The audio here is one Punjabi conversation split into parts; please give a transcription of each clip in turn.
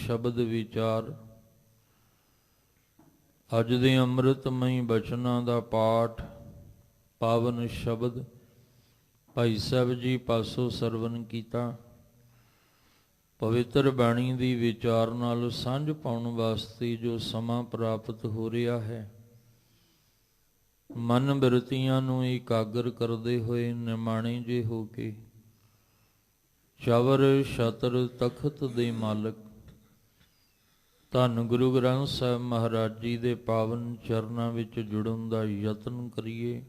ਸ਼ਬਦ ਵਿਚਾਰ। ਅੱਜ ਦੇ ਅੰਮ੍ਰਿਤਮਈ ਬਚਨਾਂ ਦਾ ਪਾਠ ਪਾਵਨ ਸ਼ਬਦ ਭਾਈ ਸਾਹਿਬ ਜੀ ਪਾਸੋਂ ਸਰਵਨ ਕੀਤਾ। ਪਵਿੱਤਰ ਬਾਣੀ ਦੀ ਵਿਚਾਰ ਨਾਲ ਸਾਂਝ ਪਾਉਣ ਵਾਸਤੇ ਜੋ ਸਮਾਂ ਪ੍ਰਾਪਤ ਹੋ ਰਿਹਾ ਹੈ, ਮਨ ਬਿਰਤੀਆਂ ਨੂੰ ਇਕਾਗਰ ਕਰਦੇ ਹੋਏ ਨਿਮਾਣੇ ਜੇ ਹੋ ਕੇ ਚਵਰ ਛਤਰ ਤਖਤ ਦੇ ਮਾਲਕ ਧੰਨ ਗੁਰੂ ਗ੍ਰੰਥ ਸਾਹਿਬ ਮਹਾਰਾਜ ਜੀ ਦੇ ਪਾਵਨ ਚਰਨਾਂ ਵਿੱਚ ਜੁੜਨ ਦਾ ਯਤਨ ਕਰੀਏ।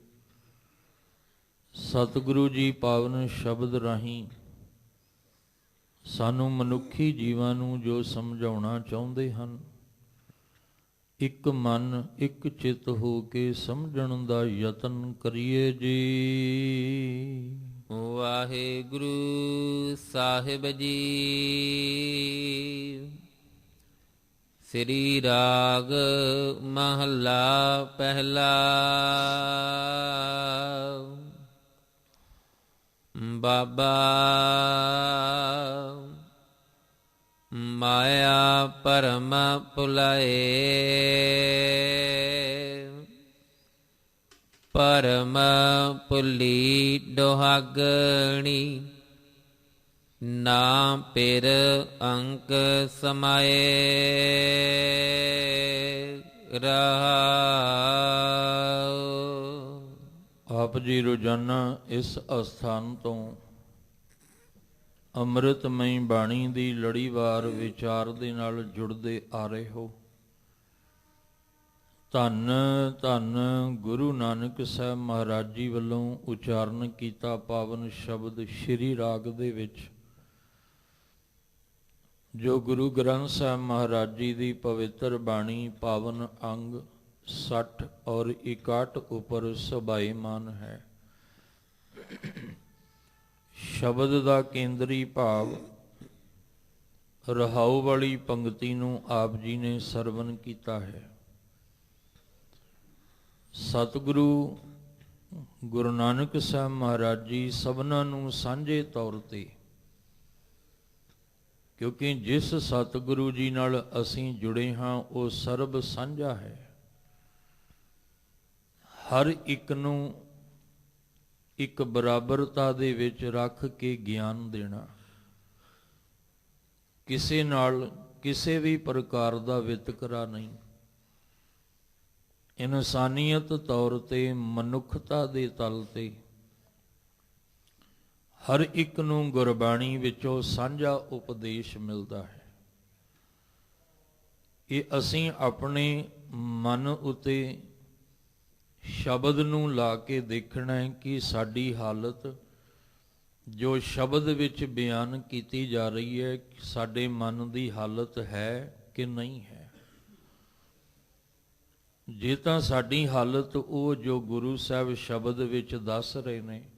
ਸਤਿਗੁਰੂ ਜੀ ਪਾਵਨ ਸ਼ਬਦ ਰਾਹੀਂ ਸਾਨੂੰ ਮਨੁੱਖੀ ਜੀਵਾਂ ਨੂੰ ਜੋ ਸਮਝਾਉਣਾ ਚਾਹੁੰਦੇ ਹਨ, ਇੱਕ ਮਨ ਇੱਕ ਚਿੱਤ ਹੋ ਕੇ ਸਮਝਣ ਦਾ ਯਤਨ ਕਰੀਏ ਜੀ। ਵਾਹਿਗੁਰੂ ਸਾਹਿਬ ਜੀ। ਸ੍ਰੀ ਰਾਗ ਮਹੱਲਾ ਪਹਿਲਾ। ਬਾਬਾ ਮਾਇਆ ਭਰਮ ਭੁਲਾਏ, ਭਰਮ ਭੁਲੀ ਦੁਹਾਗਣੀ, ਨਾ ਪਿਰ ਅੰਕ ਸਮਾਏ ਰਹਾਉ। ਆਪ ਜੀ ਰੋਜ਼ਾਨਾ ਇਸ ਅਸਥਾਨ ਤੋਂ ਅੰਮ੍ਰਿਤਮਈ ਬਾਣੀ ਦੀ ਲੜੀਵਾਰ ਵਿਚਾਰ ਦੇ ਨਾਲ ਜੁੜਦੇ ਆ ਰਹੇ ਹੋ। ਧੰਨ ਧੰਨ ਗੁਰੂ ਨਾਨਕ ਸਾਹਿਬ ਮਹਾਰਾਜ ਜੀ ਵੱਲੋਂ ਉਚਾਰਨ ਕੀਤਾ ਪਾਵਨ ਸ਼ਬਦ ਸ਼੍ਰੀ ਰਾਗ ਦੇ ਵਿੱਚ, ਜੋ ਗੁਰੂ ਗ੍ਰੰਥ ਸਾਹਿਬ ਮਹਾਰਾਜ ਜੀ ਦੀ ਪਵਿੱਤਰ ਬਾਣੀ ਪਾਵਨ ਅੰਗ 60 ਔਰ 61 ਉੱਪਰ ਸਭਾਏਮਾਨ ਹੈ। ਸ਼ਬਦ ਦਾ ਕੇਂਦਰੀ ਭਾਵ ਰਹਾਉ ਵਾਲੀ ਪੰਕਤੀ ਨੂੰ ਆਪ ਜੀ ਨੇ ਸਰਵਨ ਕੀਤਾ ਹੈ। ਸਤਿਗੁਰੂ ਗੁਰੂ ਨਾਨਕ ਸਾਹਿਬ ਮਹਾਰਾਜ ਜੀ ਸਭਨਾਂ ਨੂੰ ਸਾਂਝੇ ਤੌਰ ਤੇ, ਕਿਉਂਕਿ ਜਿਸ ਸਤਿਗੁਰੂ ਜੀ ਨਾਲ ਅਸੀਂ ਜੁੜੇ ਹਾਂ ਉਹ ਸਰਬ ਸਾਂਝਾ ਹੈ। ਹਰ ਇੱਕ ਨੂੰ ਇੱਕ ਬਰਾਬਰਤਾ ਦੇ ਵਿੱਚ ਰੱਖ ਕੇ ਗਿਆਨ ਦੇਣਾ, ਕਿਸੇ ਨਾਲ ਕਿਸੇ ਵੀ ਪ੍ਰਕਾਰ ਦਾ ਵਿਤਕਰਾ ਨਹੀਂ। ਇਨਸਾਨੀਅਤ ਤੌਰ ਤੇ, ਮਨੁੱਖਤਾ ਦੇ ਤਲ ਤੇ ਹਰ ਇੱਕ ਨੂੰ ਗੁਰਬਾਣੀ ਵਿੱਚੋਂ ਸਾਂਝਾ ਉਪਦੇਸ਼ ਮਿਲਦਾ ਹੈ। ਇਹ ਅਸੀਂ ਆਪਣੇ ਮਨ ਉਤੇ ਸ਼ਬਦ ਨੂੰ ਲਾ ਕੇ ਦੇਖਣਾ ਹੈ ਕਿ ਸਾਡੀ ਹਾਲਤ ਜੋ ਸ਼ਬਦ ਵਿੱਚ ਬਿਆਨ ਕੀਤੀ ਜਾ ਰਹੀ ਹੈ, ਸਾਡੇ ਮਨ ਦੀ ਹਾਲਤ ਹੈ ਕਿ ਨਹੀਂ ਹੈ। ਜੇ ਤਾਂ ਸਾਡੀ ਹਾਲਤ ਉਹ ਜੋ ਗੁਰੂ ਸਾਹਿਬ ਸ਼ਬਦ ਵਿੱਚ ਦੱਸ ਰਹੇ ਨੇ,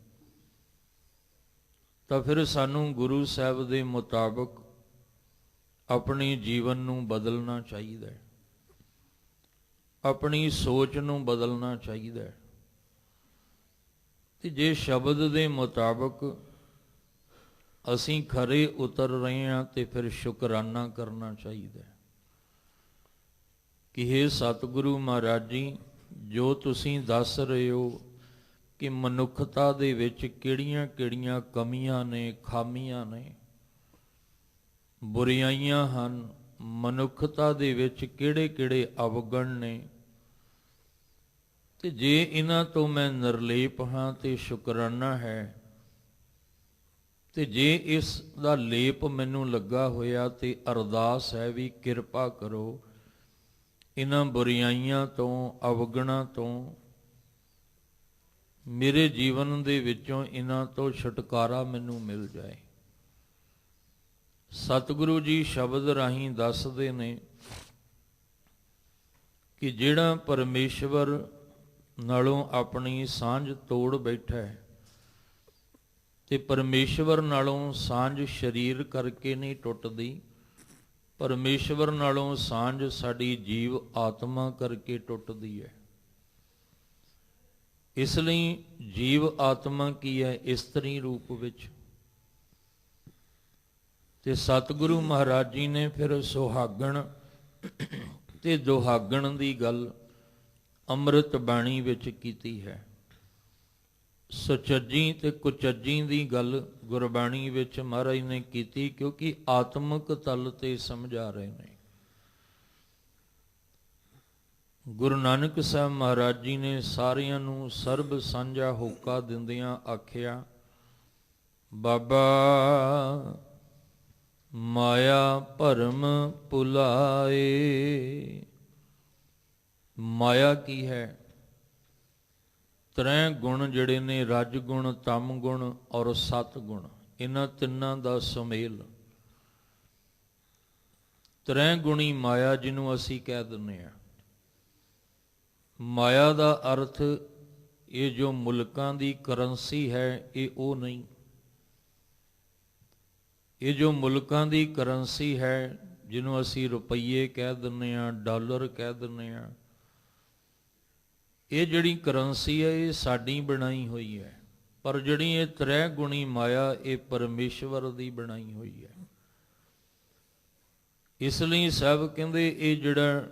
ਤਾਂ ਫਿਰ ਸਾਨੂੰ ਗੁਰੂ ਸਾਹਿਬ ਦੇ ਮੁਤਾਬਕ ਆਪਣੇ ਜੀਵਨ ਨੂੰ ਬਦਲਣਾ ਚਾਹੀਦਾ ਹੈ, ਆਪਣੀ ਸੋਚ ਨੂੰ ਬਦਲਣਾ ਚਾਹੀਦਾ ਹੈ। ਤੇ ਜੇ ਸ਼ਬਦ ਦੇ ਮੁਤਾਬਕ ਅਸੀਂ ਖਰੇ ਉਤਰ ਰਹੇ ਹਾਂ ਤੇ ਫਿਰ ਸ਼ੁਕਰਾਨਾ ਕਰਨਾ ਚਾਹੀਦਾ ਹੈ ਕਿ ਹੇ ਸਤਿਗੁਰੂ ਮਹਾਰਾਜ ਜੀ, ਜੋ ਤੁਸੀਂ ਦੱਸ ਰਹੇ ਹੋ ਕਿ ਮਨੁੱਖਤਾ ਦੇ ਵਿੱਚ ਕਿਹੜੀਆਂ-ਕਿਹੜੀਆਂ ਕਮੀਆਂ ਨੇ, ਖਾਮੀਆਂ ਨੇ, ਬੁਰਾਈਆਂ ਹਨ, ਮਨੁੱਖਤਾ ਦੇ ਵਿੱਚ ਕਿਹੜੇ-ਕਿਹੜੇ ਅਵਗੁਣ ਨੇ, ਤੇ ਜੇ ਇਹਨਾਂ ਤੋਂ ਮੈਂ ਨਿਰਲੇਪ ਹਾਂ ਤੇ ਸ਼ੁਕਰਾਨਾ ਹੈ, ਤੇ ਜੇ ਇਸ ਦਾ ਲੇਪ ਮੈਨੂੰ ਲੱਗਾ ਹੋਇਆ ਤੇ ਅਰਦਾਸ ਹੈ ਵੀ ਕਿਰਪਾ ਕਰੋ, ਇਹਨਾਂ ਬੁਰਾਈਆਂ ਤੋਂ, ਅਵਗੁਣਾਂ ਤੋਂ, ਮੇਰੇ ਜੀਵਨ ਦੇ ਵਿੱਚੋਂ ਇਹਨਾਂ ਤੋਂ ਛੁਟਕਾਰਾ ਮੈਨੂੰ ਮਿਲ ਜਾਏ। ਸਤਿਗੁਰੂ ਜੀ ਸ਼ਬਦ ਰਾਹੀਂ ਦੱਸਦੇ ਨੇ ਕਿ ਜਿਹੜਾ ਪਰਮੇਸ਼ਵਰ ਨਾਲੋਂ ਆਪਣੀ ਸਾਂਝ ਤੋੜ ਬੈਠਾ ਹੈ, ਤੇ ਪਰਮੇਸ਼ਵਰ ਨਾਲੋਂ ਸਾਂਝ ਸਰੀਰ ਕਰਕੇ ਨਹੀਂ ਟੁੱਟਦੀ, ਪਰਮੇਸ਼ਵਰ ਨਾਲੋਂ ਸਾਂਝ ਸਾਡੀ ਜੀਵ ਆਤਮਾ ਕਰਕੇ ਟੁੱਟਦੀ ਹੈ। ਇਸ ਲਈ ਜੀਵ ਆਤਮਾ ਕੀ ਹੈ, ਇਸਤਰੀ ਰੂਪ ਵਿੱਚ, ਤੇ ਸਤਿਗੁਰੂ ਮਹਾਰਾਜ ਜੀ ਨੇ ਫਿਰ ਸੁਹਾਗਣ ਤੇ ਦੁਹਾਗਣ ਦੀ ਗੱਲ ਅੰਮ੍ਰਿਤ ਬਾਣੀ ਵਿੱਚ ਕੀਤੀ ਹੈ। ਸੁਚੱਜੀ ਤੇ ਕੁਚੱਜੀ ਦੀ ਗੱਲ ਗੁਰਬਾਣੀ ਵਿੱਚ ਮਹਾਰਾਜ ਨੇ ਕੀਤੀ, ਕਿਉਂਕਿ ਆਤਮਿਕ ਤਲ ਤੇ ਸਮਝਾ ਰਹੇ ਨੇ। ਗੁਰੂ ਨਾਨਕ ਸਾਹਿਬ ਮਹਾਰਾਜ ਜੀ ਨੇ ਸਾਰਿਆਂ ਨੂੰ ਸਰਬ ਸਾਂਝਾ ਹੋਕਾ ਦਿੰਦਿਆਂ ਆਖਿਆ, ਬਾਬਾ ਮਾਇਆ ਭਰਮ ਭੁਲਾਏ। ਮਾਇਆ ਕੀ ਹੈ? ਤ੍ਰੈ ਗੁਣ ਜਿਹੜੇ ਨੇ, ਰਜ ਗੁਣ, ਤਮ ਗੁਣ ਔਰ ਸਤ ਗੁਣ, ਇਹਨਾਂ ਤਿੰਨਾਂ ਦਾ ਸੁਮੇਲ। ਤ੍ਰੈ ਗੁਣੀ ਮਾਇਆ ਜਿਹਨੂੰ ਅਸੀਂ ਕਹਿ ਦਿੰਦੇ ਹਾਂ। ਮਾਇਆ ਦਾ ਅਰਥ ਇਹ ਜੋ ਮੁਲਕਾਂ ਦੀ ਕਰੰਸੀ ਹੈ, ਇਹ ਉਹ ਨਹੀਂ। ਇਹ ਜੋ ਮੁਲਕਾਂ ਦੀ ਕਰੰਸੀ ਹੈ, ਜਿਹਨੂੰ ਅਸੀਂ ਰੁਪਈਏ ਕਹਿ ਦਿੰਦੇ ਹਾਂ, ਡਾਲਰ ਕਹਿ ਦਿੰਦੇ ਹਾਂ, ਇਹ ਜਿਹੜੀ ਕਰੰਸੀ ਹੈ ਇਹ ਸਾਡੀ ਬਣਾਈ ਹੋਈ ਹੈ। ਪਰ ਜਿਹੜੀ ਇਹ ਤ੍ਰੈ ਗੁਣੀ ਮਾਇਆ, ਇਹ ਪਰਮੇਸ਼ਵਰ ਦੀ ਬਣਾਈ ਹੋਈ ਹੈ। ਇਸ ਲਈ ਸਾਹਿਬ ਕਹਿੰਦੇ ਇਹ ਜਿਹੜਾ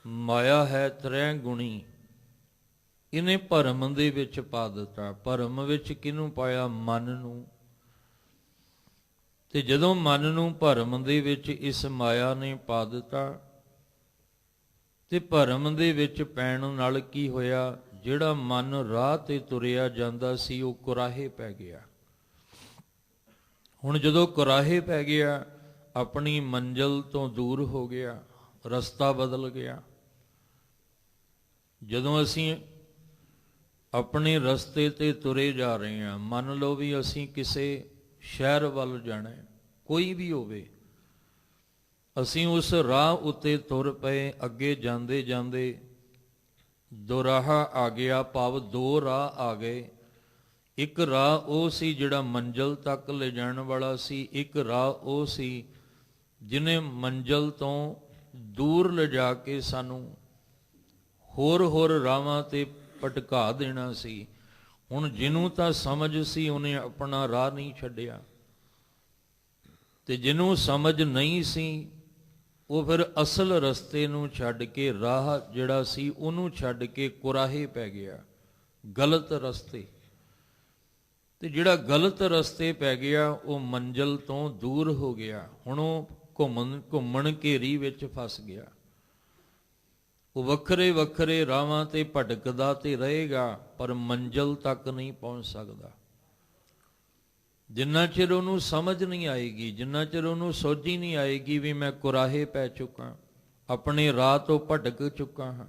ਮਾਇਆ ਹੈ ਤ੍ਰੈ ਗੁਣੀ, ਇਹਨੇ ਭਰਮ ਦੇ ਵਿੱਚ ਪਾ ਦਿੱਤਾ। ਭਰਮ ਵਿੱਚ ਕਿਹਨੂੰ ਪਾਇਆ? ਮਨ ਨੂੰ। ਤੇ ਜਦੋਂ ਮਨ ਨੂੰ ਭਰਮ ਦੇ ਵਿੱਚ ਇਸ ਮਾਇਆ ਨੇ ਪਾ ਦਿੱਤਾ, ਤੇ ਭਰਮ ਦੇ ਵਿੱਚ ਪੈਣ ਨਾਲ ਕੀ ਹੋਇਆ? ਜਿਹੜਾ ਮਨ ਰਾਹ ਤੇ ਤੁਰਿਆ ਜਾਂਦਾ ਸੀ ਉਹ ਕੁਰਾਹੇ ਪੈ ਗਿਆ। ਹੁਣ ਜਦੋਂ ਕੁਰਾਹੇ ਪੈ ਗਿਆ, ਆਪਣੀ ਮੰਜ਼ਿਲ ਤੋਂ ਦੂਰ ਹੋ ਗਿਆ, ਰਸਤਾ ਬਦਲ ਗਿਆ। ਜਦੋਂ ਅਸੀਂ ਆਪਣੇ ਰਸਤੇ ਤੇ ਤੁਰੇ ਜਾ ਰਹੇ ਹਾਂ, ਮੰਨ ਲਓ ਵੀ ਅਸੀਂ ਕਿਸੇ ਸ਼ਹਿਰ ਵੱਲ ਜਾਣਾ, ਕੋਈ ਵੀ ਹੋਵੇ, ਅਸੀਂ ਉਸ ਰਾਹ ਉੱਤੇ ਤੁਰ ਪਏ। ਅੱਗੇ ਜਾਂਦੇ ਜਾਂਦੇ ਦੁਰਾਹਾ ਆ ਗਿਆ, ਭਾਵ ਦੋ ਰਾਹ ਆ ਗਏ। ਇੱਕ ਰਾਹ ਉਹ ਸੀ ਜਿਹੜਾ ਮੰਜ਼ਿਲ ਤੱਕ ਲੈ ਜਾਣ ਵਾਲਾ ਸੀ, ਇੱਕ ਰਾਹ ਉਹ ਸੀ ਜਿਹਨੇ ਮੰਜ਼ਿਲ ਤੋਂ ਦੂਰ ਲਿਜਾ ਕੇ ਸਾਨੂੰ ਹੋਰ ਰਾਹਾਂ ਤੇ ਭਟਕਾ ਦੇਣਾ ਸੀ। ਹੁਣ ਜਿਹਨੂੰ ਤਾਂ ਸਮਝ ਸੀ ਉਹਨੇ ਆਪਣਾ ਰਾਹ ਨਹੀਂ ਛੱਡਿਆ, ਤੇ ਜਿਹਨੂੰ ਸਮਝ ਨਹੀਂ ਸੀ ਉਹ ਫਿਰ ਅਸਲ ਰਸਤੇ ਨੂੰ ਛੱਡ ਕੇ, ਰਾਹ ਜਿਹੜਾ ਸੀ ਉਹਨੂੰ ਛੱਡ ਕੇ ਕੁਰਾਹੇ ਪੈ ਗਿਆ, ਗਲਤ ਰਸਤੇ। ਤੇ ਜਿਹੜਾ ਗਲਤ ਰਸਤੇ ਪੈ ਗਿਆ ਉਹ ਮੰਜ਼ਿਲ ਤੋਂ ਦੂਰ ਹੋ ਗਿਆ। ਹੁਣ ਉਹ ਘੁੰਮਣ ਘੇਰੀ ਵਿੱਚ ਫਸ ਗਿਆ। ਉਹ ਵੱਖਰੇ ਵੱਖਰੇ ਰਾਹਾਂ ਤੇ ਭਟਕਦਾ ਤੇ ਰਹੇਗਾ, ਪਰ ਮੰਜ਼ਿਲ ਤੱਕ ਨਹੀਂ ਪਹੁੰਚ ਸਕਦਾ। ਜਿੰਨਾ ਚਿਰ ਉਹਨੂੰ ਸਮਝ ਨਹੀਂ ਆਏਗੀ, ਜਿੰਨਾ ਚਿਰ ਉਹਨੂੰ ਸੋਝੀ ਨਹੀਂ ਆਏਗੀ ਵੀ ਮੈਂ ਕੁਰਾਹੇ ਪੈ ਚੁੱਕਾ, ਆਪਣੇ ਰਾਹ ਤੋਂ ਭਟਕ ਚੁੱਕਾ ਹਾਂ।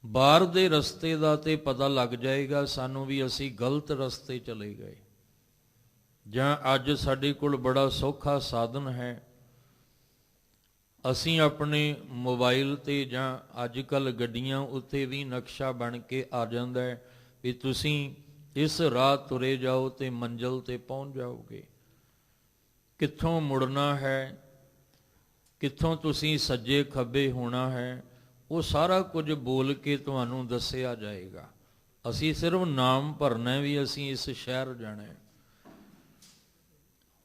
ਬਾਹਰ ਦੇ ਰਸਤੇ ਦਾ ਤੇ ਪਤਾ ਲੱਗ ਜਾਏਗਾ ਸਾਨੂੰ ਵੀ ਅਸੀਂ ਗਲਤ ਰਸਤੇ ਚਲੇ ਗਏ। ਜਾਂ ਅੱਜ ਸਾਡੇ ਕੋਲ ਬੜਾ ਸੌਖਾ ਸਾਧਨ ਹੈ, ਅਸੀਂ ਆਪਣੇ ਮੋਬਾਈਲ ਤੇ ਜਾਂ ਅੱਜ ਕੱਲ੍ਹ ਗੱਡੀਆਂ ਉੱਤੇ ਵੀ ਨਕਸ਼ਾ ਬਣ ਕੇ ਆ ਜਾਂਦਾ ਹੈ ਵੀ ਤੁਸੀਂ ਇਸ ਰਾਹ ਤੁਰੇ ਜਾਓ ਤੇ ਮੰਜ਼ਿਲ ਤੇ ਪਹੁੰਚ ਜਾਓਗੇ। ਕਿੱਥੋਂ ਮੁੜਨਾ ਹੈ, ਕਿੱਥੋਂ ਤੁਸੀਂ ਸੱਜੇ ਖੱਬੇ ਹੋਣਾ ਹੈ, ਉਹ ਸਾਰਾ ਕੁਝ ਬੋਲ ਕੇ ਤੁਹਾਨੂੰ ਦੱਸਿਆ ਜਾਏਗਾ। ਅਸੀਂ ਸਿਰਫ ਨਾਮ ਭਰਨਾ ਵੀ ਅਸੀਂ ਇਸ ਸ਼ਹਿਰ ਜਾਣਾ ਹੈ।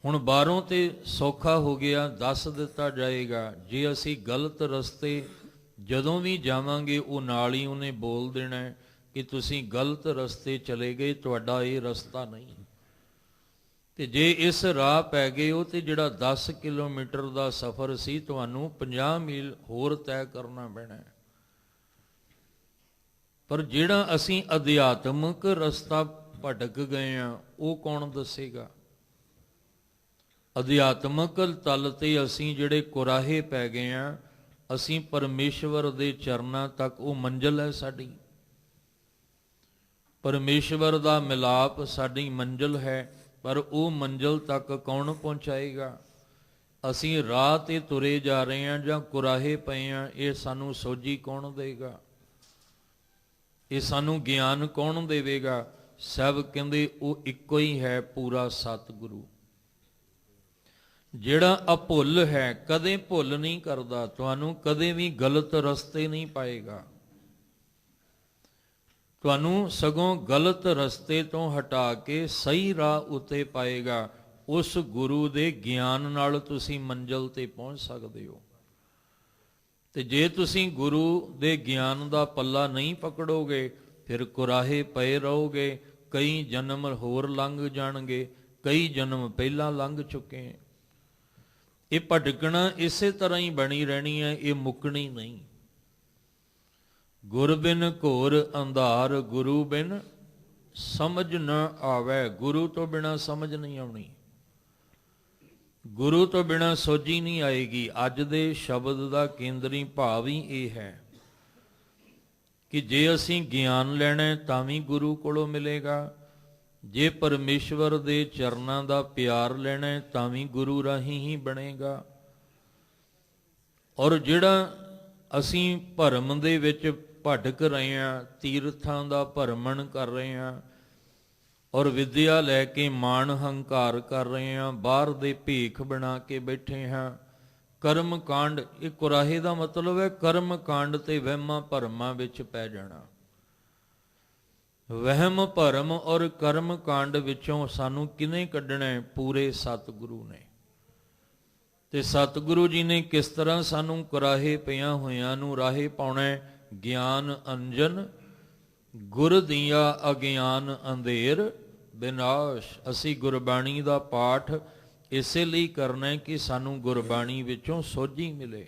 ਹੁਣ ਬਾਹਰੋਂ ਤੇ ਸੌਖਾ ਹੋ ਗਿਆ, ਦੱਸ ਦਿੱਤਾ ਜਾਏਗਾ। ਜੇ ਅਸੀਂ ਗਲਤ ਰਸਤੇ ਜਦੋਂ ਵੀ ਜਾਵਾਂਗੇ ਉਹ ਨਾਲ ਹੀ ਉਹਨੇ ਬੋਲ ਦੇਣਾ ਕਿ ਤੁਸੀਂ ਗਲਤ ਰਸਤੇ ਚਲੇ ਗਏ, ਤੁਹਾਡਾ ਇਹ ਰਸਤਾ ਨਹੀਂ। ਤੇ ਜੇ ਇਸ ਰਾਹ ਪੈ ਗਏ ਹੋ ਤੇ ਜਿਹੜਾ 10 ਕਿਲੋਮੀਟਰ ਦਾ ਸਫ਼ਰ ਸੀ ਤੁਹਾਨੂੰ 50 ਮੀਲ ਹੋਰ ਤੈਅ ਕਰਨਾ ਪੈਣਾ। ਪਰ ਜਿਹੜਾ ਅਸੀਂ ਅਧਿਆਤਮਿਕ ਰਸਤਾ ਭਟਕ ਗਏ ਆ ਉਹ ਕੌਣ ਦੱਸੇਗਾ? ਅਧਿਆਤਮਿਕ ਤਲ ਤੇ ਅਸੀਂ ਜਿਹੜੇ ਕੁਰਾਹੇ ਪੈ ਗਏ ਆ, ਅਸੀਂ ਪਰਮੇਸ਼ਵਰ ਦੇ ਚਰਨਾਂ ਤੱਕ, ਉਹ ਮੰਜ਼ਿਲ ਹੈ ਸਾਡੀ। ਪਰਮੇਸ਼ਵਰ ਦਾ ਮਿਲਾਪ ਸਾਡੀ ਮੰਜ਼ਿਲ ਹੈ, ਪਰ ਉਹ ਮੰਜ਼ਿਲ ਤੱਕ ਕੌਣ ਪਹੁੰਚਾਏਗਾ? ਅਸੀਂ ਰਾਹ ਤੇ ਤੁਰੇ ਜਾ ਰਹੇ ਹਾਂ ਜਾਂ ਕੁਰਾਹੇ ਪਏ ਹਾਂ, ਇਹ ਸਾਨੂੰ ਸੋਝੀ ਕੌਣ ਦੇਗਾ? ਇਹ ਸਾਨੂੰ ਗਿਆਨ ਕੌਣ ਦੇਵੇਗਾ? ਸਭ ਕਹਿੰਦੇ ਉਹ ਇੱਕੋ ਹੀ ਹੈ, ਪੂਰਾ ਸਤਿਗੁਰੂ, ਜਿਹੜਾ ਅਭੁੱਲ ਹੈ, ਕਦੇ ਭੁੱਲ ਨਹੀਂ ਕਰਦਾ, ਤੁਹਾਨੂੰ ਕਦੇ ਵੀ ਗਲਤ ਰਸਤੇ ਨਹੀਂ ਪਾਏਗਾ। ਤੁਹਾਨੂੰ ਸਗੋਂ ਗਲਤ ਰਸਤੇ ਤੋਂ ਹਟਾ ਕੇ ਸਹੀ ਰਾਹ ਉੱਤੇ ਪਾਏਗਾ। ਉਸ ਗੁਰੂ ਦੇ ਗਿਆਨ ਨਾਲ ਤੁਸੀਂ ਮੰਜ਼ਲ ਤੇ ਪਹੁੰਚ ਸਕਦੇ ਹੋ। ਤੇ ਜੇ ਤੁਸੀਂ ਗੁਰੂ ਦੇ ਗਿਆਨ ਦਾ ਪੱਲਾ ਨਹੀਂ ਪਕੜੋਗੇ, ਫਿਰ ਕੁਰਾਹੇ ਪਏ ਰਹੋਗੇ। ਕਈ ਜਨਮ ਹੋਰ ਲੰਘ ਜਾਣਗੇ, ਕਈ ਜਨਮ ਪਹਿਲਾਂ ਲੰਘ ਚੁੱਕੇ। ਇਹ ਭਟਕਣਾ ਇਸੇ ਤਰ੍ਹਾਂ ਹੀ ਬਣੀ ਰਹਿਣੀ ਹੈ, ਇਹ ਮੁੱਕਣੀ ਨਹੀਂ। ਗੁਰ ਬਿਨ ਘੋਰ ਅੰਧਾਰ, ਗੁਰੂ ਬਿਨ ਸਮਝ ਨਾ ਆਵੇ। ਗੁਰੂ ਤੋਂ ਬਿਨਾ ਸਮਝ ਨਹੀਂ ਆਉਣੀ, ਗੁਰੂ ਤੋਂ ਬਿਨਾ ਸੋਝੀ ਨਹੀਂ ਆਏਗੀ। ਅੱਜ ਦੇ ਸ਼ਬਦ ਦਾ ਕੇਂਦਰੀ ਭਾਵ ਹੀ ਇਹ ਹੈ ਕਿ ਜੇ ਅਸੀਂ ਗਿਆਨ ਲੈਣਾ ਤਾਂ ਵੀ ਗੁਰੂ ਕੋਲੋਂ ਮਿਲੇਗਾ, ਜੇ ਪਰਮੇਸ਼ਵਰ ਦੇ ਚਰਨਾਂ ਦਾ ਪਿਆਰ ਲੈਣਾ ਤਾਂ ਵੀ ਗੁਰੂ ਰਾਹੀਂ ਹੀ ਬਣੇਗਾ। ਔਰ ਜਿਹੜਾ ਅਸੀਂ ਭਰਮ ਦੇ ਵਿੱਚ ਭਟਕ ਰਹੇ ਹਾਂ, ਤੀਰਥਾਂ ਦਾ ਭਰਮਣ ਕਰ ਰਹੇ ਹਾਂ, ਔਰ ਵਿਦਿਆ ਲੈ ਕੇ ਮਾਣ ਹੰਕਾਰ ਕਰ ਰਹੇ ਹਾਂ, ਬਾਹਰ ਦੇ ਭੇਖ ਬਣਾ ਕੇ ਬੈਠੇ ਹਾਂ। ਕਰਮ ਕਾਂਡ, ਇਹ ਕੁਰਾਹੇ ਦਾ ਮਤਲਬ ਹੈ ਕਰਮ ਕਾਂਡ ਤੇ ਵਹਿਮਾਂ ਭਰਮਾਂ ਵਿੱਚ ਪੈ ਜਾਣਾ। ਵਹਿਮ ਭਰਮ ਔਰ ਕਰਮ ਕਾਂਡ ਵਿੱਚੋਂ ਸਾਨੂੰ ਕਿਹਨੇ ਕੱਢਣਾ? ਪੂਰੇ ਸਤਿਗੁਰੂ ਨੇ। ਤੇ ਸਤਿਗੁਰੂ ਜੀ ਨੇ ਕਿਸ ਤਰ੍ਹਾਂ ਸਾਨੂੰ ਕੁਰਾਹੇ ਪਿਆਂ ਹੋਇਆਂ ਨੂੰ ਰਾਹੇ ਪਾਉਣਾ? ਗਿਆਨ ਅੰਜਨ ਗੁਰ ਦੀਆਂ ਅਗਿਆਨ ਅੰਧੇਰ ਵਿਨਾਸ਼। ਅਸੀਂ ਗੁਰਬਾਣੀ ਦਾ ਪਾਠ ਇਸੇ ਲਈ ਕਰਨਾ ਕਿ ਸਾਨੂੰ ਗੁਰਬਾਣੀ ਵਿੱਚੋਂ ਸੋਝੀ ਮਿਲੇ,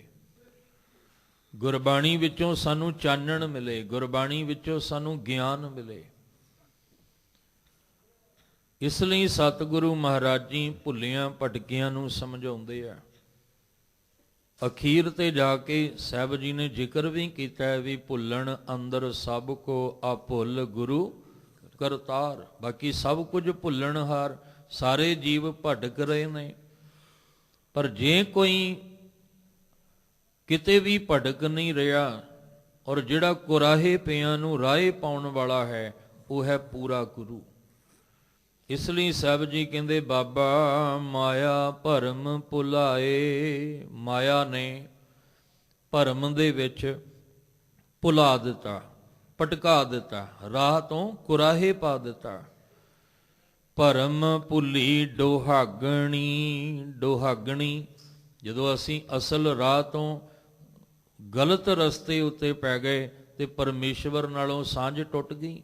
ਗੁਰਬਾਣੀ ਵਿੱਚੋਂ ਸਾਨੂੰ ਚਾਨਣ ਮਿਲੇ, ਗੁਰਬਾਣੀ ਵਿੱਚੋਂ ਸਾਨੂੰ ਗਿਆਨ ਮਿਲੇ। ਇਸ ਲਈ ਸਤਿਗੁਰੂ ਮਹਾਰਾਜ ਜੀ ਭੁੱਲਿਆਂ ਭਟਕਿਆਂ ਨੂੰ ਸਮਝਾਉਂਦੇ ਆ। ਅਖੀਰ ਤੇ ਜਾ ਕੇ ਸਾਹਿਬ ਜੀ ਨੇ ਜ਼ਿਕਰ ਵੀ ਕੀਤਾ ਹੈ ਵੀ ਭੁੱਲਣ ਅੰਦਰ ਸਭ ਕੋ ਆ ਭੁੱਲ ਗੁਰੂ ਕਰਤਾਰ। ਬਾਕੀ ਸਭ ਕੁਝ ਭੁੱਲਣਹਾਰ, ਸਾਰੇ ਜੀਵ ਭਟਕ ਰਹੇ ਨੇ। ਪਰ ਜੇ ਕੋਈ ਕਿਤੇ ਵੀ ਭਟਕ ਨਹੀਂ ਰਿਹਾ ਔਰ ਜਿਹੜਾ ਕੁਰਾਹੇ ਪਿਆਂ ਨੂੰ ਰਾਹੇ ਪਾਉਣ ਵਾਲਾ ਹੈ, ਉਹ ਹੈ ਪੂਰਾ ਗੁਰੂ। ਇਸ ਲਈ ਸਾਹਿਬ ਜੀ ਕਹਿੰਦੇ ਬਾਬਾ ਮਾਇਆ ਭਰਮ ਭੁਲਾਏ। ਮਾਇਆ ਨੇ ਭਰਮ ਦੇ ਵਿੱਚ ਭੁਲਾ ਦਿੱਤਾ, ਭਟਕਾ ਦਿੱਤਾ, ਰਾਹ ਤੋਂ ਕੁਰਾਹੇ ਪਾ ਦਿੱਤਾ। ਭਰਮ ਭੁੱਲੀ ਡੋਹਾਗਣੀ। ਡੋਹਾਗਣੀ, ਜਦੋਂ ਅਸੀਂ ਅਸਲ ਰਾਹ ਤੋਂ ਗਲਤ ਰਸਤੇ ਉੱਤੇ ਪੈ ਗਏ ਤੇ ਪਰਮੇਸ਼ਵਰ ਨਾਲੋਂ ਸਾਂਝ ਟੁੱਟ ਗਈ।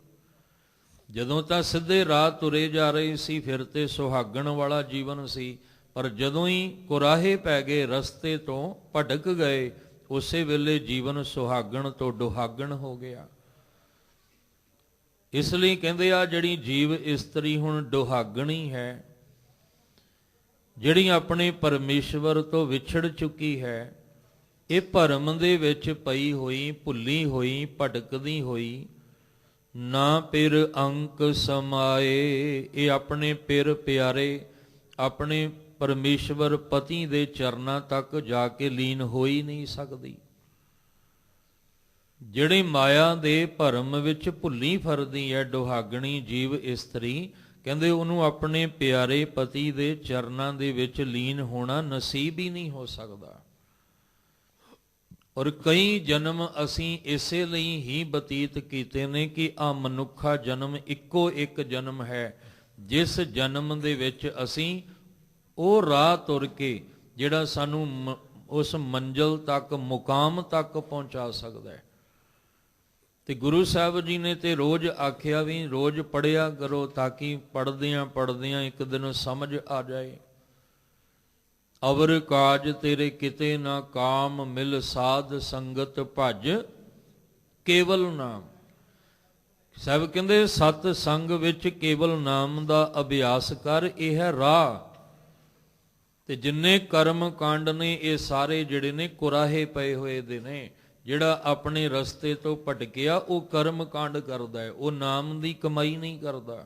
ਜਦੋਂ ਤਾਂ ਸਿੱਧੇ ਰਾਹ ਤੁਰੇ ਜਾ ਰਹੇ ਸੀ, ਫਿਰ ਤੇ ਸੁਹਾਗਣ ਵਾਲਾ ਜੀਵਨ ਸੀ, ਪਰ ਜਦੋਂ ਹੀ ਕੁਰਾਹੇ ਪੈ ਗਏ, ਰਸਤੇ ਤੋਂ ਭਟਕ ਗਏ, ਉਸੇ ਵੇਲੇ ਜੀਵਨ ਸੁਹਾਗਣ ਤੋਂ ਡੁਹਾਗਣ ਹੋ ਗਿਆ। ਇਸ ਲਈ ਕਹਿੰਦੇ ਆ ਜਿਹੜੀ ਜੀਵ ਇਸਤਰੀ ਹੁਣ ਡੁਹਾਗਣੀ ਹੈ, ਜਿਹੜੀ ਆਪਣੇ ਪਰਮੇਸ਼ਵਰ ਤੋਂ ਵਿਛੜ ਚੁੱਕੀ ਹੈ, ਇਹ ਭਰਮ ਦੇ ਵਿੱਚ ਪਈ ਹੋਈ, ਭੁੱਲੀ ਹੋਈ, ਭਟਕਦੀ ਹੋਈ, ਨਾ ਪਿਰ ਅੰਕ ਸਮਾਏ। ਇਹ ਆਪਣੇ ਪਿਰ ਪਿਆਰੇ, ਆਪਣੇ ਪਰਮੇਸ਼ਵਰ ਪਤੀ ਦੇ ਚਰਨਾਂ ਤੱਕ ਜਾ ਕੇ ਲੀਨ ਹੋ ਹੀ ਨਹੀਂ ਸਕਦੀ। ਜਿਹੜੀ ਮਾਇਆ ਦੇ ਭਰਮ ਵਿੱਚ ਭੁੱਲੀ ਫਿਰਦੀ ਹੈ ਡੁਹਾਗਣੀ ਜੀਵ ਇਸਤਰੀ, ਕਹਿੰਦੇ ਉਹਨੂੰ ਆਪਣੇ ਪਿਆਰੇ ਪਤੀ ਦੇ ਚਰਨਾਂ ਦੇ ਵਿੱਚ ਲੀਨ ਹੋਣਾ ਨਸੀਬ ਹੀ ਨਹੀਂ ਹੋ ਸਕਦਾ। ਔਰ ਕਈ ਜਨਮ ਅਸੀਂ ਇਸੇ ਲਈ ਹੀ ਬਤੀਤ ਕੀਤੇ ਨੇ ਕਿ ਆ ਮਨੁੱਖਾ ਜਨਮ ਇੱਕੋ ਇੱਕ ਜਨਮ ਹੈ, ਜਿਸ ਜਨਮ ਦੇ ਵਿੱਚ ਅਸੀਂ ਉਹ ਰਾਹ ਤੁਰ ਕੇ ਜਿਹੜਾ ਸਾਨੂੰ ਉਸ ਮੰਜ਼ਲ ਤੱਕ, ਮੁਕਾਮ ਤੱਕ ਪਹੁੰਚਾ ਸਕਦਾ ਹੈ। ਤੇ ਗੁਰੂ ਸਾਹਿਬ ਜੀ ਨੇ ਤੇ ਰੋਜ਼ ਆਖਿਆ ਵੀ ਰੋਜ਼ ਪੜ੍ਹਿਆ ਕਰੋ, ਤਾਂ ਕਿ ਪੜ੍ਹਦਿਆਂ ਪੜ੍ਹਦਿਆਂ ਇੱਕ ਦਿਨ ਸਮਝ ਆ ਜਾਏ। ਅਵਰ ਕਾਜ ਤੇਰੇ ਕਿਤੇ ਨਾ ਕਾਮ, ਮਿਲ ਸਾਧ ਸੰਗਤ ਭਜ ਕੇਵਲ ਨਾਮ। ਸਾਹਿਬ ਕਹਿੰਦੇ ਸਤ ਸੰਗ ਵਿੱਚ ਕੇਵਲ ਨਾਮ ਦਾ ਅਭਿਆਸ ਕਰ, ਇਹ ਹੈ ਰਾਹ। ਤੇ ਜਿੰਨੇ ਕਰਮ ਕਾਂਡ ਨੇ ਇਹ ਸਾਰੇ ਜਿਹੜੇ ਨੇ ਕੁਰਾਹੇ ਪਏ ਹੋਏ ਦੇ ਨੇ। ਜਿਹੜਾ ਆਪਣੇ ਰਸਤੇ ਤੋਂ ਭਟਕਿਆ ਉਹ ਕਰਮ ਕਾਂਡ ਕਰਦਾ ਹੈ, ਉਹ ਨਾਮ ਦੀ ਕਮਾਈ ਨਹੀਂ ਕਰਦਾ,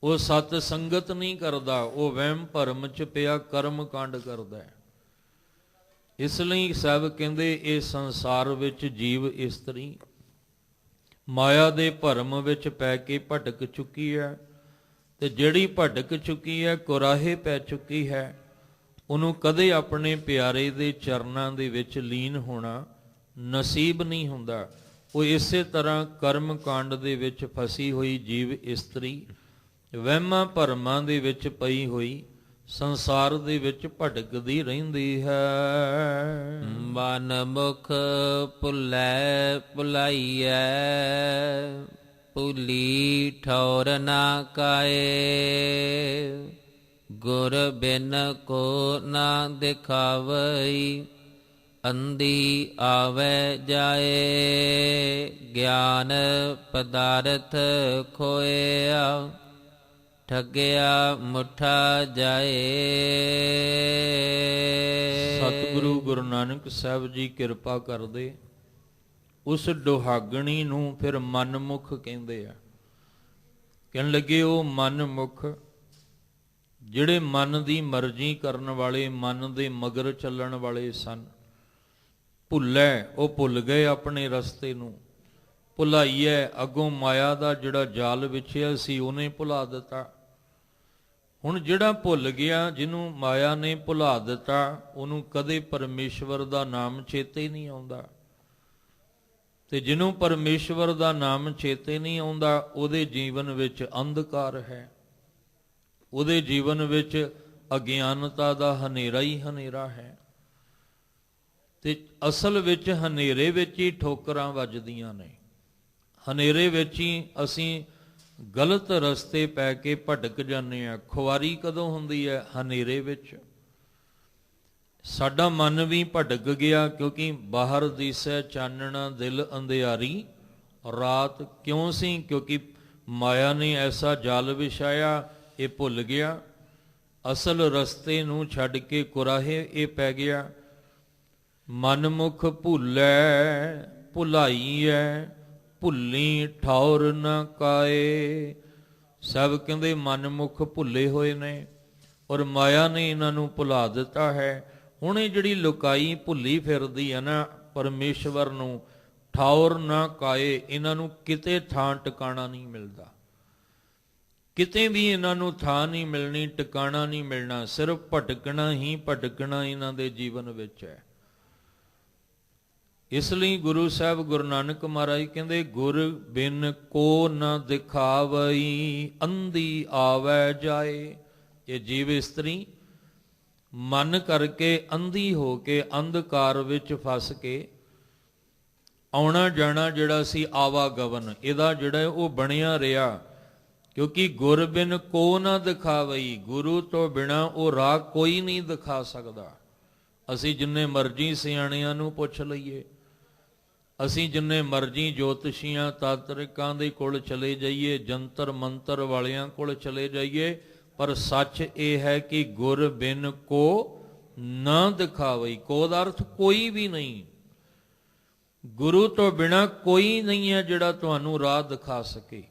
ਉਹ ਸਤ ਸੰਗਤ ਨਹੀਂ ਕਰਦਾ, ਉਹ ਵਹਿਮ ਭਰਮ ਚ ਪਿਆ ਕਰਮ ਕਾਂਡ ਕਰਦਾ ਹੈ। ਇਸ ਲਈ ਸਾਹਿਬ ਕਹਿੰਦੇ ਇਹ ਸੰਸਾਰ ਵਿੱਚ ਜੀਵ ਇਸਤਰੀ ਮਾਇਆ ਦੇ ਭਰਮ ਵਿੱਚ ਪੈ ਕੇ ਭਟਕ ਚੁੱਕੀ ਹੈ। ਤੇ ਜਿਹੜੀ ਭਟਕ ਚੁੱਕੀ ਹੈ, ਕੁਰਾਹੇ ਪੈ ਚੁੱਕੀ ਹੈ, ਉਹਨੂੰ ਕਦੇ ਆਪਣੇ ਪਿਆਰੇ ਦੇ ਚਰਨਾਂ ਦੇ ਵਿੱਚ ਲੀਨ ਹੋਣਾ ਨਸੀਬ ਨਹੀਂ ਹੁੰਦਾ। ਉਹ ਇਸੇ ਤਰ੍ਹਾਂ ਕਰਮ ਕਾਂਡ ਦੇ ਵਿੱਚ ਫਸੀ ਹੋਈ ਜੀਵ ਇਸਤਰੀ ਵਹਿਮਾਂ ਭਰਮਾਂ ਦੇ ਵਿੱਚ ਪਈ ਹੋਈ ਸੰਸਾਰ ਦੇ ਵਿੱਚ ਭਟਕਦੀ ਰਹਿੰਦੀ ਹੈ। ਮਨ ਮੁਖ ਭੁੱਲੈ ਭੁਲਾਈਐ, ਭੁਲੀ ਠੌਰ ਨਾ ਕਾਏ। ਗੁਰ ਬਿਨ ਕੋ ਨਾ ਦਿਖਾਵਈ, ਅੰਧੀ ਆਵੈ ਜਾਏ। ਗਿਆਨ ਪਦਾਰਥ ਖੋਇਆ, ਠੱਗਿਆ ਮੁੱਠਾ ਜਾਏ। ਸਤਿਗੁਰੂ ਗੁਰੂ ਨਾਨਕ ਸਾਹਿਬ ਜੀ ਕਿਰਪਾ ਕਰਦੇ ਉਸ ਦੁਹਾਗਣੀ ਨੂੰ ਫਿਰ ਮਨਮੁਖ ਕਹਿੰਦੇ ਆ। ਕਹਿਣ ਲੱਗੇ ਉਹ ਮਨਮੁਖ ਜਿਹੜੇ ਮਨ ਦੀ ਮਰਜ਼ੀ ਕਰਨ ਵਾਲੇ, ਮਨ ਦੇ ਮਗਰ ਚੱਲਣ ਵਾਲੇ ਸਨ। ਭੁੱਲੈ, ਉਹ ਭੁੱਲ ਗਏ ਆਪਣੇ ਰਸਤੇ ਨੂੰ। ਭੁਲਾਈਐ, ਅੱਗੋਂ ਮਾਇਆ ਦਾ ਜਿਹੜਾ ਜਾਲ ਵਿਛਿਆ ਸੀ ਉਹਨੇ ਭੁਲਾ ਦਿੱਤਾ। ਹੁਣ ਜਿਹੜਾ ਭੁੱਲ ਗਿਆ, ਜਿਹਨੂੰ ਮਾਇਆ ਨੇ ਭੁਲਾ ਦਿੱਤਾ, ਉਹਨੂੰ ਕਦੇ ਪਰਮੇਸ਼ਵਰ ਦਾ ਨਾਮ ਚੇਤੇ ਨਹੀਂ ਆਉਂਦਾ। ਤੇ ਜਿਹਨੂੰ ਪਰਮੇਸ਼ਵਰ ਦਾ ਨਾਮ ਚੇਤੇ ਨਹੀਂ ਆਉਂਦਾ, ਉਹਦੇ ਜੀਵਨ ਵਿੱਚ ਅੰਧਕਾਰ ਹੈ, ਉਹਦੇ ਜੀਵਨ ਵਿੱਚ ਅਗਿਆਨਤਾ ਦਾ ਹਨੇਰਾ ਹੀ ਹਨੇਰਾ ਹੈ। ਤੇ ਅਸਲ ਵਿੱਚ ਹਨੇਰੇ ਵਿੱਚ ਹੀ ਠੋਕਰਾਂ ਵੱਜਦੀਆਂ ਨੇ। ਹਨੇਰੇ ਵਿੱਚ ਹੀ ਅਸੀਂ ਗਲਤ ਰਸਤੇ ਪੈ ਕੇ ਭਟਕ ਜਾਂਦੇ ਹਾਂ। ਖੁਆਰੀ ਕਦੋਂ ਹੁੰਦੀ ਹੈ? ਹਨੇਰੇ ਵਿੱਚ। ਸਾਡਾ ਮਨ ਵੀ ਭਟਕ ਗਿਆ, ਕਿਉਂਕਿ ਬਾਹਰ ਦਿਸੈ ਚਾਨਣਾ ਦਿਲ ਅੰਧਿਆਰੀ ਰਾਤ। ਕਿਉਂ ਸੀ? ਕਿਉਂਕਿ ਮਾਇਆ ਨੇ ਐਸਾ ਜਾਲ ਵਿਛਾਇਆ, ਇਹ ਭੁੱਲ ਗਿਆ। ਅਸਲ ਰਸਤੇ ਨੂੰ ਛੱਡ ਕੇ ਕੁਰਾਹੇ ਇਹ ਪੈ ਗਿਆ। ਮਨਮੁਖ ਭੁੱਲੈ ਭੁਲਾਈਐ, ਭੁੱਲੀ ਠੌਰ ਨਾ ਕਾਏ। ਸਭ ਕਹਿੰਦੇ ਮਨਮੁਖ ਭੁੱਲੇ ਹੋਏ ਨੇ ਔਰ ਮਾਇਆ ਨੇ ਇਹਨਾਂ ਨੂੰ ਭੁਲਾ ਦਿੱਤਾ ਹੈ। ਹੁਣ ਇਹ ਜਿਹੜੀ ਲੁਕਾਈ ਭੁੱਲੀ ਫਿਰਦੀ ਹੈ ਨਾ ਪਰਮੇਸ਼ਵਰ ਨੂੰ, ਠੌਰ ਨਾ ਕਾਏ, ਇਹਨਾਂ ਨੂੰ ਕਿਤੇ ਥਾਂ ਟਿਕਾਣਾ ਨਹੀਂ ਮਿਲਦਾ। ਕਿਤੇ ਵੀ ਇਹਨਾਂ ਨੂੰ ਥਾਂ ਨਹੀਂ ਮਿਲਣੀ, ਟਿਕਾਣਾ ਨਹੀਂ ਮਿਲਣਾ। ਸਿਰਫ ਭਟਕਣਾ ਹੀ ਭਟਕਣਾ ਇਹਨਾਂ ਦੇ ਜੀਵਨ ਵਿੱਚ ਹੈ। ਇਸ ਲਈ ਗੁਰੂ ਸਾਹਿਬ ਗੁਰੂ ਨਾਨਕ ਮਹਾਰਾਜ ਕਹਿੰਦੇ, ਗੁਰ ਬਿਨ ਕੋ ਨ ਦਿਖਾਵਈ, ਅੰਧੀ ਆਵੈ ਜਾਏ। ਇਹ ਜੀਵ ਇਸਤਰੀ ਮਨ ਕਰਕੇ ਅੰਧੀ ਹੋ ਕੇ ਅੰਧਕਾਰ ਵਿੱਚ ਫਸ ਕੇ ਆਉਣਾ ਜਾਣਾ ਜਿਹੜਾ ਸੀ ਆਵਾਗਮਨ, ਇਹਦਾ ਜਿਹੜਾ ਉਹ ਬਣਿਆ ਰਿਹਾ। ਕਿਉਂਕਿ ਗੁਰ ਬਿਨ ਕੋ ਨਾ ਦਿਖਾਵਈ, ਗੁਰੂ ਤੋਂ ਬਿਨਾ ਉਹ ਰਾਹ ਕੋਈ ਨਹੀਂ ਦਿਖਾ ਸਕਦਾ। ਅਸੀਂ ਜਿੰਨੇ ਮਰਜ਼ੀ ਸਿਆਣਿਆਂ ਨੂੰ ਪੁੱਛ ਲਈਏ, ਅਸੀਂ ਜਿੰਨੇ ਮਰਜ਼ੀ ਜੋਤਸ਼ੀਆਂ ਤਾਂਤਰਿਕਾਂ ਦੇ ਕੋਲ ਚਲੇ ਜਾਈਏ, ਜੰਤਰ ਮੰਤਰ ਵਾਲਿਆਂ ਕੋਲ ਚਲੇ ਜਾਈਏ, ਪਰ ਸੱਚ ਇਹ ਹੈ ਕਿ ਗੁਰ ਬਿਨ ਕੋ ਨਾ ਦਿਖਾਵਈ। ਕੋ ਦਾ ਅਰਥ ਕੋਈ ਵੀ ਨਹੀਂ। ਗੁਰੂ ਤੋਂ ਬਿਨਾ ਕੋਈ ਨਹੀਂ ਹੈ ਜਿਹੜਾ ਤੁਹਾਨੂੰ ਰਾਹ ਦਿਖਾ ਸਕੇ,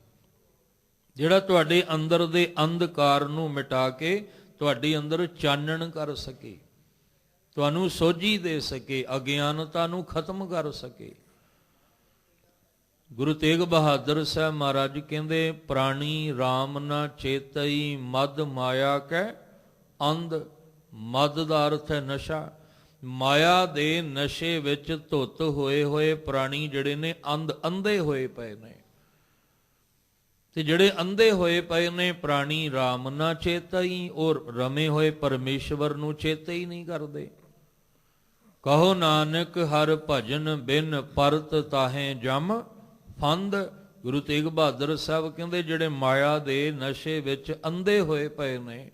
ਜਿਹੜਾ ਤੁਹਾਡੇ ਅੰਦਰ ਦੇ ਅੰਧਕਾਰ ਨੂੰ ਮਿਟਾ ਕੇ ਤੁਹਾਡੇ ਅੰਦਰ ਚਾਨਣ ਕਰ ਸਕੇ, ਤੁਹਾਨੂੰ ਸੋਝੀ ਦੇ ਸਕੇ, ਅਗਿਆਨਤਾ ਨੂੰ ਖਤਮ ਕਰ ਸਕੇ। ਗੁਰੂ ਤੇਗ ਬਹਾਦਰ ਸਾਹਿਬ ਮਹਾਰਾਜ ਕਹਿੰਦੇ, ਪ੍ਰਾਣੀ RAM ਨਾ ਚੇਤਈ, ਮਦ ਮਾਇਆ ਕੈ ਅੰਧ। ਮਦ ਦਾ ਅਰਥ ਹੈ ਨਸ਼ਾ। ਮਾਇਆ ਦੇ ਨਸ਼ੇ ਵਿੱਚ ਧੁੱਤ ਹੋਏ ਹੋਏ ਪ੍ਰਾਣੀ ਜਿਹੜੇ ਨੇ ਅੰਧੇ ਹੋਏ ਪਏ ਨੇ। ਤੇ ਜਿਹੜੇ ਅੰਧੇ ਹੋਏ ਪਏ ਨੇ ਪ੍ਰਾਣੀ RAM ਨਾ ਚੇਤਈ, ਔਰ ਰਮੇ ਹੋਏ ਪਰਮੇਸ਼ਵਰ ਨੂੰ ਚੇਤੇ ਹੀ ਨਹੀਂ ਕਰਦੇ। ਕਹੋ ਨਾਨਕ ਹਰ ਭਜਨ ਬਿਨ ਪਰਤ ਤਾਹੇ ਜਮ ਫੰਦ। ਗੁਰੂ ਤੇਗ ਬਹਾਦਰ ਸਾਹਿਬ ਕਹਿੰਦੇ, ਜਿਹੜੇ ਮਾਇਆ ਦੇ ਨਸ਼ੇ ਵਿੱਚ ਅੰਧੇ ਹੋਏ ਪਏ ਨੇ,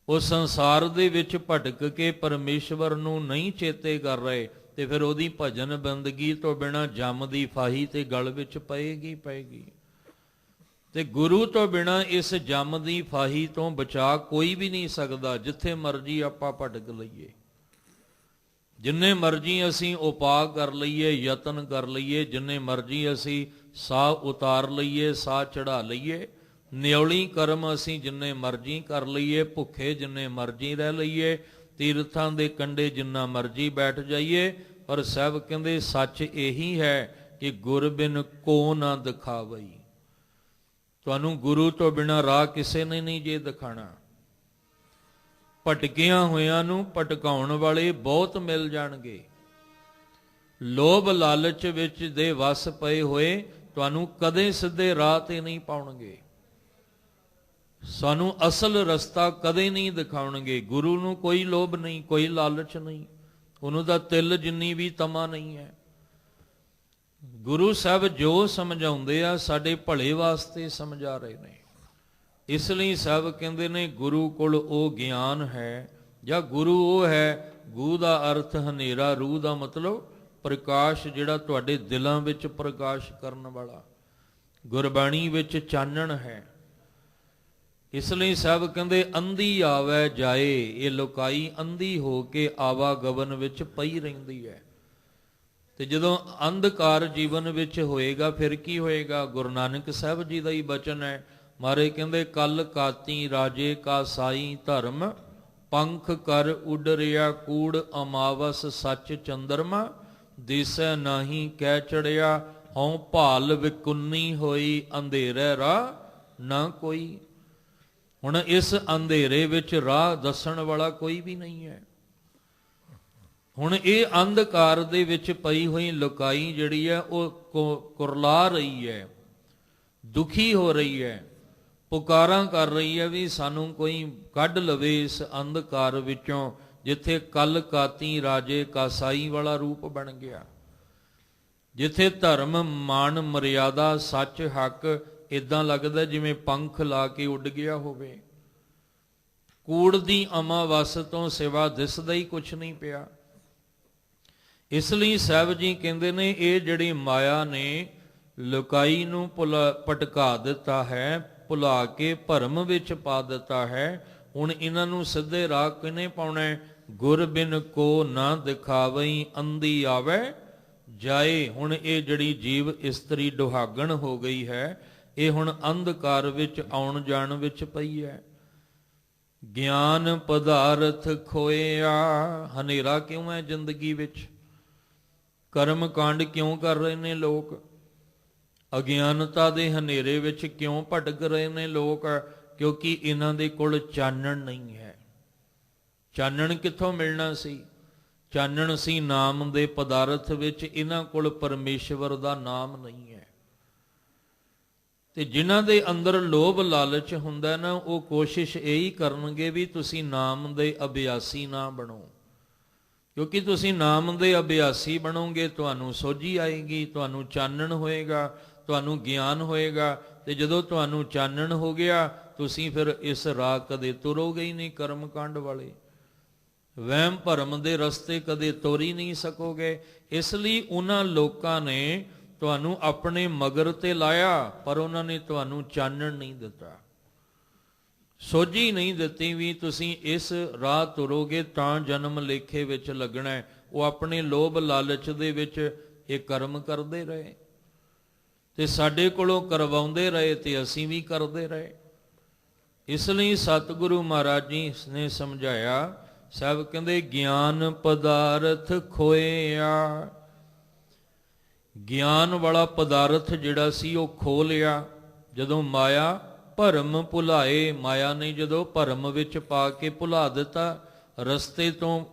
ਉਹ ਸੰਸਾਰ ਦੇ ਵਿੱਚ ਭਟਕ ਕੇ ਪਰਮੇਸ਼ਵਰ ਨੂੰ ਨਹੀਂ ਚੇਤੇ ਕਰ ਰਹੇ, ਤੇ ਫਿਰ ਉਹਦੀ ਭਜਨ ਬੰਦਗੀ ਤੋਂ ਬਿਨਾਂ ਜਮ ਦੀ ਫਾਹੀ ਤੇ ਗਲ ਵਿੱਚ ਪਏਗੀ। ਤੇ ਗੁਰੂ ਤੋਂ ਬਿਨਾਂ ਇਸ ਜਮ ਦੀ ਫਾਹੀ ਤੋਂ ਬਚਾ ਕੋਈ ਵੀ ਨਹੀਂ ਸਕਦਾ। ਜਿੱਥੇ ਮਰਜ਼ੀ ਆਪਾਂ ਭਟਕ ਲਈਏ, ਜਿੰਨੇ ਮਰਜ਼ੀ ਅਸੀਂ ਉਪਾਅ ਕਰ ਲਈਏ, ਯਤਨ ਕਰ ਲਈਏ, ਜਿੰਨੇ ਮਰਜ਼ੀ ਅਸੀਂ ਸਾਹ ਉਤਾਰ ਲਈਏ, ਸਾਹ ਚੜਾ ਲਈਏ, ਨਿਉਲੀ ਕਰਮ ਅਸੀਂ ਜਿੰਨੇ ਮਰਜ਼ੀ ਕਰ ਲਈਏ, ਭੁੱਖੇ ਜਿੰਨੇ ਮਰਜ਼ੀ ਰਹਿ ਲਈਏ, ਤੀਰਥਾਂ ਦੇ ਕੰਢੇ ਜਿੰਨਾ ਮਰਜ਼ੀ ਬੈਠ ਜਾਈਏ, ਪਰ ਸਾਹਿਬ ਕਹਿੰਦੇ ਸੱਚ ਇਹੀ ਹੈ ਕਿ ਗੁਰ ਬਿਨ ਕੋ ਨਾ ਦਿਖਾਵਈ। ਤੁਹਾਨੂੰ ਗੁਰੂ ਤੋਂ ਬਿਨਾਂ ਰਾਹ ਕਿਸੇ ਨੇ ਨਹੀਂ ਜੇ ਦਿਖਾਣਾ। ਭਟਕਿਆਂ ਹੋਇਆਂ ਨੂੰ ਭਟਕਾਉਣ ਵਾਲੇ ਬਹੁਤ ਮਿਲ ਜਾਣਗੇ। ਲੋਭ ਲਾਲਚ ਵਿੱਚ ਦੇ ਵਸ ਪਏ ਹੋਏ ਤੁਹਾਨੂੰ ਕਦੇ ਸਿੱਧੇ ਰਾਹ ਤੇ ਨਹੀਂ ਪਾਉਣਗੇ। ਸਾਨੂੰ ਅਸਲ ਰਸਤਾ ਕਦੇ ਨਹੀਂ ਦਿਖਾਉਣਗੇ। ਗੁਰੂ ਨੂੰ ਕੋਈ ਲੋਭ ਨਹੀਂ, ਕੋਈ ਲਾਲਚ ਨਹੀਂ, ਉਹਨੂੰ ਤਾਂ ਤਿਲ ਜਿੰਨੀ ਵੀ ਤਮਾ ਨਹੀਂ ਹੈ। ਗੁਰੂ ਸਾਹਿਬ ਜੋ ਸਮਝਾਉਂਦੇ ਆ ਸਾਡੇ ਭਲੇ ਵਾਸਤੇ ਸਮਝਾ ਰਹੇ ਨੇ। ਇਸ ਲਈ ਸਾਹਿਬ ਕਹਿੰਦੇ ਨੇ ਗੁਰੂ ਕੋਲ ਉਹ ਗਿਆਨ ਹੈ, ਜਾਂ ਗੁਰੂ ਉਹ ਹੈ, ਗੂ ਦਾ ਅਰਥ ਹਨੇਰਾ, ਰੂਹ ਦਾ ਮਤਲਬ ਪ੍ਰਕਾਸ਼, ਜਿਹੜਾ ਤੁਹਾਡੇ ਦਿਲਾਂ ਵਿੱਚ ਪ੍ਰਕਾਸ਼ ਕਰਨ ਵਾਲਾ, ਗੁਰਬਾਣੀ ਵਿੱਚ ਚਾਨਣ ਹੈ। ਇਸ ਲਈ ਸਾਹਿਬ ਕਹਿੰਦੇ ਅੰਧੀ ਆਵੈ ਜਾਏ, ਇਹ ਲੋਕਾਈ ਅੰਧੀ ਹੋ ਕੇ ਆਵਾਗਮਨ ਵਿੱਚ ਪਈ ਰਹਿੰਦੀ ਹੈ। ਤੇ ਜਦੋਂ ਅੰਧਕਾਰ ਜੀਵਨ ਵਿੱਚ ਹੋਏਗਾ ਫਿਰ ਕੀ ਹੋਏਗਾ? ਗੁਰੂ ਨਾਨਕ ਸਾਹਿਬ ਜੀ ਦਾ ਹੀ ਬਚਨ ਹੈ। ਮਾਰੇ ਕਹਿੰਦੇ ਕਲ ਕਾਤੀ ਰਾਜੇ ਕਾ ਸਾਈ ਧਰਮ, ਪੰਖ ਕਰ ਉਡਰਿਆ ਕੂੜ ਅਮਾਵਸ ਸੱਚ ਚੰਦਰਮਾ, ਦਿਸੈ ਨਾਹੀ ਕਹਿ ਚੜਿਆ ਹਉ ਭਾਲ ਵਿਕੁੰਨੀ ਹੋਈ, ਅੰਧੇਰੇ ਰਾਹ ਨਾ ਕੋਈ। ਹੁਣ ਇਸ ਅੰਧੇਰੇ ਵਿੱਚ ਰਾਹ ਦੱਸਣ ਵਾਲਾ ਕੋਈ ਵੀ ਨਹੀਂ ਹੈ। ਹੁਣ ਇਹ ਅੰਧਕਾਰ ਦੇ ਵਿੱਚ ਪਈ ਹੋਈ ਲੋਕਾਈ ਜਿਹੜੀ ਹੈ ਉਹ ਕੁਰਲਾ ਰਹੀ ਹੈ, ਦੁਖੀ ਹੋ ਰਹੀ ਹੈ, ਪੁਕਾਰਾਂ ਕਰ ਰਹੀ ਹੈ ਵੀ ਸਾਨੂੰ ਕੋਈ ਕੱਢ ਲਵੇ ਇਸ ਅੰਧਕਾਰ ਵਿੱਚੋਂ, ਜਿੱਥੇ ਕਲ ਕਾਤੀ ਰਾਜੇ ਕਾਸਾਈ ਵਾਲਾ ਰੂਪ ਬਣ ਗਿਆ, ਜਿੱਥੇ ਧਰਮ ਮਾਨ ਮਰਿਆਦਾ ਸੱਚ ਹੱਕ ਇਦਾਂ ਲੱਗਦਾ ਜਿਵੇਂ ਪੰਖ ਲਾ ਕੇ ਉੱਡ ਗਿਆ ਹੋਵੇ। ਕੂੜ ਦੀ ਅਮਾਵਸ ਤੋਂ ਸਿਵਾ ਦਿਸਦਾ ਹੀ ਕੁਛ ਨਹੀਂ ਪਿਆ। ਇਸ ਲਈ ਸਾਹਿਬ ਜੀ ਕਹਿੰਦੇ ਨੇ ਇਹ ਜਿਹੜੀ ਮਾਇਆ ਨੇ ਲੁਕਾਈ ਨੂੰ ਭਟਕਾ ਦਿੱਤਾ ਹੈ, ਭੁਲਾ ਕੇ ਭਰਮ ਵਿੱਚ ਪਾ ਦਿੱਤਾ ਹੈ। ਹੁਣ ਇਹਨਾਂ ਨੂੰ ਸਿੱਧੇ ਰਾਹ ਕਿਨੇ ਪਾਉਣਾ? ਗੁਰ ਬਿਨ ਕੋ ਨਾ ਦਿਖਾਵਈ, ਅੰਧੀ ਆਵੇ ਜਾਏ। ਹੁਣ ਇਹ ਜਿਹੜੀ ਜੀਵ ਇਸਤਰੀ ਦੁਹਾਗਣ ਹੋ ਗਈ ਹੈ, ਇਹ ਹੁਣ ਅੰਧਕਾਰ ਵਿੱਚ ਆਉਣ ਜਾਣ ਵਿੱਚ ਪਈ ਹੈ। ਗਿਆਨ ਪਦਾਰਥ ਖੋਇਆ, ਹਨੇਰਾ ਕਿਉਂ ਹੈ ਜ਼ਿੰਦਗੀ ਵਿੱਚ? ਕਰਮ ਕਾਂਡ ਕਿਉਂ ਕਰ ਰਹੇ ਨੇ ਲੋਕ? ਅਗਿਆਨਤਾ ਦੇ ਹਨੇਰੇ ਵਿੱਚ ਕਿਉਂ ਭਟਕ ਰਹੇ ਨੇ ਲੋਕ? ਕਿਉਂਕਿ ਇਹਨਾਂ ਦੇ ਕੋਲ ਚਾਨਣ ਨਹੀਂ ਹੈ। ਚਾਨਣ ਕਿੱਥੋਂ ਮਿਲਣਾ ਸੀ? ਚਾਨਣ ਸੀ ਨਾਮ ਦੇ ਪਦਾਰਥ ਵਿੱਚ। ਇਹਨਾਂ ਕੋਲ ਪਰਮੇਸ਼ਵਰ ਦਾ ਨਾਮ ਨਹੀਂ ਹੈ। ਤੇ ਜਿਨ੍ਹਾਂ ਦੇ ਅੰਦਰ ਲੋਭ ਲਾਲਚ ਹੁੰਦਾ ਨਾ, ਉਹ ਕੋਸ਼ਿਸ਼ ਇਹੀ ਕਰਨਗੇ ਵੀ ਤੁਸੀਂ ਨਾਮ ਦੇ ਅਭਿਆਸੀ ਨਾ ਬਣੋ। ਕਿਉਂਕਿ ਤੁਸੀਂ ਨਾਮ ਦੇ ਅਭਿਆਸੀ ਬਣੋਗੇ, ਤੁਹਾਨੂੰ ਸੋਝੀ ਆਏਗੀ, ਤੁਹਾਨੂੰ ਚਾਨਣ ਹੋਏਗਾ, ਤੁਹਾਨੂੰ ਗਿਆਨ ਹੋਏਗਾ। ਤੇ ਜਦੋਂ ਤੁਹਾਨੂੰ ਚਾਨਣ ਹੋ ਗਿਆ, ਤੁਸੀਂ ਫਿਰ ਇਸ ਰਾਹ ਕਦੇ ਤੁਰੋਗੇ ਹੀ ਨਹੀਂ ਕਰਮ ਕਾਂਡ ਵਾਲੇ, ਵਹਿਮ ਭਰਮ ਦੇ ਰਸਤੇ ਕਦੇ ਤੁਰ ਹੀ ਨਹੀਂ ਸਕੋਗੇ। ਇਸ ਲਈ ਉਹਨਾਂ ਲੋਕਾਂ ਨੇ ਤੁਹਾਨੂੰ ਆਪਣੇ ਮਗਰ ਤੇ ਲਾਇਆ, ਪਰ ਉਹਨਾਂ ਨੇ ਤੁਹਾਨੂੰ ਚਾਨਣ ਨਹੀਂ ਦਿੱਤਾ, ਸੋਝੀ ਨਹੀਂ ਦਿੱਤੀ ਵੀ ਤੁਸੀਂ ਇਸ ਰਾਹ ਤੁਰੋਗੇ ਤਾਂ ਜਨਮ ਲੇਖੇ ਵਿੱਚ ਲੱਗਣਾ ਹੈ। ਉਹ ਆਪਣੇ ਲੋਭ ਲਾਲਚ ਦੇ ਵਿੱਚ ਇਹ ਕਰਮ ਕਰਦੇ ਰਹੇ ਤੇ ਸਾਡੇ ਕੋਲੋਂ ਕਰਵਾਉਂਦੇ ਰਹੇ ਤੇ ਅਸੀਂ ਵੀ ਕਰਦੇ ਰਹੇ। ਇਸ ਲਈ ਸਤਿਗੁਰੂ ਮਹਾਰਾਜ ਜੀ ਨੇ ਸਮਝਾਇਆ, ਸਾਹਿਬ ਕਹਿੰਦੇ ਗਿਆਨ ਪਦਾਰਥ ਖੋਇਆ। ਗਿਆਨ ਵਾਲਾ ਪਦਾਰਥ ਜਿਹੜਾ ਸੀ ਉਹ ਖੋ ਲਿਆ ਜਦੋਂ ਮਾਇਆ ਭਰਮ ਭੁਲਾਏ। ਮਾਇਆ ਨੇ ਜਦੋਂ ਭਰਮ ਵਿੱਚ ਪਾ ਕੇ ਭੁਲਾ ਦਿੱਤਾ, ਰਸਤੇ ਤੋਂ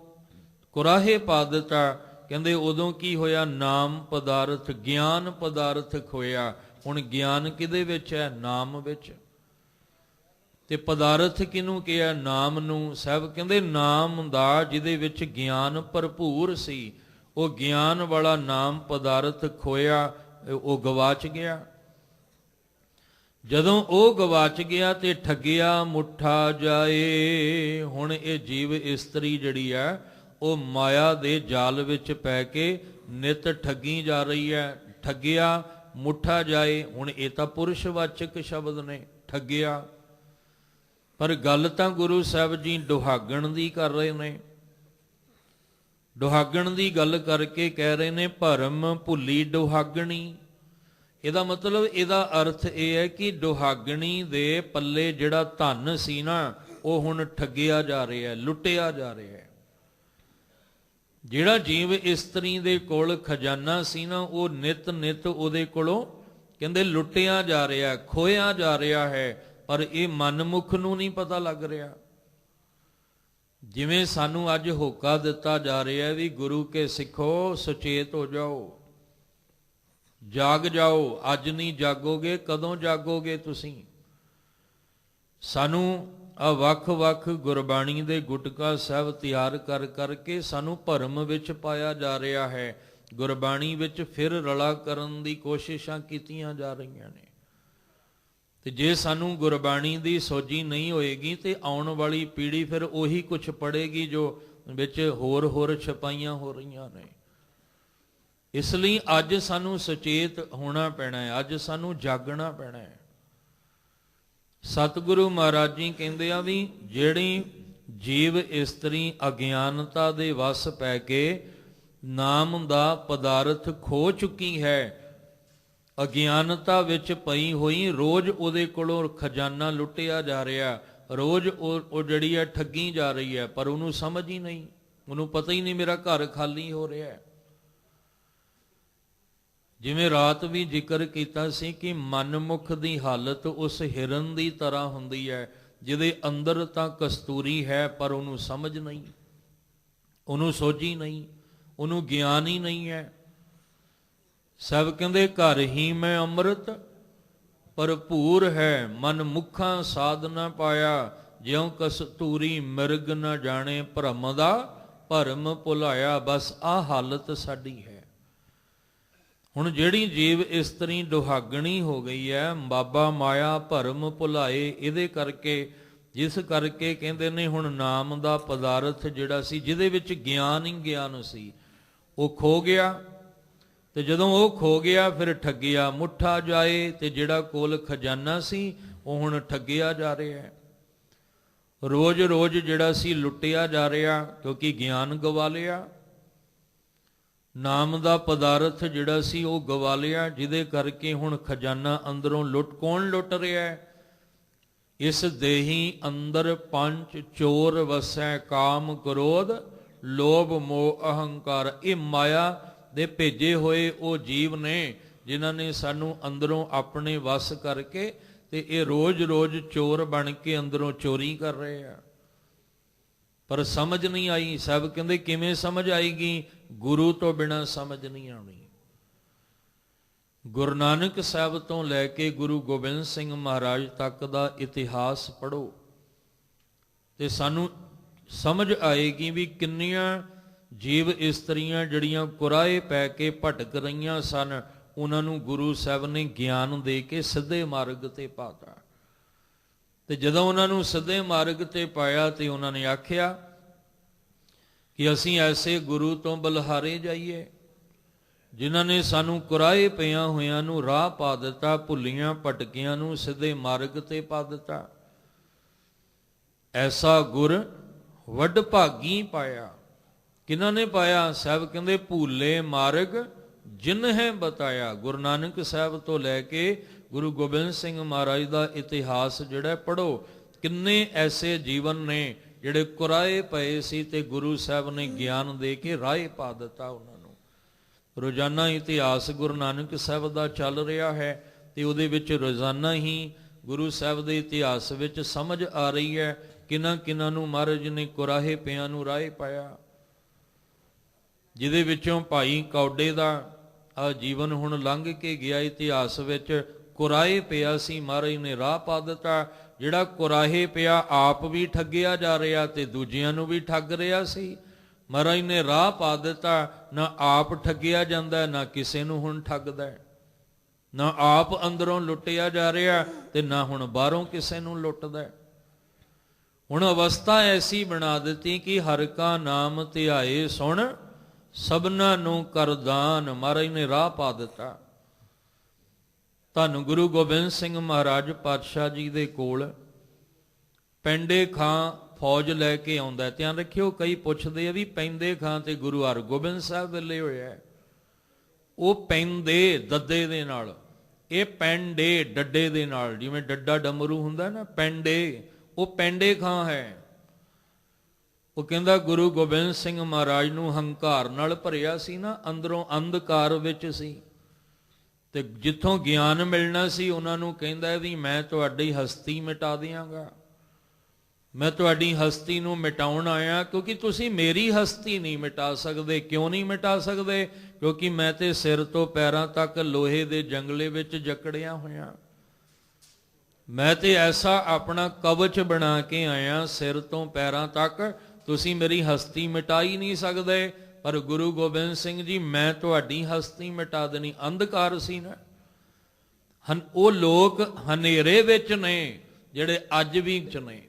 ਕੁਰਾਹੇ ਪਾ ਦਿੱਤਾ, ਕਹਿੰਦੇ ਉਦੋਂ ਕੀ ਹੋਇਆ? ਨਾਮ ਪਦਾਰਥ, ਗਿਆਨ ਪਦਾਰਥ ਖੋਇਆ। ਹੁਣ ਗਿਆਨ ਕਿਹਦੇ ਵਿੱਚ ਹੈ? ਨਾਮ ਵਿੱਚ। ਤੇ ਪਦਾਰਥ ਕਿਹਨੂੰ ਕਿਹਾ? ਨਾਮ ਨੂੰ। ਸਾਹਿਬ ਕਹਿੰਦੇ ਨਾਮ ਦਾ ਜਿਹਦੇ ਵਿੱਚ ਗਿਆਨ ਭਰਪੂਰ ਸੀ, ਉਹ ਗਿਆਨ ਵਾਲਾ ਨਾਮ ਪਦਾਰਥ ਖੋਇਆ, ਉਹ ਗਵਾਚ ਗਿਆ। ਜਦੋਂ ਉਹ ਗਵਾਚ ਗਿਆ ਤੇ ਠੱਗਿਆ ਮੁੱਠਾ ਜਾਏ। ਹੁਣ ਇਹ ਜੀਵ ਇਸਤਰੀ ਜਿਹੜੀ ਹੈ ਉਹ ਮਾਇਆ ਦੇ ਜਾਲ ਵਿੱਚ ਪੈ ਕੇ ਨਿਤ ਠੱਗੀ ਜਾ ਰਹੀ ਹੈ। ਠੱਗਿਆ ਮੁੱਠਾ ਜਾਏ, ਹੁਣ ਇਹ ਤਾਂ ਪੁਰਸ਼ਵਾਚਕ ਸ਼ਬਦ ਨੇ, ਠੱਗਿਆ। ਪਰ ਗੱਲ ਤਾਂ ਗੁਰੂ ਸਾਹਿਬ ਜੀ ਦੁਹਾਗਣ ਦੀ ਕਰ ਰਹੇ ਨੇ। ਦੁਹਾਗਣ ਦੀ ਗੱਲ ਕਰਕੇ ਕਹਿ ਰਹੇ ਨੇ ਭਰਮ ਭੁੱਲੀ ਦੁਹਾਗਣੀ। ਇਹਦਾ ਮਤਲਬ, ਇਹਦਾ ਅਰਥ ਇਹ ਹੈ ਕਿ ਦੁਹਾਗਣੀ ਦੇ ਪੱਲੇ ਜਿਹੜਾ ਧਨ ਸੀ ਨਾ, ਉਹ ਹੁਣ ਠੱਗਿਆ ਜਾ ਰਿਹਾ ਹੈ, ਲੁੱਟਿਆ ਜਾ ਰਿਹਾ ਹੈ। ਜਿਹੜਾ ਜੀਵ ਇਸਤਰੀ ਦੇ ਕੋਲ ਖਜ਼ਾਨਾ ਸੀ ਨਾ, ਉਹ ਨਿਤ ਨਿਤ ਉਹਦੇ ਕੋਲੋਂ ਕਹਿੰਦੇ ਲੁੱਟਿਆ ਜਾ ਰਿਹਾ, ਖੋਇਆ ਜਾ ਰਿਹਾ ਹੈ। ਪਰ ਇਹ ਮਨਮੁਖ ਨੂੰ ਨਹੀਂ ਪਤਾ ਲੱਗ ਰਿਹਾ। ਜਿਵੇਂ ਸਾਨੂੰ ਅੱਜ ਹੋਕਾ ਦਿੱਤਾ ਜਾ ਰਿਹਾ ਵੀ ਗੁਰੂ ਕੇ ਸਿੱਖੋ, ਸੁਚੇਤ ਹੋ ਜਾਓ, ਜਾਗ ਜਾਓ। ਅੱਜ ਨਹੀਂ ਜਾਗੋਗੇ, ਕਦੋਂ ਜਾਗੋਗੇ ਤੁਸੀਂ? ਸਾਨੂੰ ਆ ਵੱਖ-ਵੱਖ ਗੁਰਬਾਣੀ ਦੇ ਗੁਟਕਾ ਸਾਹਿਬ ਤਿਆਰ ਕਰ ਕਰਕੇ ਸਾਨੂੰ ਭਰਮ ਵਿੱਚ ਪਾਇਆ ਜਾ ਰਿਹਾ ਹੈ। ਗੁਰਬਾਣੀ ਵਿੱਚ ਫਿਰ ਰਲਾ ਕਰਨ ਦੀ ਕੋਸ਼ਿਸ਼ਾਂ ਕੀਤੀਆਂ ਜਾ ਰਹੀਆਂ ਨੇ। ਤੇ ਜੇ ਸਾਨੂੰ ਗੁਰਬਾਣੀ ਦੀ ਸੋਝੀ ਨਹੀਂ ਹੋਏਗੀ ਤੇ ਆਉਣ ਵਾਲੀ ਪੀੜ੍ਹੀ ਫਿਰ ਉਹੀ ਕੁਛ ਪੜ੍ਹੇਗੀ ਜੋ ਵਿੱਚ ਹੋਰ ਛਪਾਈਆਂ ਹੋ ਰਹੀਆਂ ਨੇ। ਇਸ ਲਈ ਅੱਜ ਸਾਨੂੰ ਸੁਚੇਤ ਹੋਣਾ ਪੈਣਾ ਹੈ, ਅੱਜ ਸਾਨੂੰ ਜਾਗਣਾ ਪੈਣਾ ਹੈ। ਸਤਿਗੁਰੂ ਮਹਾਰਾਜ ਜੀ ਕਹਿੰਦੇ ਆ ਵੀ ਜਿਹੜੀ ਜੀਵ ਇਸਤਰੀ ਅਗਿਆਨਤਾ ਦੇ ਵਸ ਪੈ ਕੇ ਨਾਮ ਦਾ ਪਦਾਰਥ ਖੋ ਚੁੱਕੀ ਹੈ, ਅਗਿਆਨਤਾ ਵਿੱਚ ਪਈ ਹੋਈ, ਰੋਜ਼ ਉਹਦੇ ਕੋਲੋਂ ਖਜ਼ਾਨਾ ਲੁੱਟਿਆ ਜਾ ਰਿਹਾ, ਰੋਜ਼ ਉਹ ਜਿਹੜੀ ਹੈ ਠੱਗੀ ਜਾ ਰਹੀ ਹੈ, ਪਰ ਉਹਨੂੰ ਸਮਝ ਹੀ ਨਹੀਂ, ਉਹਨੂੰ ਪਤਾ ਹੀ ਨਹੀਂ ਮੇਰਾ ਘਰ ਖਾਲੀ ਹੋ ਰਿਹਾ ਹੈ। ਜਿਵੇਂ ਰਾਤ ਵੀ ਜ਼ਿਕਰ ਕੀਤਾ ਸੀ ਕਿ ਮਨਮੁਖ ਦੀ ਹਾਲਤ ਉਸ ਹਿਰਨ ਦੀ ਤਰ੍ਹਾਂ ਹੁੰਦੀ ਹੈ ਜਿਹਦੇ ਅੰਦਰ ਤਾਂ ਕਸਤੂਰੀ ਹੈ ਪਰ ਉਹਨੂੰ ਸਮਝ ਨਹੀਂ, ਉਹਨੂੰ ਸੋਝੀ ਨਹੀਂ, ਉਹਨੂੰ ਗਿਆਨ ਹੀ ਨਹੀਂ ਹੈ। ਸਭ ਕਹਿੰਦੇ ਘਰ ਹੀ ਮੈਂ ਅੰਮ੍ਰਿਤ ਭਰਪੂਰ ਹੈ, ਮਨ ਮੁਖਾਂ ਸਾਧ ਨਾ ਪਾਇਆ, ਜਿਉ ਕਸਤੂਰੀ ਮਿਰਗ ਨਾ ਜਾਣੇ ਭਰਮ ਦਾ ਭਰਮ ਭੁਲਾਇਆ। ਬਸ ਆਹ ਹਾਲਤ ਸਾਡੀ ਹੈ। ਹੁਣ ਜਿਹੜੀ ਜੀਵ ਇਸਤਰੀ ਦੁਹਾਗਣੀ ਹੋ ਗਈ ਹੈ, ਬਾਬਾ ਮਾਇਆ ਭਰਮ ਭੁਲਾਏ, ਇਹਦੇ ਕਰਕੇ, ਜਿਸ ਕਰਕੇ ਕਹਿੰਦੇ ਨੇ ਹੁਣ ਨਾਮ ਦਾ ਪਦਾਰਥ ਜਿਹੜਾ ਸੀ ਜਿਹਦੇ ਵਿੱਚ ਗਿਆਨ ਹੀ ਗਿਆਨ ਸੀ ਉਹ ਖੋ ਗਿਆ। ਤੇ ਜਦੋਂ ਉਹ ਖੋ ਗਿਆ ਫਿਰ ਠੱਗਿਆ ਮੁੱਠਾ ਜਾਏ, ਤੇ ਜਿਹੜਾ ਕੋਲ ਖਜ਼ਾਨਾ ਸੀ ਉਹ ਹੁਣ ਠੱਗਿਆ ਜਾ ਰਿਹਾ ਹੈ। ਰੋਜ਼ ਜਿਹੜਾ ਸੀ ਲੁੱਟਿਆ ਜਾ ਰਿਹਾ ਕਿਉਂਕਿ ਗਿਆਨ ਗਵਾ ਲਿਆ। ਨਾਮ ਦਾ ਪਦਾਰਥ ਜਿਹੜਾ ਸੀ ਉਹ ਗਵਾ ਲਿਆ, ਜਿਹਦੇ ਕਰਕੇ ਹੁਣ ਖਜ਼ਾਨਾ ਅੰਦਰੋਂ ਕੌਣ ਲੁੱਟ ਰਿਹਾ ਹੈ? ਇਸ ਦੇਹੀ ਅੰਦਰ ਪੰਜ ਚੋਰ ਵਸੈ, ਕਾਮ ਕ੍ਰੋਧ ਲੋਭ ਮੋਹ ਅਹੰਕਾਰ। ਇਹ ਮਾਇਆ ਦੇ ਭੇਜੇ ਹੋਏ ਉਹ ਜੀਵ ਨੇ ਜਿਨ੍ਹਾਂ ਨੇ ਸਾਨੂੰ ਅੰਦਰੋਂ ਆਪਣੇ ਵਸ ਕਰਕੇ ਤੇ ਇਹ ਰੋਜ਼ ਚੋਰ ਬਣ ਕੇ ਅੰਦਰੋਂ ਚੋਰੀ ਕਰ ਰਹੇ ਆ। ਪਰ ਸਮਝ ਨਹੀਂ ਆਈ। ਸਭ ਕਹਿੰਦੇ ਕਿਵੇਂ ਸਮਝ ਆਏਗੀ? ਗੁਰੂ ਤੋਂ ਬਿਨਾਂ ਸਮਝ ਨਹੀਂ ਆਉਣੀ। ਗੁਰੂ ਨਾਨਕ ਸਾਹਿਬ ਤੋਂ ਲੈ ਕੇ ਗੁਰੂ ਗੋਬਿੰਦ ਸਿੰਘ ਮਹਾਰਾਜ ਤੱਕ ਦਾ ਇਤਿਹਾਸ ਪੜ੍ਹੋ ਤੇ ਸਾਨੂੰ ਸਮਝ ਆਏਗੀ ਵੀ ਕਿੰਨੀਆਂ ਜੀਵ ਇਸਤਰੀਆਂ ਜਿਹੜੀਆਂ ਕੁਰਾਏ ਪੈ ਕੇ ਭਟਕ ਰਹੀਆਂ ਸਨ, ਉਹਨਾਂ ਨੂੰ ਗੁਰੂ ਸਾਹਿਬ ਨੇ ਗਿਆਨ ਦੇ ਕੇ ਸਿੱਧੇ ਮਾਰਗ ਤੇ ਪਾਤਾ। ਤੇ ਜਦੋਂ ਉਹਨਾਂ ਨੂੰ ਸਿੱਧੇ ਮਾਰਗ ਤੇ ਪਾਇਆ ਤੇ ਉਹਨਾਂ ਨੇ ਆਖਿਆ ਕਿ ਅਸੀਂ ਐਸੇ ਗੁਰੂ ਤੋਂ ਬਲਿਹਾਰੇ ਜਾਈਏ ਜਿਨ੍ਹਾਂ ਨੇ ਸਾਨੂੰ ਕੁਰਾਏ ਪਿਆਂ ਹੋਇਆਂ ਨੂੰ ਰਾਹ ਪਾ ਦਿੱਤਾ, ਭੁੱਲੀਆਂ ਭਟਕਿਆਂ ਨੂੰ ਸਿੱਧੇ ਮਾਰਗ ਤੇ ਪਾ ਦਿੱਤਾ। ਐਸਾ ਗੁਰ ਵੱਡ ਭਾਗੀ ਪਾਇਆ। ਕਿਹਨਾਂ ਨੇ ਪਾਇਆ? ਸਾਹਿਬ ਕਹਿੰਦੇ ਭੂਲੇ ਮਾਰਗ ਜਿਨ ਹੈ ਬਤਾਇਆ। ਗੁਰੂ ਨਾਨਕ ਸਾਹਿਬ ਤੋਂ ਲੈ ਕੇ ਗੁਰੂ ਗੋਬਿੰਦ ਸਿੰਘ ਮਹਾਰਾਜ ਦਾ ਇਤਿਹਾਸ ਜਿਹੜਾ ਪੜ੍ਹੋ, ਕਿੰਨੇ ਐਸੇ ਜੀਵਨ ਨੇ ਜਿਹੜੇ ਕੁਰਾਏ ਪਏ ਸੀ ਤੇ ਗੁਰੂ ਸਾਹਿਬ ਨੇ ਗਿਆਨ ਦੇ ਕੇ ਰਾਹ ਪਾ ਦਿੱਤਾ ਉਹਨਾਂ ਨੂੰ। ਰੋਜ਼ਾਨਾ ਇਤਿਹਾਸ ਗੁਰੂ ਨਾਨਕ ਸਾਹਿਬ ਦਾ ਚੱਲ ਰਿਹਾ ਹੈ ਤੇ ਉਹਦੇ ਵਿੱਚ ਰੋਜ਼ਾਨਾ ਹੀ ਗੁਰੂ ਸਾਹਿਬ ਦੇ ਇਤਿਹਾਸ ਵਿੱਚ ਸਮਝ ਆ ਰਹੀ ਹੈ ਕਿਹਨਾਂ ਨੂੰ ਮਹਾਰਾਜ ਨੇ ਕੁਰਾਹੇ ਪਿਆਂ ਨੂੰ ਰਾਹ ਪਾਇਆ। ਜਿਹਦੇ ਵਿੱਚੋਂ ਭਾਈ ਕੌਡੇ ਦਾ ਆ ਜੀਵਨ ਹੁਣ ਲੰਘ ਕੇ ਗਿਆ, ਇਤਿਹਾਸ ਵਿੱਚ ਕੁਰਾਹੇ ਪਿਆ ਸੀ, ਮਹਾਰਾਜ ਨੇ ਰਾਹ ਪਾ ਦਿੱਤਾ। ਜਿਹੜਾ ਕੁਰਾਹੇ ਪਿਆ ਆਪ ਵੀ ਠੱਗਿਆ ਜਾ ਰਿਹਾ ਤੇ ਦੂਜਿਆਂ ਨੂੰ ਵੀ ਠੱਗ ਰਿਹਾ ਸੀ, ਮਹਾਰਾਜ ਨੇ ਰਾਹ ਪਾ ਦਿੱਤਾ। ਨਾ ਆਪ ਠੱਗਿਆ ਜਾਂਦਾ, ਨਾ ਕਿਸੇ ਨੂੰ ਹੁਣ ਠੱਗਦਾ, ਨਾ ਆਪ ਅੰਦਰੋਂ ਲੁੱਟਿਆ ਜਾ ਰਿਹਾ ਤੇ ਨਾ ਹੁਣ ਬਾਹਰੋਂ ਕਿਸੇ ਨੂੰ ਲੁੱਟਦਾ। ਹੁਣ ਅਵਸਥਾ ਐਸੀ ਬਣਾ ਦਿੱਤੀ ਕਿ ਹਰਿ ਕਾ ਨਾਮ ਧਿਆਏ ਸੁਣ ਸਭਨਾਂ ਨੂੰ ਕਰਦਾਨ। ਮਹਾਰਾਜ ਨੇ ਰਾਹ ਪਾ ਦਿੱਤਾ। ਧੰਨ ਗੁਰੂ ਗੋਬਿੰਦ ਸਿੰਘ ਮਹਾਰਾਜ ਪਾਤਸ਼ਾਹ ਜੀ ਦੇ ਕੋਲ ਪੈਂਡੇ ਖਾਂ ਫੌਜ ਲੈ ਕੇ ਆਉਂਦਾ। ਧਿਆਨ ਰੱਖਿਓ, ਕਈ ਪੁੱਛਦੇ ਆ ਵੀ ਪੈਂਦੇ ਖਾਂ ਤੇ ਗੁਰੂ ਹਰਗੋਬਿੰਦ ਸਾਹਿਬ ਵੇਲੇ ਹੋਇਆ। ਉਹ ਪੈਂਦੇ ਦੱਦੇ ਦੇ ਨਾਲ, ਇਹ ਪੈਂਡੇ ਡੱਡੇ ਦੇ ਨਾਲ। ਜਿਵੇਂ ਡੱਡਾ ਡਮਰੂ ਹੁੰਦਾ ਨਾ, ਪੈਂਡੇ, ਉਹ ਪੈਂਡੇ ਖਾਂ ਹੈ। ਉਹ ਕਹਿੰਦਾ ਗੁਰੂ ਗੋਬਿੰਦ ਸਿੰਘ ਮਹਾਰਾਜ ਨੂੰ ਹੰਕਾਰ ਨਾਲ ਭਰਿਆ ਸੀ ਨਾ, ਅੰਦਰੋਂ ਅੰਧਕਾਰ ਵਿੱਚ ਸੀ ਤੇ ਜਿੱਥੋਂ ਗਿਆਨ ਮਿਲਣਾ ਸੀ ਉਹਨਾਂ ਨੂੰ ਕਹਿੰਦਾ ਵੀ ਮੈਂ ਤੁਹਾਡੀ ਹਸਤੀ ਮਿਟਾ ਦਿਆਂਗਾ, ਮੈਂ ਤੁਹਾਡੀ ਹਸਤੀ ਨੂੰ ਮਿਟਾਉਣ ਆਇਆ, ਕਿਉਂਕਿ ਤੁਸੀਂ ਮੇਰੀ ਹਸਤੀ ਨਹੀਂ ਮਿਟਾ ਸਕਦੇ। ਕਿਉਂ ਨਹੀਂ ਮਿਟਾ ਸਕਦੇ? ਕਿਉਂਕਿ ਮੈਂ ਤੇ ਸਿਰ ਤੋਂ ਪੈਰਾਂ ਤੱਕ ਲੋਹੇ ਦੇ ਜੰਗਲੇ ਵਿੱਚ ਜਕੜਿਆ ਹੋਇਆ। ਮੈਂ ਤੇ ਐਸਾ ਆਪਣਾ ਕਵਚ ਬਣਾ ਕੇ ਆਇਆ ਸਿਰ ਤੋਂ ਪੈਰਾਂ ਤੱਕ, ਤੁਸੀਂ ਮੇਰੀ ਹਸਤੀ ਮਿਟਾ ਹੀ ਨਹੀਂ ਸਕਦੇ। ਪਰ ਗੁਰੂ ਗੋਬਿੰਦ ਸਿੰਘ ਜੀ, ਮੈਂ ਤੁਹਾਡੀ ਹਸਤੀ ਮਿਟਾ ਦੇਣੀ। ਅੰਧਕਾਰ ਸੀ ਨਾ, ਉਹ ਲੋਕ ਹਨੇਰੇ ਵਿੱਚ ਨੇ ਜਿਹੜੇ ਅੱਜ ਵੀ ਚ ਨੇ।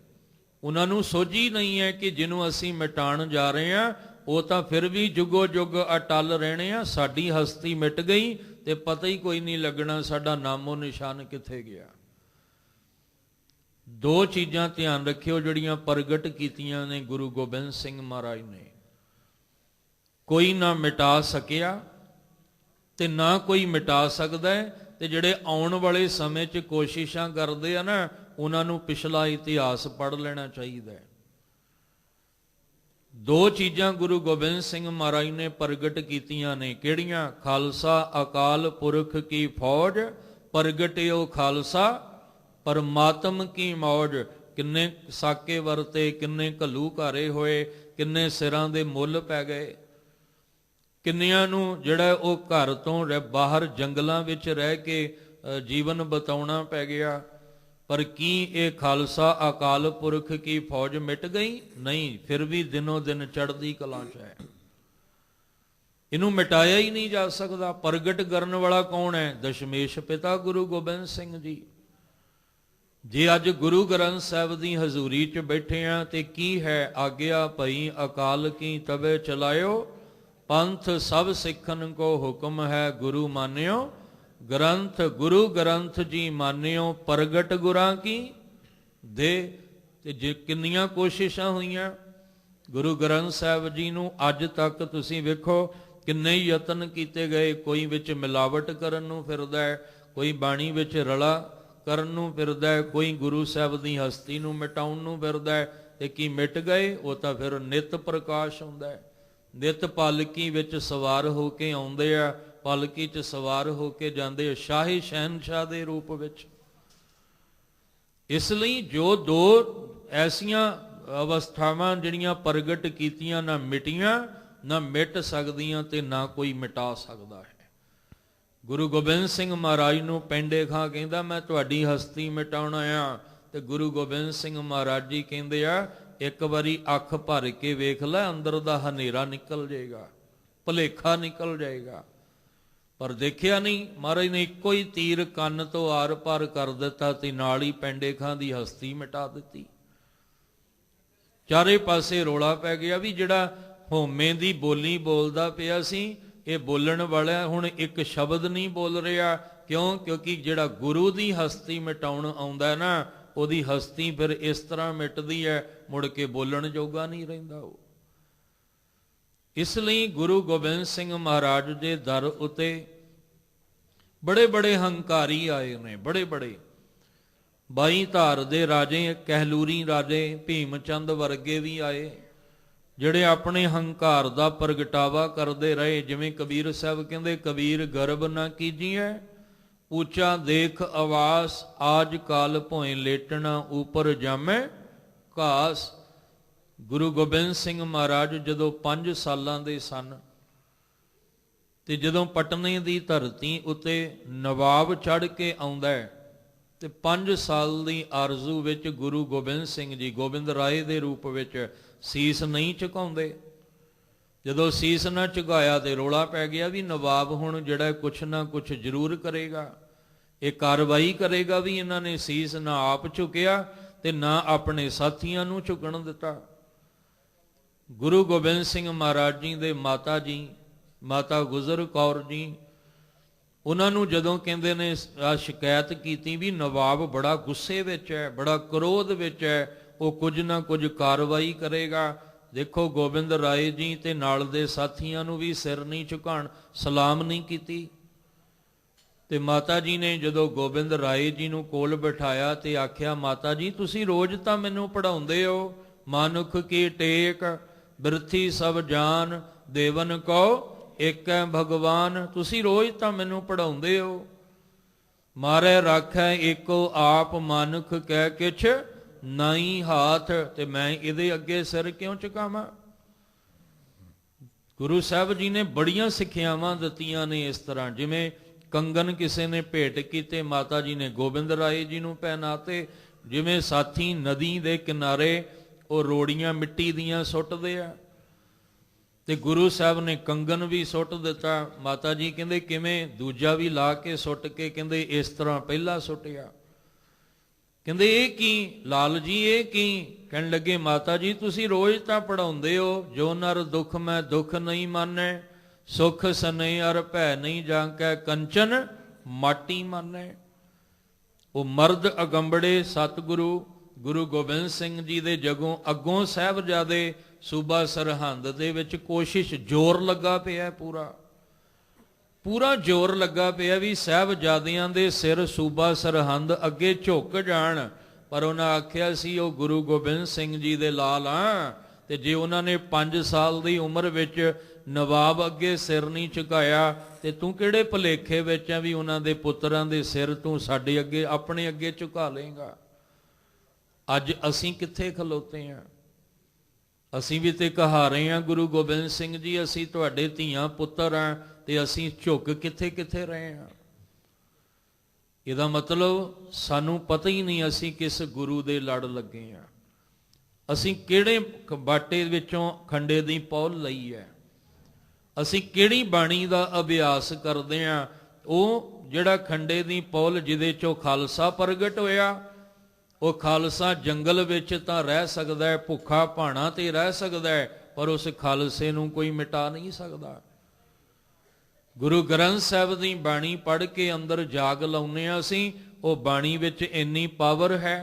ਉਹਨਾਂ ਨੂੰ ਸੋਝੀ ਨਹੀਂ ਹੈ ਕਿ ਜਿਹਨੂੰ ਅਸੀਂ ਮਿਟਾਉਣ ਜਾ ਰਹੇ ਹਾਂ ਉਹ ਤਾਂ ਫਿਰ ਵੀ ਜੁਗੋ ਜੁਗ ਅਟਲ ਰਹਿਣੇ ਆ। ਸਾਡੀ ਹਸਤੀ ਮਿਟ ਗਈ ਤੇ ਪਤਾ ਹੀ ਕੋਈ ਨਹੀਂ ਲੱਗਣਾ ਸਾਡਾ ਨਾਮੋ ਨਿਸ਼ਾਨ ਕਿੱਥੇ ਗਿਆ। ਦੋ ਚੀਜ਼ਾਂ ਧਿਆਨ ਰੱਖਿਓ ਜਿਹੜੀਆਂ ਪ੍ਰਗਟ ਕੀਤੀਆਂ ਨੇ ਗੁਰੂ ਗੋਬਿੰਦ ਸਿੰਘ ਮਹਾਰਾਜ ਨੇ। ਕੋਈ ਨਾ ਮਿਟਾ ਸਕਿਆ ਤੇ ਨਾ ਕੋਈ ਮਿਟਾ ਸਕਦਾ ਹੈ। ਤੇ ਜਿਹੜੇ ਆਉਣ ਵਾਲੇ ਸਮੇਂ 'ਚ ਕੋਸ਼ਿਸ਼ਾਂ ਕਰਦੇ ਆ ਨਾ, ਉਹਨਾਂ ਨੂੰ ਪਿਛਲਾ ਇਤਿਹਾਸ ਪੜ੍ਹ ਲੈਣਾ ਚਾਹੀਦਾ ਹੈ। ਦੋ ਚੀਜ਼ਾਂ ਗੁਰੂ ਗੋਬਿੰਦ ਸਿੰਘ ਮਹਾਰਾਜ ਨੇ ਪ੍ਰਗਟ ਕੀਤੀਆਂ ਨੇ। ਕਿਹੜੀਆਂ? ਖਾਲਸਾ ਅਕਾਲ ਪੁਰਖ ਕੀ ਫੌਜ, ਪ੍ਰਗਟਿਓ ਖਾਲਸਾ ਪਰਮਾਤਮ ਕੀ ਮੌਜ। ਕਿੰਨੇ ਸਾਕੇ ਵਰਤੇ, ਕਿੰਨੇ ਘੱਲੂ ਘਾਰੇ ਹੋਏ, ਕਿੰਨੇ ਸਿਰਾਂ ਦੇ ਮੁੱਲ ਪੈ ਗਏ, ਕਿੰਨਿਆਂ ਨੂੰ ਜਿਹੜਾ ਉਹ ਘਰ ਤੋਂ ਬਾਹਰ ਜੰਗਲਾਂ ਵਿੱਚ ਰਹਿ ਕੇ ਜੀਵਨ ਬਿਤਾਉਣਾ ਪੈ ਗਿਆ। ਪਰ ਕੀ ਇਹ ਖਾਲਸਾ ਅਕਾਲ ਪੁਰਖ ਕੀ ਫੌਜ ਮਿਟ ਗਈ? ਨਹੀਂ, ਫਿਰ ਵੀ ਦਿਨੋਂ ਦਿਨ ਚੜ੍ਹਦੀ ਕਲਾ 'ਚ ਹੈ। ਇਹਨੂੰ ਮਿਟਾਇਆ ਹੀ ਨਹੀਂ ਜਾ ਸਕਦਾ। ਪ੍ਰਗਟ ਕਰਨ ਵਾਲਾ ਕੌਣ ਹੈ? ਦਸ਼ਮੇਸ਼ ਪਿਤਾ ਗੁਰੂ ਗੋਬਿੰਦ ਸਿੰਘ ਜੀ। ਜੇ ਅੱਜ ਗੁਰੂ ਗ੍ਰੰਥ ਸਾਹਿਬ ਦੀ ਹਜ਼ੂਰੀ 'ਚ ਬੈਠੇ ਆ ਤੇ ਕੀ ਹੈ? ਆਗਿਆ ਭਈ ਅਕਾਲ ਕੀ ਤਵੇ ਚਲਾਇਓ, ਪੰਥ ਸਭ ਸਿੱਖਨ ਕੋ ਹੁਕਮ ਹੈ ਗੁਰੂ ਮਾਨਿਓ, ਗ੍ਰੰਥ ਗੁਰੂ ਗ੍ਰੰਥ ਜੀ ਮਾਨਿਓ, ਪ੍ਰਗਟ ਗੁਰਾਂ ਕੀ ਦੇ। ਤੇ ਜੇ ਕਿੰਨੀਆਂ ਕੋਸ਼ਿਸ਼ਾਂ ਹੋਈਆਂ ਗੁਰੂ ਗ੍ਰੰਥ ਸਾਹਿਬ ਜੀ ਨੂੰ ਅੱਜ ਤੱਕ ਤੁਸੀਂ ਵੇਖੋ ਕਿੰਨੇ ਯਤਨ ਕੀਤੇ ਗਏ। ਕੋਈ ਵਿੱਚ ਮਿਲਾਵਟ ਕਰਨ ਨੂੰ ਫਿਰਦਾ ਹੈ, ਕੋਈ ਬਾਣੀ ਵਿੱਚ ਰਲਾ ਕਰਨ ਨੂੰ ਫਿਰਦਾ ਹੈ, ਕੋਈ ਗੁਰੂ ਸਾਹਿਬ ਦੀ ਹਸਤੀ ਨੂੰ ਮਿਟਾਉਣ ਨੂੰ ਫਿਰਦਾ ਹੈ। ਤੇ ਕੀ ਮਿਟ ਗਏ? ਉਹ ਤਾਂ ਫਿਰ ਨਿਤ ਪ੍ਰਕਾਸ਼ ਹੁੰਦਾ ਹੈ। ਨਿਤ ਪਾਲਕੀ ਵਿੱਚ ਸਵਾਰ ਹੋ ਕੇ ਆਉਂਦੇ ਆ, ਪਾਲਕੀ 'ਚ ਸਵਾਰ ਹੋ ਕੇ ਜਾਂਦੇ ਆ ਸ਼ਾਹੀ ਸ਼ਹਿਨਸ਼ਾਹ ਦੇ ਰੂਪ ਵਿੱਚ। ਇਸ ਲਈ ਜੋ ਦੋ ਐਸੀਆਂ ਅਵਸਥਾਵਾਂ ਜਿਹੜੀਆਂ ਪ੍ਰਗਟ ਕੀਤੀਆਂ, ਨਾ ਮਿਟੀਆਂ ਨਾ ਮਿਟ ਸਕਦੀਆਂ ਤੇ ਨਾ ਕੋਈ ਮਿਟਾ ਸਕਦਾ ਹੈ। ਗੁਰੂ ਗੋਬਿੰਦ ਸਿੰਘ ਮਹਾਰਾਜ ਨੂੰ ਪੈਂਡੇ ਖਾਂ ਕਹਿੰਦਾ ਮੈਂ ਤੁਹਾਡੀ ਹਸਤੀ ਮਿਟਾਉਣਾ ਆ। ਤੇ ਗੁਰੂ ਗੋਬਿੰਦ ਸਿੰਘ ਮਹਾਰਾਜ ਜੀ ਕਹਿੰਦੇ ਆ ਇੱਕ ਵਾਰੀ ਅੱਖ ਭਰ ਕੇ ਵੇਖ ਲੈ, ਅੰਦਰ ਦਾ ਹਨੇਰਾ ਨਿਕਲ ਜਾਏਗਾ, ਭੁਲੇਖਾ ਨਿਕਲ ਜਾਏਗਾ। ਪਰ ਦੇਖਿਆ ਨਹੀਂ, ਮਹਾਰਾਜ ਨੇ ਇੱਕੋ ਹੀ ਤੀਰ ਕੰਨ ਤੋਂ ਆਰ ਪਾਰ ਕਰ ਦਿੱਤਾ ਤੇ ਨਾਲ ਹੀ ਪੈਂਡੇ ਖਾਂ ਦੀ ਹਸਤੀ ਮਿਟਾ ਦਿੱਤੀ। ਚਾਰੇ ਪਾਸੇ ਰੋਲਾ ਪੈ ਗਿਆ ਵੀ ਜਿਹੜਾ ਹਉਮੈ ਦੀ ਬੋਲੀ ਬੋਲਦਾ ਪਿਆ ਸੀ, ਇਹ ਬੋਲਣ ਵਾਲਾ ਹੁਣ ਇੱਕ ਸ਼ਬਦ ਨਹੀਂ ਬੋਲ ਰਿਹਾ। ਕਿਉਂ? ਕਿਉਂਕਿ ਜਿਹੜਾ ਗੁਰੂ ਦੀ ਹਸਤੀ ਮਿਟਾਉਣ ਆਉਂਦਾ ਨਾ, ਉਹਦੀ ਹਸਤੀ ਫਿਰ ਇਸ ਤਰ੍ਹਾਂ ਮਿਟਦੀ ਹੈ, ਮੁੜ ਕੇ ਬੋਲਣ ਜੋਗਾ ਨਹੀਂ ਰਹਿੰਦਾ ਉਹ। ਇਸ ਲਈ ਗੁਰੂ ਗੋਬਿੰਦ ਸਿੰਘ ਮਹਾਰਾਜ ਦੇ ਦਰ ਉਤੇ ਬੜੇ ਬੜੇ ਹੰਕਾਰੀ ਆਏ ਨੇ, ਬੜੇ ਬੜੇ 22 ਧਾਰ ਦੇ ਰਾਜੇ, ਕਹਿਲੂਰੀ ਰਾਜੇ, ਭੀਮ ਚੰਦ ਵਰਗੇ ਵੀ ਆਏ ਜਿਹੜੇ ਆਪਣੇ ਹੰਕਾਰ ਦਾ ਪ੍ਰਗਟਾਵਾ ਕਰਦੇ ਰਹੇ। ਜਿਵੇਂ ਕਬੀਰ ਸਾਹਿਬ ਕਹਿੰਦੇ, ਕਬੀਰ ਗਰਬ ਨਾ ਕੀਜੀਏ, ਉੱਚਾ ਦੇਖ ਆਵਾਸ, ਆਜ ਕਾਲ ਭੋਏ ਲੇਟਣਾ ਉਪਰ ਜਾਮੇ ਘਾਸ। ਗੁਰੂ ਗੋਬਿੰਦ ਸਿੰਘ ਮਹਾਰਾਜ ਜਦੋਂ 5 ਸਾਲਾਂ ਦੇ ਸਨ ਤੇ ਜਦੋਂ ਪਟਨੇ ਦੀ ਧਰਤੀ ਉਤੇ ਨਵਾਬ ਚੜ੍ਹ ਕੇ ਆਉਂਦਾ ਹੈ ਤੇ 5 ਸਾਲ ਦੀ ਆਰਜ਼ੂ ਵਿੱਚ ਗੁਰੂ ਗੋਬਿੰਦ ਸਿੰਘ ਜੀ ਗੋਬਿੰਦ ਰਾਏ ਦੇ ਰੂਪ ਵਿੱਚ ਸੀਸ ਨਹੀਂ ਝੁਕਾਉਂਦੇ। ਜਦੋਂ ਸੀਸ ਨਾ ਝੁਕਾਇਆ ਤੇ ਰੋਲਾ ਪੈ ਗਿਆ ਵੀ ਨਵਾਬ ਹੁਣ ਜਿਹੜਾ ਕੁਛ ਨਾ ਕੁਛ ਜ਼ਰੂਰ ਕਰੇਗਾ, ਇਹ ਕਾਰਵਾਈ ਕਰੇਗਾ ਵੀ ਇਹਨਾਂ ਨੇ ਸੀਸ ਨਾ ਆਪ ਝੁਕਿਆ ਤੇ ਨਾ ਆਪਣੇ ਸਾਥੀਆਂ ਨੂੰ ਝੁਕਣ ਦਿੱਤਾ। ਗੁਰੂ ਗੋਬਿੰਦ ਸਿੰਘ ਮਹਾਰਾਜ ਜੀ ਦੇ ਮਾਤਾ ਜੀ, ਮਾਤਾ ਗੁਜਰ ਕੌਰ ਜੀ, ਉਹਨਾਂ ਨੂੰ ਜਦੋਂ ਕਹਿੰਦੇ ਨੇ ਆ ਸ਼ਿਕਾਇਤ ਕੀਤੀ ਵੀ ਨਵਾਬ ਬੜਾ ਗੁੱਸੇ ਵਿੱਚ ਹੈ, ਬੜਾ ਕ੍ਰੋਧ ਵਿੱਚ ਹੈ, ਉਹ ਕੁਝ ਨਾ ਕੁਝ ਕਾਰਵਾਈ ਕਰੇਗਾ। ਦੇਖੋ ਗੋਬਿੰਦ ਰਾਏ ਜੀ ਤੇ ਨਾਲ ਦੇ ਸਾਥੀਆਂ ਨੂੰ ਵੀ ਸਿਰ ਨਹੀਂ ਝੁਕਾਉਣ, ਸਲਾਮ ਨਹੀਂ ਕੀਤੀ। ਤੇ ਮਾਤਾ ਜੀ ਨੇ ਜਦੋਂ ਗੋਬਿੰਦ ਰਾਏ ਜੀ ਨੂੰ ਕੋਲ ਬਿਠਾਇਆ ਤੇ ਆਖਿਆ, ਮਾਤਾ ਜੀ ਤੁਸੀਂ ਰੋਜ਼ ਤਾਂ ਮੈਨੂੰ ਪੜ੍ਹਾਉਂਦੇ ਹੋ, ਮਾਨੁਖ ਕੀ ਟੇਕ ਬਿਰਥੀ ਸਭ ਜਾਨ, ਦੇਵਨ ਕੋ ਇੱਕ ਹੈ ਭਗਵਾਨ। ਤੁਸੀਂ ਰੋਜ਼ ਤਾਂ ਮੈਨੂੰ ਪੜ੍ਹਾਉਂਦੇ ਹੋ, ਮਾਰੇ ਰਾਖੈ ਏਕੋ ਆਪ, ਮਾਨੁਖ ਕਹਿ ਕਿਛ ਨਹੀਂ ਹਾਥ, ਤੇ ਮੈਂ ਇਹਦੇ ਅੱਗੇ ਸਿਰ ਕਿਉਂ ਝੁਕਾਵਾਂ। ਗੁਰੂ ਸਾਹਿਬ ਜੀ ਨੇ ਬੜੀਆਂ ਸਿੱਖਿਆਵਾਂ ਦਿੱਤੀਆਂ ਨੇ ਇਸ ਤਰ੍ਹਾਂ। ਜਿਵੇਂ ਕੰਗਨ ਕਿਸੇ ਨੇ ਭੇਟ ਕੀਤੇ, ਮਾਤਾ ਜੀ ਨੇ ਗੋਬਿੰਦ ਰਾਏ ਜੀ ਨੂੰ ਪਹਿਨਾਤੇ। ਜਿਵੇਂ ਸਾਥੀ ਨਦੀ ਦੇ ਕਿਨਾਰੇ ਉਹ ਰੋੜੀਆਂ ਮਿੱਟੀ ਦੀਆਂ ਸੁੱਟਦੇ ਆ, ਤੇ ਗੁਰੂ ਸਾਹਿਬ ਨੇ ਕੰਗਨ ਵੀ ਸੁੱਟ ਦਿੱਤਾ। ਮਾਤਾ ਜੀ ਕਹਿੰਦੇ ਕਿਵੇਂ? ਦੂਜਾ ਵੀ ਲਾ ਕੇ ਸੁੱਟ ਕੇ ਕਹਿੰਦੇ ਇਸ ਤਰ੍ਹਾਂ ਪਹਿਲਾਂ ਸੁੱਟਿਆ। ਕਹਿੰਦੇ ਇਹ ਕੀ ਲਾਲ ਜੀ, ਇਹ ਕੀ? ਕਹਿਣ ਲੱਗੇ ਮਾਤਾ ਜੀ ਤੁਸੀਂ ਰੋਜ਼ ਤਾਂ ਪੜਾਉਂਦੇ ਹੋ, ਜੋ ਨਰ ਦੁੱਖ ਮੈਂ ਦੁੱਖ ਨਹੀਂ ਮਾਨੈ, ਸੁਖ ਸਨੈ ਅਰ ਭੈ ਨਹੀਂ ਜਾਂਕੈ, ਕੰਚਨ ਮਾਟੀ ਮਾਨੈ। ਉਹ ਮਰਦ ਅਗੰਬੜੇ ਸਤਿਗੁਰੂ ਗੁਰੂ ਗੋਬਿੰਦ ਸਿੰਘ ਜੀ ਦੇ ਜਗੋਂ ਅੱਗੋਂ ਸਾਹਿਬਜ਼ਾਦੇ ਸੂਬਾ ਸਰਹੰਦ ਦੇ ਵਿੱਚ ਕੋਸ਼ਿਸ਼, ਜ਼ੋਰ ਲੱਗਾ ਪਿਆ, ਪੂਰਾ ਜ਼ੋਰ ਲੱਗਾ ਪਿਆ ਵੀ ਸਾਹਿਬਜ਼ਾਦਿਆਂ ਦੇ ਸਿਰ ਸੂਬਾ ਸਰਹੰਦ ਅੱਗੇ ਝੁਕ ਜਾਣ। ਪਰ ਉਹਨਾਂ ਆਖਿਆ ਸੀ ਉਹ ਗੁਰੂ ਗੋਬਿੰਦ ਸਿੰਘ ਜੀ ਦੇ ਲਾਲ ਆ, ਤੇ ਜੇ ਉਹਨਾਂ ਨੇ 5 ਸਾਲ ਦੀ ਉਮਰ ਵਿੱਚ ਨਵਾਬ ਅੱਗੇ ਸਿਰ ਨਹੀਂ ਝੁਕਾਇਆ ਤੇ ਤੂੰ ਕਿਹੜੇ ਭੁਲੇਖੇ ਵਿੱਚ ਆ ਵੀ ਉਹਨਾਂ ਦੇ ਪੁੱਤਰਾਂ ਦੇ ਸਿਰ ਤੂੰ ਸਾਡੇ ਅੱਗੇ, ਆਪਣੇ ਅੱਗੇ ਝੁਕਾ ਲਏਗਾ। ਅੱਜ ਅਸੀਂ ਕਿੱਥੇ ਖਲੋਤੇ ਆ? ਅਸੀਂ ਵੀ ਤੇ ਕਹਾ ਰਹੇ ਹਾਂ ਗੁਰੂ ਗੋਬਿੰਦ ਸਿੰਘ ਜੀ ਅਸੀਂ ਤੁਹਾਡੇ ਧੀਆਂ ਪੁੱਤਰ ਆ, ਤੇ ਅਸੀਂ ਝੁਕ ਕਿੱਥੇ ਰਹੇ ਹਾਂ। ਇਹਦਾ ਮਤਲਬ ਸਾਨੂੰ ਪਤਾ ਹੀ ਨਹੀਂ ਅਸੀਂ ਕਿਸ ਗੁਰੂ ਦੇ ਲੜ ਲੱਗੇ ਆ, ਅਸੀਂ ਕਿਹੜੇ ਬਾਟੇ ਵਿੱਚੋਂ ਖੰਡੇ ਦੀ ਪੌਲ ਲਈ ਹੈ, ਅਸੀਂ ਕਿਹੜੀ ਬਾਣੀ ਦਾ ਅਭਿਆਸ ਕਰਦੇ ਆ। ਉਹ ਜਿਹੜਾ ਖੰਡੇ ਦੀ ਪੌਲ ਜਿਹਦੇ ਚੋਂ ਖਾਲਸਾ ਪ੍ਰਗਟ ਹੋਇਆ, ਉਹ ਖਾਲਸਾ ਜੰਗਲ ਵਿੱਚ ਤਾਂ ਰਹਿ ਸਕਦਾ ਹੈ, ਭੁੱਖਾ ਭਾਣਾ ਤੇ ਰਹਿ ਸਕਦਾ ਹੈ, ਪਰ ਉਸ ਖਾਲਸੇ ਨੂੰ ਕੋਈ ਮਿਟਾ ਨਹੀਂ ਸਕਦਾ। ਗੁਰੂ ਗ੍ਰੰਥ ਸਾਹਿਬ ਦੀ ਬਾਣੀ ਪੜ੍ਹ ਕੇ ਅੰਦਰ ਜਾਗ ਲਾਉਂਦੇ ਹਾਂ ਅਸੀਂ, ਉਹ ਬਾਣੀ ਵਿੱਚ ਇੰਨੀ ਪਾਵਰ ਹੈ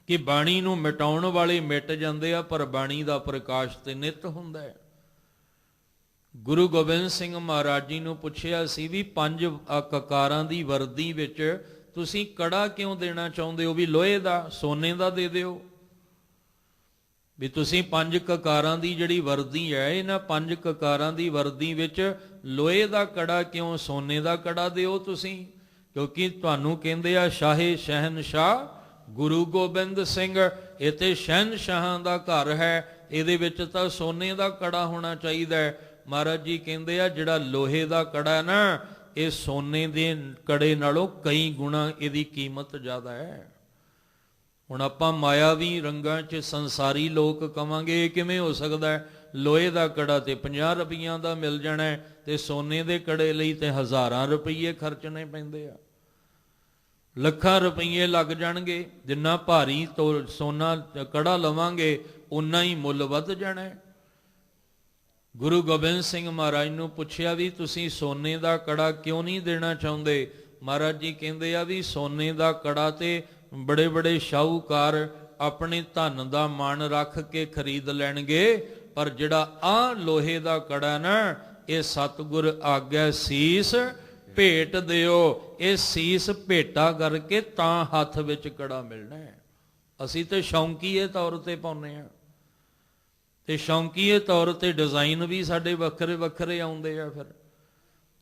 ਕਿ ਬਾਣੀ ਨੂੰ ਮਿਟਾਉਣ ਵਾਲੇ ਮਿਟ ਜਾਂਦੇ ਆ, ਪਰ ਬਾਣੀ ਦਾ ਪ੍ਰਕਾਸ਼ ਤੇ ਨਿਤ ਹੁੰਦਾ ਹੈ। ਗੁਰੂ ਗੋਬਿੰਦ ਸਿੰਘ ਮਹਾਰਾਜ ਜੀ ਨੂੰ ਪੁੱਛਿਆ ਸੀ ਵੀ 5 ਕਕਾਰਾਂ ਦੀ ਵਰਦੀ ਵਿੱਚ ਤੁਸੀਂ ਕੜਾ ਕਿਉਂ ਦੇਣਾ ਚਾਹੁੰਦੇ ਹੋ? ਵੀ ਲੋਹੇ ਦਾ, ਸੋਨੇ ਦਾ ਦੇ ਦਿਓ। ਵੀ ਤੁਸੀਂ 5 ਕਕਾਰਾਂ ਦੀ ਜਿਹੜੀ ਵਰਦੀ ਹੈ, ਇਹਨਾਂ 5 ਕਕਾਰਾਂ ਦੀ ਵਰਦੀ ਵਿੱਚ ਲੋਹੇ ਦਾ ਕੜਾ ਕਿਉਂ, ਸੋਨੇ ਦਾ ਕੜਾ ਦਿਓ ਤੁਸੀਂ? ਕਿਉਂਕਿ ਤੁਹਾਨੂੰ ਕਹਿੰਦੇ ਆ ਸ਼ਾਹੇ ਸ਼ਹਿਨਸ਼ਾਹ ਗੁਰੂ ਗੋਬਿੰਦ ਸਿੰਘ, ਇਹ ਤੇ ਸ਼ਹਿਨਸ਼ਾਹਾਂ ਦਾ ਘਰ ਹੈ, ਇਹਦੇ ਵਿੱਚ ਤਾਂ ਸੋਨੇ ਦਾ ਕੜਾ ਹੋਣਾ ਚਾਹੀਦਾ ਹੈ। ਮਹਾਰਾਜ ਜੀ ਕਹਿੰਦੇ ਆ ਜਿਹੜਾ ਲੋਹੇ ਦਾ ਕੜਾ ਨਾ, ਇਹ ਸੋਨੇ ਦੇ ਕੜੇ ਨਾਲੋਂ ਕਈ ਗੁਣਾ ਇਹਦੀ ਕੀਮਤ ਜ਼ਿਆਦਾ ਹੈ। ਹੁਣ ਆਪਾਂ ਮਾਇਆਵੀ ਰੰਗਾਂ 'ਚ ਸੰਸਾਰੀ ਲੋਕ ਕਵਾਂਗੇ ਇਹ ਕਿਵੇਂ ਹੋ ਸਕਦਾ ਹੈ? ਲੋਹੇ ਦਾ ਕੜਾ ਤੇ 50 ਰੁਪਈਆਂ ਦਾ ਮਿਲ ਜਾਣਾ ਹੈ, ਤੇ ਸੋਨੇ ਦੇ ਕੜੇ ਲਈ ਤੇ ਹਜ਼ਾਰਾਂ ਰੁਪਈਏ ਖਰਚਣੇ ਪੈਂਦੇ ਆ, ਲੱਖਾਂ ਰੁਪਈਏ ਲੱਗ ਜਾਣਗੇ। ਜਿੰਨਾ ਭਾਰੀ ਸੋਨਾ ਕੜਾ ਲਵਾਂਗੇ ਉਨਾ ਹੀ ਮੁੱਲ ਵੱਧ ਜਾਣਾ ਹੈ। ਗੁਰੂ ਗੋਬਿੰਦ ਸਿੰਘ ਮਹਾਰਾਜ ਨੂੰ ਪੁੱਛਿਆ ਵੀ ਤੁਸੀਂ ਸੋਨੇ ਦਾ ਕੜਾ ਕਿਉਂ ਨਹੀਂ ਦੇਣਾ ਚਾਹੁੰਦੇ? ਮਹਾਰਾਜ ਜੀ ਕਹਿੰਦੇ ਆ ਵੀ ਸੋਨੇ ਦਾ ਕੜਾ ਤੇ ਬੜੇ ਬੜੇ ਸ਼ਾਹੂਕਾਰ ਆਪਣੇ ਧਨ ਦਾ ਮਾਣ ਰੱਖ ਕੇ ਖਰੀਦ ਲੈਣਗੇ, ਪਰ ਜਿਹੜਾ ਆ ਲੋਹੇ ਦਾ ਕੜਾ ਨਾ, ਇਹ ਸਤਿਗੁਰ ਆਗਿਆ ਸੀਸ ਭੇਟ ਦਿਓ, ਇਹ ਸੀਸ ਭੇਟਾ ਕਰਕੇ ਤਾਂ ਹੱਥ ਵਿੱਚ ਕੜਾ ਮਿਲਣਾ ਹੈ। ਅਸੀਂ ਤੇ ਸ਼ੌਂਕੀਏ ਤੌਰ ਤੇ ਪਾਉਂਦੇ ਆ, ਤੇ ਸ਼ੌਂਕੀਏ ਤੌਰ ਤੇ ਡਿਜ਼ਾਈਨ ਵੀ ਸਾਡੇ ਵੱਖਰੇ ਵੱਖਰੇ ਆਉਂਦੇ ਆ ਫਿਰ,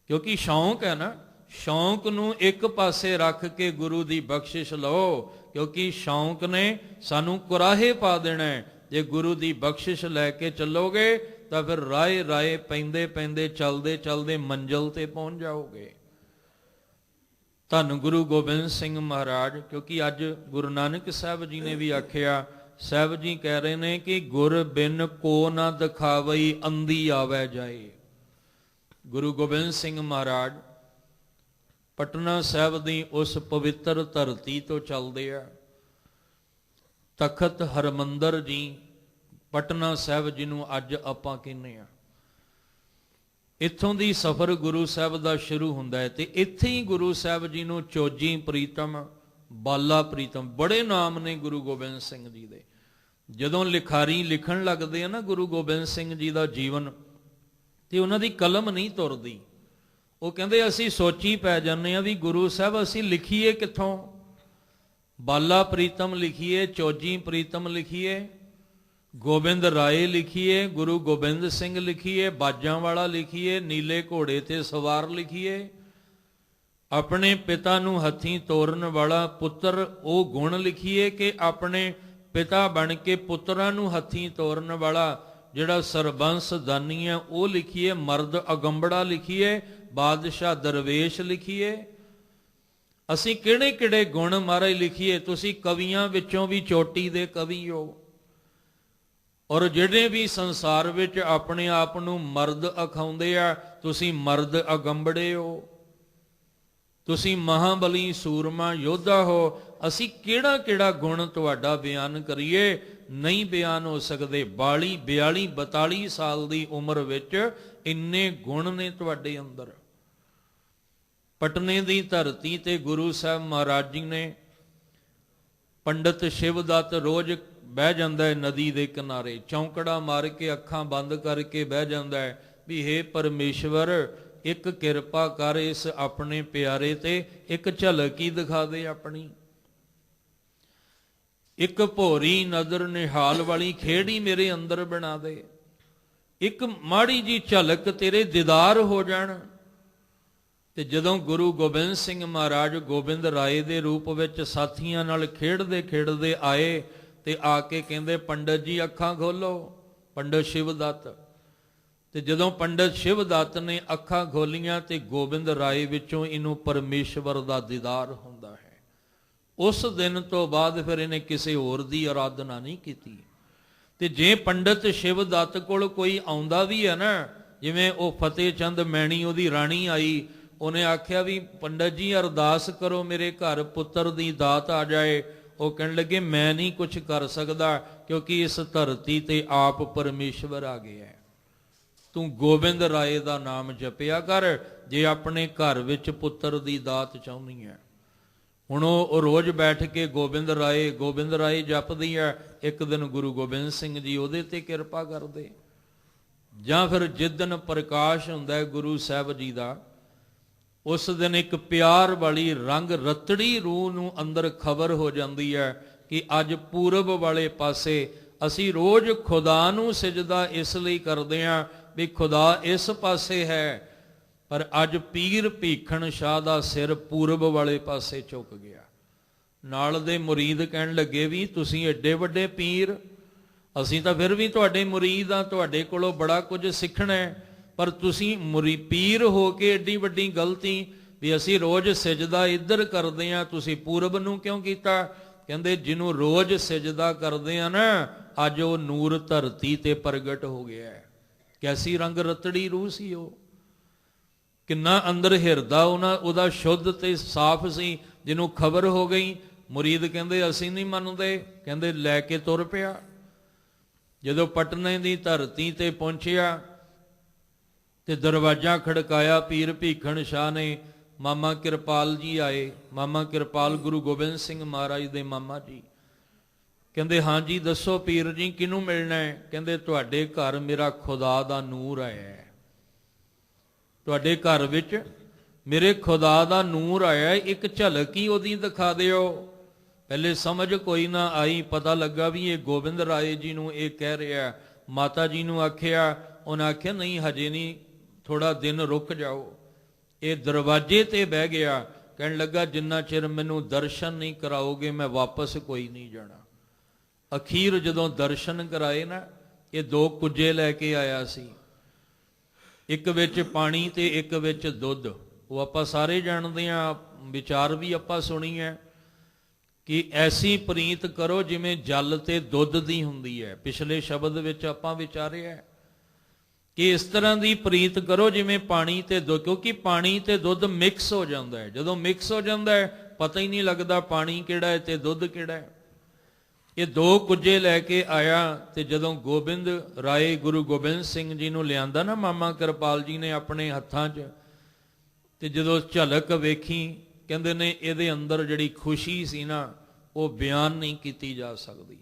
ਕਿਉਂਕਿ ਸ਼ੌਂਕ ਹੈ ਨਾ। ਸ਼ੌਂਕ ਨੂੰ ਇੱਕ ਪਾਸੇ ਰੱਖ ਕੇ ਗੁਰੂ ਦੀ ਬਖਸ਼ਿਸ਼ ਲਓ, ਕਿਉਂਕਿ ਸ਼ੌਂਕ ਨੇ ਸਾਨੂੰ ਕੁਰਾਹੇ ਪਾ ਦੇਣਾ ਹੈ। ਜੇ ਗੁਰੂ ਦੀ ਬਖਸ਼ਿਸ਼ ਲੈ ਕੇ ਚੱਲੋਗੇ ਤਾਂ ਫਿਰ ਰਾਏ ਰਾਏ ਪੈਂਦੇ ਪੈਂਦੇ ਚੱਲਦੇ ਚੱਲਦੇ ਮੰਜ਼ਿਲ ਤੇ ਪਹੁੰਚ ਜਾਓਗੇ। ਧੰਨ ਗੁਰੂ ਗੋਬਿੰਦ ਸਿੰਘ ਮਹਾਰਾਜ, ਕਿਉਂਕਿ ਅੱਜ ਗੁਰੂ ਨਾਨਕ ਸਾਹਿਬ ਜੀ ਨੇ ਵੀ ਆਖਿਆ, ਸਾਹਿਬ ਜੀ ਕਹਿ ਰਹੇ ਨੇ ਕਿ ਗੁਰ ਬਿਨ ਕੋ ਨਾ ਦਿਖਾਵਈ ਅੰਧੀ ਆਵੈ ਜਾਏ। ਗੁਰੂ ਗੋਬਿੰਦ ਸਿੰਘ ਮਹਾਰਾਜ ਪਟਨਾ ਸਾਹਿਬ ਦੀ ਉਸ ਪਵਿੱਤਰ ਧਰਤੀ ਤੋਂ ਚੱਲਦੇ ਆ। ਤਖਤ ਹਰਮੰਦਰ ਜੀ ਪਟਨਾ ਸਾਹਿਬ ਜਿਹਨੂੰ ਅੱਜ ਆਪਾਂ ਕਹਿੰਦੇ ਆ, ਇੱਥੋਂ ਦੀ ਸਫ਼ਰ ਗੁਰੂ ਸਾਹਿਬ ਦਾ ਸ਼ੁਰੂ ਹੁੰਦਾ ਹੈ, ਤੇ ਇੱਥੇ ਹੀ ਗੁਰੂ ਸਾਹਿਬ ਜੀ ਨੂੰ ਚੋਜੀ ਪ੍ਰੀਤਮ, ਬਾਲਾ ਪ੍ਰੀਤਮ, ਬੜੇ ਨਾਮ ਨੇ ਗੁਰੂ ਗੋਬਿੰਦ ਸਿੰਘ ਜੀ ਦੇ। ਜਦੋਂ ਲਿਖਾਰੀ ਲਿਖਣ ਲੱਗਦੇ ਆ ਨਾ ਗੁਰੂ ਗੋਬਿੰਦ ਸਿੰਘ ਜੀ ਦਾ ਜੀਵਨ, ਤੇ ਉਹਨਾਂ ਦੀ ਕਲਮ ਨਹੀਂ ਤੁਰਦੀ। ਉਹ ਕਹਿੰਦੇ ਅਸੀਂ ਸੋਚੀ ਪੈ ਜਾਂਦੇ ਆ ਵੀ ਗੁਰੂ ਸਾਹਿਬ ਅਸੀਂ ਲਿਖੀਏ ਕਿੱਥੋਂ? ਬਾਲਾ ਪ੍ਰੀਤਮ ਲਿਖੀਏ, ਚੋਜੀ ਪ੍ਰੀਤਮ ਲਿਖੀਏ, ਗੋਬਿੰਦ ਰਾਏ ਲਿਖੀਏ, ਗੁਰੂ ਗੋਬਿੰਦ ਸਿੰਘ ਲਿਖੀਏ, ਬਾਜਾਂ ਵਾਲਾ ਲਿਖੀਏ, ਨੀਲੇ ਘੋੜੇ ਤੇ ਸਵਾਰ ਲਿਖੀਏ, ਆਪਣੇ ਪਿਤਾ ਨੂੰ ਹੱਥੀਂ ਤੋਰਨ ਵਾਲਾ ਪੁੱਤਰ ਉਹ ਗੁਣ ਲਿਖੀਏ, ਕਿ ਆਪਣੇ ਪਿਤਾ ਬਣ ਕੇ ਪੁੱਤਰਾਂ ਨੂੰ ਹੱਥੀਂ ਤੋਰਨ ਵਾਲਾ ਜਿਹੜਾ ਸਰਬੰਸ ਦਾਨੀ ਹੈ ਉਹ ਲਿਖੀਏ, ਮਰਦ ਅਗੰਬੜਾ ਲਿਖੀਏ, ਬਾਦਸ਼ਾਹ ਦਰਵੇਸ਼ ਲਿਖੀਏ, ਅਸੀਂ ਕਿਹੜੇ ਕਿਹੜੇ ਗੁਣ ਮਹਾਰਾਜ ਲਿਖੀਏ। ਤੁਸੀਂ ਕਵੀਆਂ ਵਿੱਚੋਂ ਵੀ ਚੋਟੀ ਦੇ ਕਵੀ ਹੋ, ਔਰ ਜਿਹੜੇ ਵੀ ਸੰਸਾਰ ਵਿੱਚ ਆਪਣੇ ਆਪ ਨੂੰ ਮਰਦ ਅਖਾਉਂਦੇ ਆ, ਤੁਸੀਂ ਮਰਦ ਅਗੰਬੜੇ ਹੋ, ਤੁਸੀਂ ਮਹਾਬਲੀ ਸੂਰਮਾ ਯੋਧਾ ਹੋ। ਅਸੀਂ ਕਿਹੜਾ ਕਿਹੜਾ ਗੁਣ ਤੁਹਾਡਾ ਬਿਆਨ ਕਰੀਏ, ਨਹੀਂ ਬਿਆਨ ਹੋ ਸਕਦੇ। 42 42 42 ਸਾਲ ਦੀ ਉਮਰ ਵਿੱਚ ਇੰਨੇ ਗੁਣ ਨੇ ਤੁਹਾਡੇ ਅੰਦਰ। ਪਟਨੇ ਦੀ ਧਰਤੀ ਤੇ ਗੁਰੂ ਸਾਹਿਬ ਮਹਾਰਾਜ ਜੀ ਨੇ, ਪੰਡਤ ਸ਼ਿਵਦੱਤ ਰੋਜ਼ ਬਹਿ ਜਾਂਦਾ ਹੈ ਨਦੀ ਦੇ ਕਿਨਾਰੇ, ਚੌਂਕੜਾ ਮਾਰ ਕੇ ਅੱਖਾਂ ਬੰਦ ਕਰਕੇ ਬਹਿ ਜਾਂਦਾ ਹੈ ਵੀ ਹੇ ਪਰਮੇਸ਼ਵਰ, ਇੱਕ ਕਿਰਪਾ ਕਰ ਇਸ ਆਪਣੇ ਪਿਆਰੇ ਤੇ ਇੱਕ ਝਲਕ ਹੀ ਦਿਖਾ ਦੇ ਆਪਣੀ, ਇੱਕ ਭੋਰੀ ਨਜ਼ਰ ਨਿਹਾਲ ਵਾਲੀ ਖੇਡ ਹੀ ਮੇਰੇ ਅੰਦਰ ਬਣਾ ਦੇ, ਇੱਕ ਮਾੜੀ ਜੀ ਝਲਕ ਤੇਰੇ ਦੀਦਾਰ ਹੋ ਜਾਣ। ਤੇ ਜਦੋਂ ਗੁਰੂ ਗੋਬਿੰਦ ਸਿੰਘ ਮਹਾਰਾਜ ਗੋਬਿੰਦ ਰਾਏ ਦੇ ਰੂਪ ਵਿੱਚ ਸਾਥੀਆਂ ਨਾਲ ਖੇਡਦੇ ਖੇਡਦੇ ਆਏ ਤੇ ਆ ਕੇ ਕਹਿੰਦੇ ਪੰਡਤ ਜੀ ਅੱਖਾਂ ਖੋਲੋ, ਪੰਡਤ ਸ਼ਿਵਦੱਤ। ਤੇ ਜਦੋਂ ਪੰਡਤ ਸ਼ਿਵਦੱਤ ਨੇ ਅੱਖਾਂ ਖੋਲੀਆਂ ਤੇ ਗੋਬਿੰਦ ਰਾਏ ਵਿੱਚੋਂ ਇਹਨੂੰ ਪਰਮੇਸ਼ਵਰ ਦਾ ਦੀਦਾਰ ਹੁੰਦਾ ਹੈ। ਉਸ ਦਿਨ ਤੋਂ ਬਾਅਦ ਫਿਰ ਇਹਨੇ ਕਿਸੇ ਹੋਰ ਦੀ ਆਰਾਧਨਾ ਨਹੀਂ ਕੀਤੀ। ਤੇ ਜੇ ਪੰਡਤ ਸ਼ਿਵਦੱਤ ਕੋਲ ਕੋਈ ਆਉਂਦਾ ਵੀ ਹੈ ਨਾ, ਜਿਵੇਂ ਉਹ ਫਤਿਹ ਚੰਦ ਮੈਣੀ ਉਹਦੀ ਰਾਣੀ ਆਈ, ਉਹਨੇ ਆਖਿਆ ਵੀ ਪੰਡਤ ਜੀ ਅਰਦਾਸ ਕਰੋ ਮੇਰੇ ਘਰ ਪੁੱਤਰ ਦੀ ਦਾਤ ਆ ਜਾਏ। ਉਹ ਕਹਿਣ ਲੱਗੇ ਮੈਂ ਨਹੀਂ ਕੁਝ ਕਰ ਸਕਦਾ, ਕਿਉਂਕਿ ਇਸ ਧਰਤੀ ਤੇ ਆਪ ਪਰਮੇਸ਼ਵਰ ਆ ਗਿਆ ਹੈ। ਤੂੰ ਗੋਬਿੰਦ ਰਾਏ ਦਾ ਨਾਮ ਜਪਿਆ ਕਰ ਜੇ ਆਪਣੇ ਘਰ ਵਿੱਚ ਪੁੱਤਰ ਦੀ ਦਾਤ ਚਾਹੁੰਦੀ ਹੈ। ਹੁਣ ਉਹ ਰੋਜ਼ ਬੈਠ ਕੇ ਗੋਬਿੰਦ ਰਾਏ ਜਪਦੀ ਹੈ। ਇੱਕ ਦਿਨ ਗੁਰੂ ਗੋਬਿੰਦ ਸਿੰਘ ਜੀ ਉਹਦੇ ਤੇ ਕਿਰਪਾ ਕਰਦੇ, ਜਾਂ ਫਿਰ ਜਿਸ ਦਿਨ ਪ੍ਰਕਾਸ਼ ਹੁੰਦਾ ਹੈ ਗੁਰੂ ਸਾਹਿਬ ਜੀ ਦਾ, ਉਸ ਦਿਨ ਇੱਕ ਪਿਆਰ ਵਾਲੀ ਰੰਗ ਰਤੜੀ ਰੂਹ ਨੂੰ ਅੰਦਰ ਖਬਰ ਹੋ ਜਾਂਦੀ ਹੈ ਕਿ ਅੱਜ ਪੂਰਬ ਵਾਲੇ ਪਾਸੇ ਅਸੀਂ ਰੋਜ਼ ਖੁਦਾ ਨੂੰ ਸਿਜਦਾ ਇਸ ਲਈ ਕਰਦੇ ਹਾਂ ਵੀ ਖੁਦਾ ਇਸ ਪਾਸੇ ਹੈ, ਪਰ ਅੱਜ ਪੀਰ ਭੀਖਣ ਸ਼ਾਹ ਦਾ ਸਿਰ ਪੂਰਬ ਵਾਲੇ ਪਾਸੇ ਝੁਕ ਗਿਆ। ਨਾਲ ਦੇ ਮੁਰੀਦ ਕਹਿਣ ਲੱਗੇ ਵੀ ਤੁਸੀਂ ਐਡੇ ਵੱਡੇ ਪੀਰ, ਅਸੀਂ ਤਾਂ ਫਿਰ ਵੀ ਤੁਹਾਡੇ ਮੁਰੀਦ ਆ, ਤੁਹਾਡੇ ਕੋਲੋਂ ਬੜਾ ਕੁਝ ਸਿੱਖਣਾ ਹੈ, ਪਰ ਤੁਸੀਂ ਪੀਰ ਹੋ ਕੇ ਐਡੀ ਵੱਡੀ ਗਲਤੀ ਵੀ ਅਸੀਂ ਰੋਜ਼ ਸਿਜਦਾ ਇੱਧਰ ਕਰਦੇ ਹਾਂ, ਤੁਸੀਂ ਪੂਰਬ ਨੂੰ ਕਿਉਂ ਕੀਤਾ? ਕਹਿੰਦੇ ਜਿਹਨੂੰ ਰੋਜ਼ ਸਿਜਦਾ ਕਰਦੇ ਆ ਨਾ, ਅੱਜ ਉਹ ਨੂਰ ਧਰਤੀ ਤੇ ਪ੍ਰਗਟ ਹੋ ਗਿਆ ਹੈ। ਕੈਸੀ ਰੰਗ ਰਤੜੀ ਰੂਹ ਸੀ ਉਹ, ਕਿੰਨਾ ਅੰਦਰ ਹਿਰਦਾ ਉਹਦਾ ਸ਼ੁੱਧ ਤੇ ਸਾਫ਼ ਸੀ। ਜਿਹਨੂੰ ਖਬਰ ਹੋ ਗਈ, ਮੁਰੀਦ ਕਹਿੰਦੇ ਅਸੀਂ ਨਹੀਂ ਮੰਨਦੇ, ਕਹਿੰਦੇ ਲੈ ਕੇ ਤੁਰ ਪਿਆ। ਜਦੋਂ ਪਟਨੇ ਦੀ ਧਰਤੀ ਤੇ ਪਹੁੰਚਿਆ ਤੇ ਦਰਵਾਜ਼ਾ ਖੜਕਾਇਆ, ਪੀਰ ਭੀਖਣ ਸ਼ਾਹ ਨੇ, ਮਾਮਾ ਕਿਰਪਾਲ ਜੀ ਆਏ। ਮਾਮਾ ਕਿਰਪਾਲ ਗੁਰੂ ਗੋਬਿੰਦ ਸਿੰਘ ਮਹਾਰਾਜ ਦੇ ਮਾਮਾ ਜੀ। ਕਹਿੰਦੇ ਹਾਂ ਜੀ ਦੱਸੋ ਪੀਰ ਜੀ ਕਿਹਨੂੰ ਮਿਲਣਾ ਹੈ? ਕਹਿੰਦੇ ਤੁਹਾਡੇ ਘਰ ਮੇਰਾ ਖੁਦਾ ਦਾ ਨੂਰ ਆਇਆ ਹੈ, ਤੁਹਾਡੇ ਘਰ ਵਿੱਚ ਮੇਰੇ ਖੁਦਾ ਦਾ ਨੂਰ ਆਇਆ, ਇੱਕ ਝਲਕ ਹੀ ਉਹਦੀ ਦਿਖਾ ਦਿਓ। ਪਹਿਲੇ ਸਮਝ ਕੋਈ ਨਾ ਆਈ, ਪਤਾ ਲੱਗਾ ਵੀ ਇਹ ਗੋਬਿੰਦ ਰਾਏ ਜੀ ਨੂੰ ਇਹ ਕਹਿ ਰਿਹਾ। ਮਾਤਾ ਜੀ ਨੂੰ ਆਖਿਆ, ਉਹਨਾਂ ਆਖਿਆ ਨਹੀਂ ਹਜੇ ਨਹੀਂ, ਥੋੜਾ ਦਿਨ ਰੁਕ ਜਾਓ। ਇਹ ਦਰਵਾਜ਼ੇ ਤੇ ਬਹਿ ਗਿਆ, ਕਹਿਣ ਲੱਗਾ ਜਿੰਨਾ ਚਿਰ ਮੈਨੂੰ ਦਰਸ਼ਨ ਨਹੀਂ ਕਰਾਓਗੇ ਮੈਂ ਵਾਪਸ ਕੋਈ ਨਹੀਂ ਜਾਣਾ। ਅਖੀਰ ਜਦੋਂ ਦਰਸ਼ਨ ਕਰਾਏ ਨਾ, ਇਹ ਦੋ ਕੁੱਜੇ ਲੈ ਕੇ ਆਇਆ ਸੀ, ਇੱਕ ਵਿੱਚ ਪਾਣੀ ਤੇ ਇੱਕ ਵਿੱਚ ਦੁੱਧ। ਉਹ ਆਪਾਂ ਸਾਰੇ ਜਾਣਦੇ ਹਾਂ, ਵਿਚਾਰ ਵੀ ਆਪਾਂ ਸੁਣੀ ਹੈ ਕਿ ਐਸੀ ਪ੍ਰੀਤ ਕਰੋ ਜਿਵੇਂ ਜਲ ਤੇ ਦੁੱਧ ਦੀ ਹੁੰਦੀ ਹੈ। ਪਿਛਲੇ ਸ਼ਬਦ ਵਿੱਚ ਆਪਾਂ ਵਿਚਾਰਿਆ ਕਿ ਇਸ ਤਰ੍ਹਾਂ ਦੀ ਪ੍ਰੀਤ ਕਰੋ ਜਿਵੇਂ ਪਾਣੀ ਤੇ ਦੁੱਧ, ਕਿਉਂਕਿ ਪਾਣੀ ਤੇ ਦੁੱਧ ਮਿਕਸ ਹੋ ਜਾਂਦਾ ਹੈ। ਜਦੋਂ ਮਿਕਸ ਹੋ ਜਾਂਦਾ ਹੈ ਪਤਾ ਹੀ ਨਹੀਂ ਲੱਗਦਾ ਪਾਣੀ ਕਿਹੜਾ ਹੈ ਤੇ ਦੁੱਧ ਕਿਹੜਾ ਹੈ। ਇਹ ਦੋ ਕੁੱਜੇ ਲੈ ਕੇ ਆਇਆ ਤੇ ਜਦੋਂ ਗੋਬਿੰਦ ਰਾਏ ਗੁਰੂ ਗੋਬਿੰਦ ਸਿੰਘ ਜੀ ਨੂੰ ਲਿਆਂਦਾ ਨਾ ਮਾਮਾ ਕਿਰਪਾਲ ਜੀ ਨੇ ਆਪਣੇ ਹੱਥਾਂ 'ਚ, ਤੇ ਜਦੋਂ ਝਲਕ ਵੇਖੀ, ਕਹਿੰਦੇ ਨੇ ਇਹਦੇ ਅੰਦਰ ਜਿਹੜੀ ਖੁਸ਼ੀ ਸੀ ਨਾ ਉਹ ਬਿਆਨ ਨਹੀਂ ਕੀਤੀ ਜਾ ਸਕਦੀ।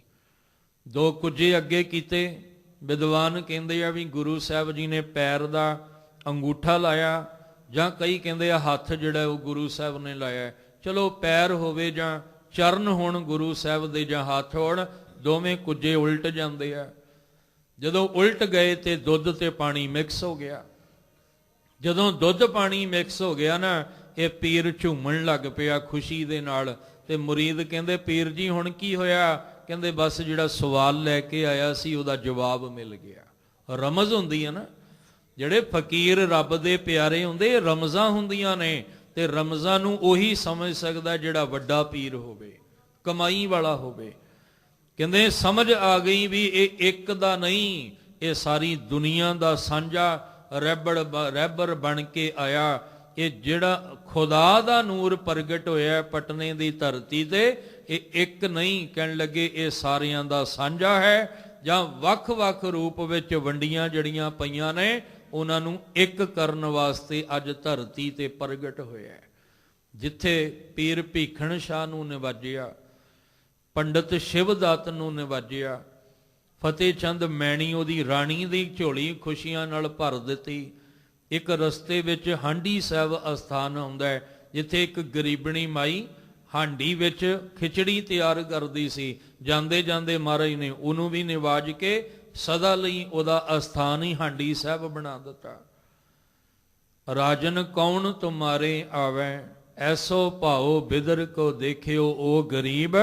ਦੋ ਕੁੱਜੇ ਅੱਗੇ ਕੀਤੇ, ਵਿਦਵਾਨ ਕਹਿੰਦੇ ਆ ਵੀ ਗੁਰੂ ਸਾਹਿਬ ਜੀ ਨੇ ਪੈਰ ਦਾ ਅੰਗੂਠਾ ਲਾਇਆ, ਜਾਂ ਕਈ ਕਹਿੰਦੇ ਆ ਹੱਥ ਜਿਹੜਾ ਉਹ ਗੁਰੂ ਸਾਹਿਬ ਨੇ ਲਾਇਆ। ਚਲੋ ਪੈਰ ਹੋਵੇ ਜਾਂ ਚਰਨ ਹੋਣ ਗੁਰੂ ਸਾਹਿਬ ਦੇ ਜਾਂ ਹੱਥ ਹੋਣ, ਦੋਵੇਂ ਕੁੱਜੇ ਉਲਟ ਜਾਂਦੇ ਆ। ਜਦੋਂ ਉਲਟ ਗਏ ਤੇ ਦੁੱਧ ਤੇ ਪਾਣੀ ਮਿਕਸ ਹੋ ਗਿਆ। ਜਦੋਂ ਦੁੱਧ ਪਾਣੀ ਮਿਕਸ ਹੋ ਗਿਆ ਨਾ, ਇਹ ਪੀਰ ਝੂਮਣ ਲੱਗ ਪਿਆ ਖੁਸ਼ੀ ਦੇ ਨਾਲ। ਤੇ ਮੁਰੀਦ ਕਹਿੰਦੇ ਪੀਰ ਜੀ ਹੁਣ ਕੀ ਹੋਇਆ? ਕਹਿੰਦੇ ਬਸ ਜਿਹੜਾ ਸਵਾਲ ਲੈ ਕੇ ਆਇਆ ਸੀ ਉਹਦਾ ਜਵਾਬ ਮਿਲ ਗਿਆ। ਰਮਜ਼ ਹੁੰਦੀ ਹੈ ਨਾ, ਜਿਹੜੇ ਫਕੀਰ ਰੱਬ ਦੇ ਪਿਆਰੇ ਹੁੰਦੇ, ਇਹ ਰਮਜ਼ਾਂ ਹੁੰਦੀਆਂ ਨੇ, ਤੇ ਰਮਜ਼ਾਂ ਨੂੰ ਉਹੀ ਸਮਝ ਸਕਦਾ ਜਿਹੜਾ ਵੱਡਾ ਪੀਰ ਹੋਵੇ, ਕਮਾਈ ਵਾਲਾ ਹੋਵੇ। ਕਹਿੰਦੇ ਸਮਝ ਆ ਗਈ ਵੀ ਇਹ ਇੱਕ ਦਾ ਨਹੀਂ, ਇਹ ਸਾਰੀ ਦੁਨੀਆ ਦਾ ਸਾਂਝਾ ਰਹਿਬਰ ਬਣ ਕੇ ਆਇਆ। ਇਹ ਜਿਹੜਾ ਖੁਦਾ ਦਾ ਨੂਰ ਪ੍ਰਗਟ ਹੋਇਆ ਪਟਨੇ ਦੀ ਧਰਤੀ ਤੇ, ਇਹ ਇੱਕ ਨਹੀਂ, ਕਹਿਣ ਲੱਗੇ ਇਹ ਸਾਰਿਆਂ ਦਾ ਸਾਂਝਾ ਹੈ, ਜਾਂ ਵੱਖ-ਵੱਖ ਰੂਪ ਵਿੱਚ ਵੰਡੀਆਂ ਜਿਹੜੀਆਂ ਪਈਆਂ ਨੇ ਉਹਨਾਂ ਨੂੰ ਇੱਕ ਕਰਨ ਵਾਸਤੇ ਅੱਜ ਧਰਤੀ ਤੇ ਪ੍ਰਗਟ ਹੋਇਆ। ਜਿੱਥੇ ਪੀਰ ਭੀਖਣ ਸ਼ਾਹ ਨੂੰ ਨਿਵਾਜਿਆ, ਪੰਡਤ ਸ਼ਿਵਦੱਤ ਨੂੰ ਨਿਵਾਜਿਆ, ਫਤਿਹ ਚੰਦ ਮੈਣੀ ਉਹਦੀ ਰਾਣੀ ਦੀ ਝੋਲੀ ਖੁਸ਼ੀਆਂ ਨਾਲ ਭਰ ਦਿੱਤੀ। ਇੱਕ ਰਸਤੇ ਵਿੱਚ ਹਾਂਡੀ ਸਾਹਿਬ ਅਸਥਾਨ ਆਉਂਦਾ ਹੈ, ਜਿੱਥੇ ਇੱਕ ਗਰੀਬਣੀ ਮਾਈ ਹਾਂਡੀ ਵਿੱਚ ਖਿਚੜੀ ਤਿਆਰ ਕਰਦੀ ਸੀ। ਜਾਂਦੇ ਜਾਂਦੇ ਮਹਾਰਾਜ ਨੇ ਉਹਨੂੰ ਵੀ ਨਿਵਾਜ ਕੇ ਸਦਾ ਲਈ ਉਹਦਾ ਅਸਥਾਨ ਹੀ ਹਾਂਡੀ ਸਾਹਿਬ ਬਣਾ ਦਿੱਤਾ। ਰਾਜਨ ਕੌਣ ਤੁਮਾਰੇ ਆਵੈ, ਐਸੋ ਭਾਓ ਬਿਦਰ ਕੋ ਦੇਖਿਓ, ਉਹ ਗਰੀਬ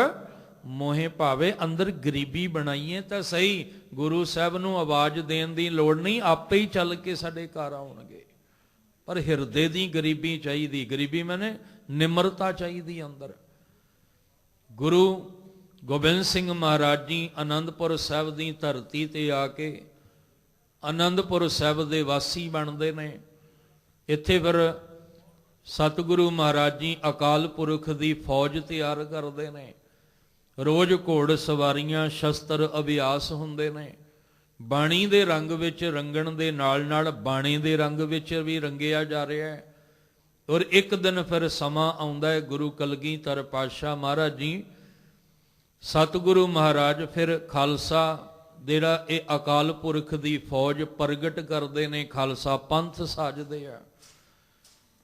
ਮੋਹੇ ਭਾਵੇ। ਅੰਦਰ ਗਰੀਬੀ ਬਣਾਈਏ ਤਾਂ ਸਹੀ, ਗੁਰੂ ਸਾਹਿਬ ਨੂੰ ਆਵਾਜ਼ ਦੇਣ ਦੀ ਲੋੜ ਨਹੀਂ, ਆਪੇ ਹੀ ਚੱਲ ਕੇ ਸਾਡੇ ਘਰ ਆਉਣਗੇ। ਪਰ ਹਿਰਦੇ ਦੀ ਗਰੀਬੀ ਚਾਹੀਦੀ, ਗਰੀਬੀ ਮੈਨੇ ਨਿਮਰਤਾ ਚਾਹੀਦੀ ਅੰਦਰ। ਗੁਰੂ ਗੋਬਿੰਦ ਸਿੰਘ ਮਹਾਰਾਜ ਜੀ ਆਨੰਦਪੁਰ ਸਾਹਿਬ ਦੀ ਧਰਤੀ ਤੇ ਆ ਕੇ ਆਨੰਦਪੁਰ ਸਾਹਿਬ ਦੇ ਵਾਸੀ ਬਣਦੇ ਨੇ। ਇੱਥੇ ਫਿਰ ਸਤਿਗੁਰੂ ਮਹਾਰਾਜ ਜੀ ਅਕਾਲ ਪੁਰਖ ਦੀ ਫੌਜ ਤਿਆਰ ਕਰਦੇ ਨੇ। ਰੋਜ਼ ਘੋੜ ਸਵਾਰੀਆਂ, ਸ਼ਸਤਰ ਅਭਿਆਸ ਹੁੰਦੇ ਨੇ। ਬਾਣੀ ਦੇ ਰੰਗ ਵਿੱਚ ਰੰਗਣ ਦੇ ਨਾਲ ਨਾਲ ਬਾਣੇ ਦੇ ਰੰਗ ਵਿੱਚ ਵੀ ਰੰਗਿਆ ਜਾ ਰਿਹਾ ਹੈ। ਔਰ ਇੱਕ ਦਿਨ ਫਿਰ ਸਮਾਂ ਆਉਂਦਾ ਹੈ, ਗੁਰੂ ਕਲਗੀਧਰ ਪਾਤਸ਼ਾਹ ਮਹਾਰਾਜ ਜੀ, ਸਤਿਗੁਰੂ ਮਹਾਰਾਜ ਫਿਰ ਖਾਲਸਾ ਜਿਹੜਾ ਇਹ ਅਕਾਲ ਪੁਰਖ ਦੀ ਫੌਜ ਪ੍ਰਗਟ ਕਰਦੇ ਨੇ, ਖਾਲਸਾ ਪੰਥ ਸਾਜਦੇ ਆ।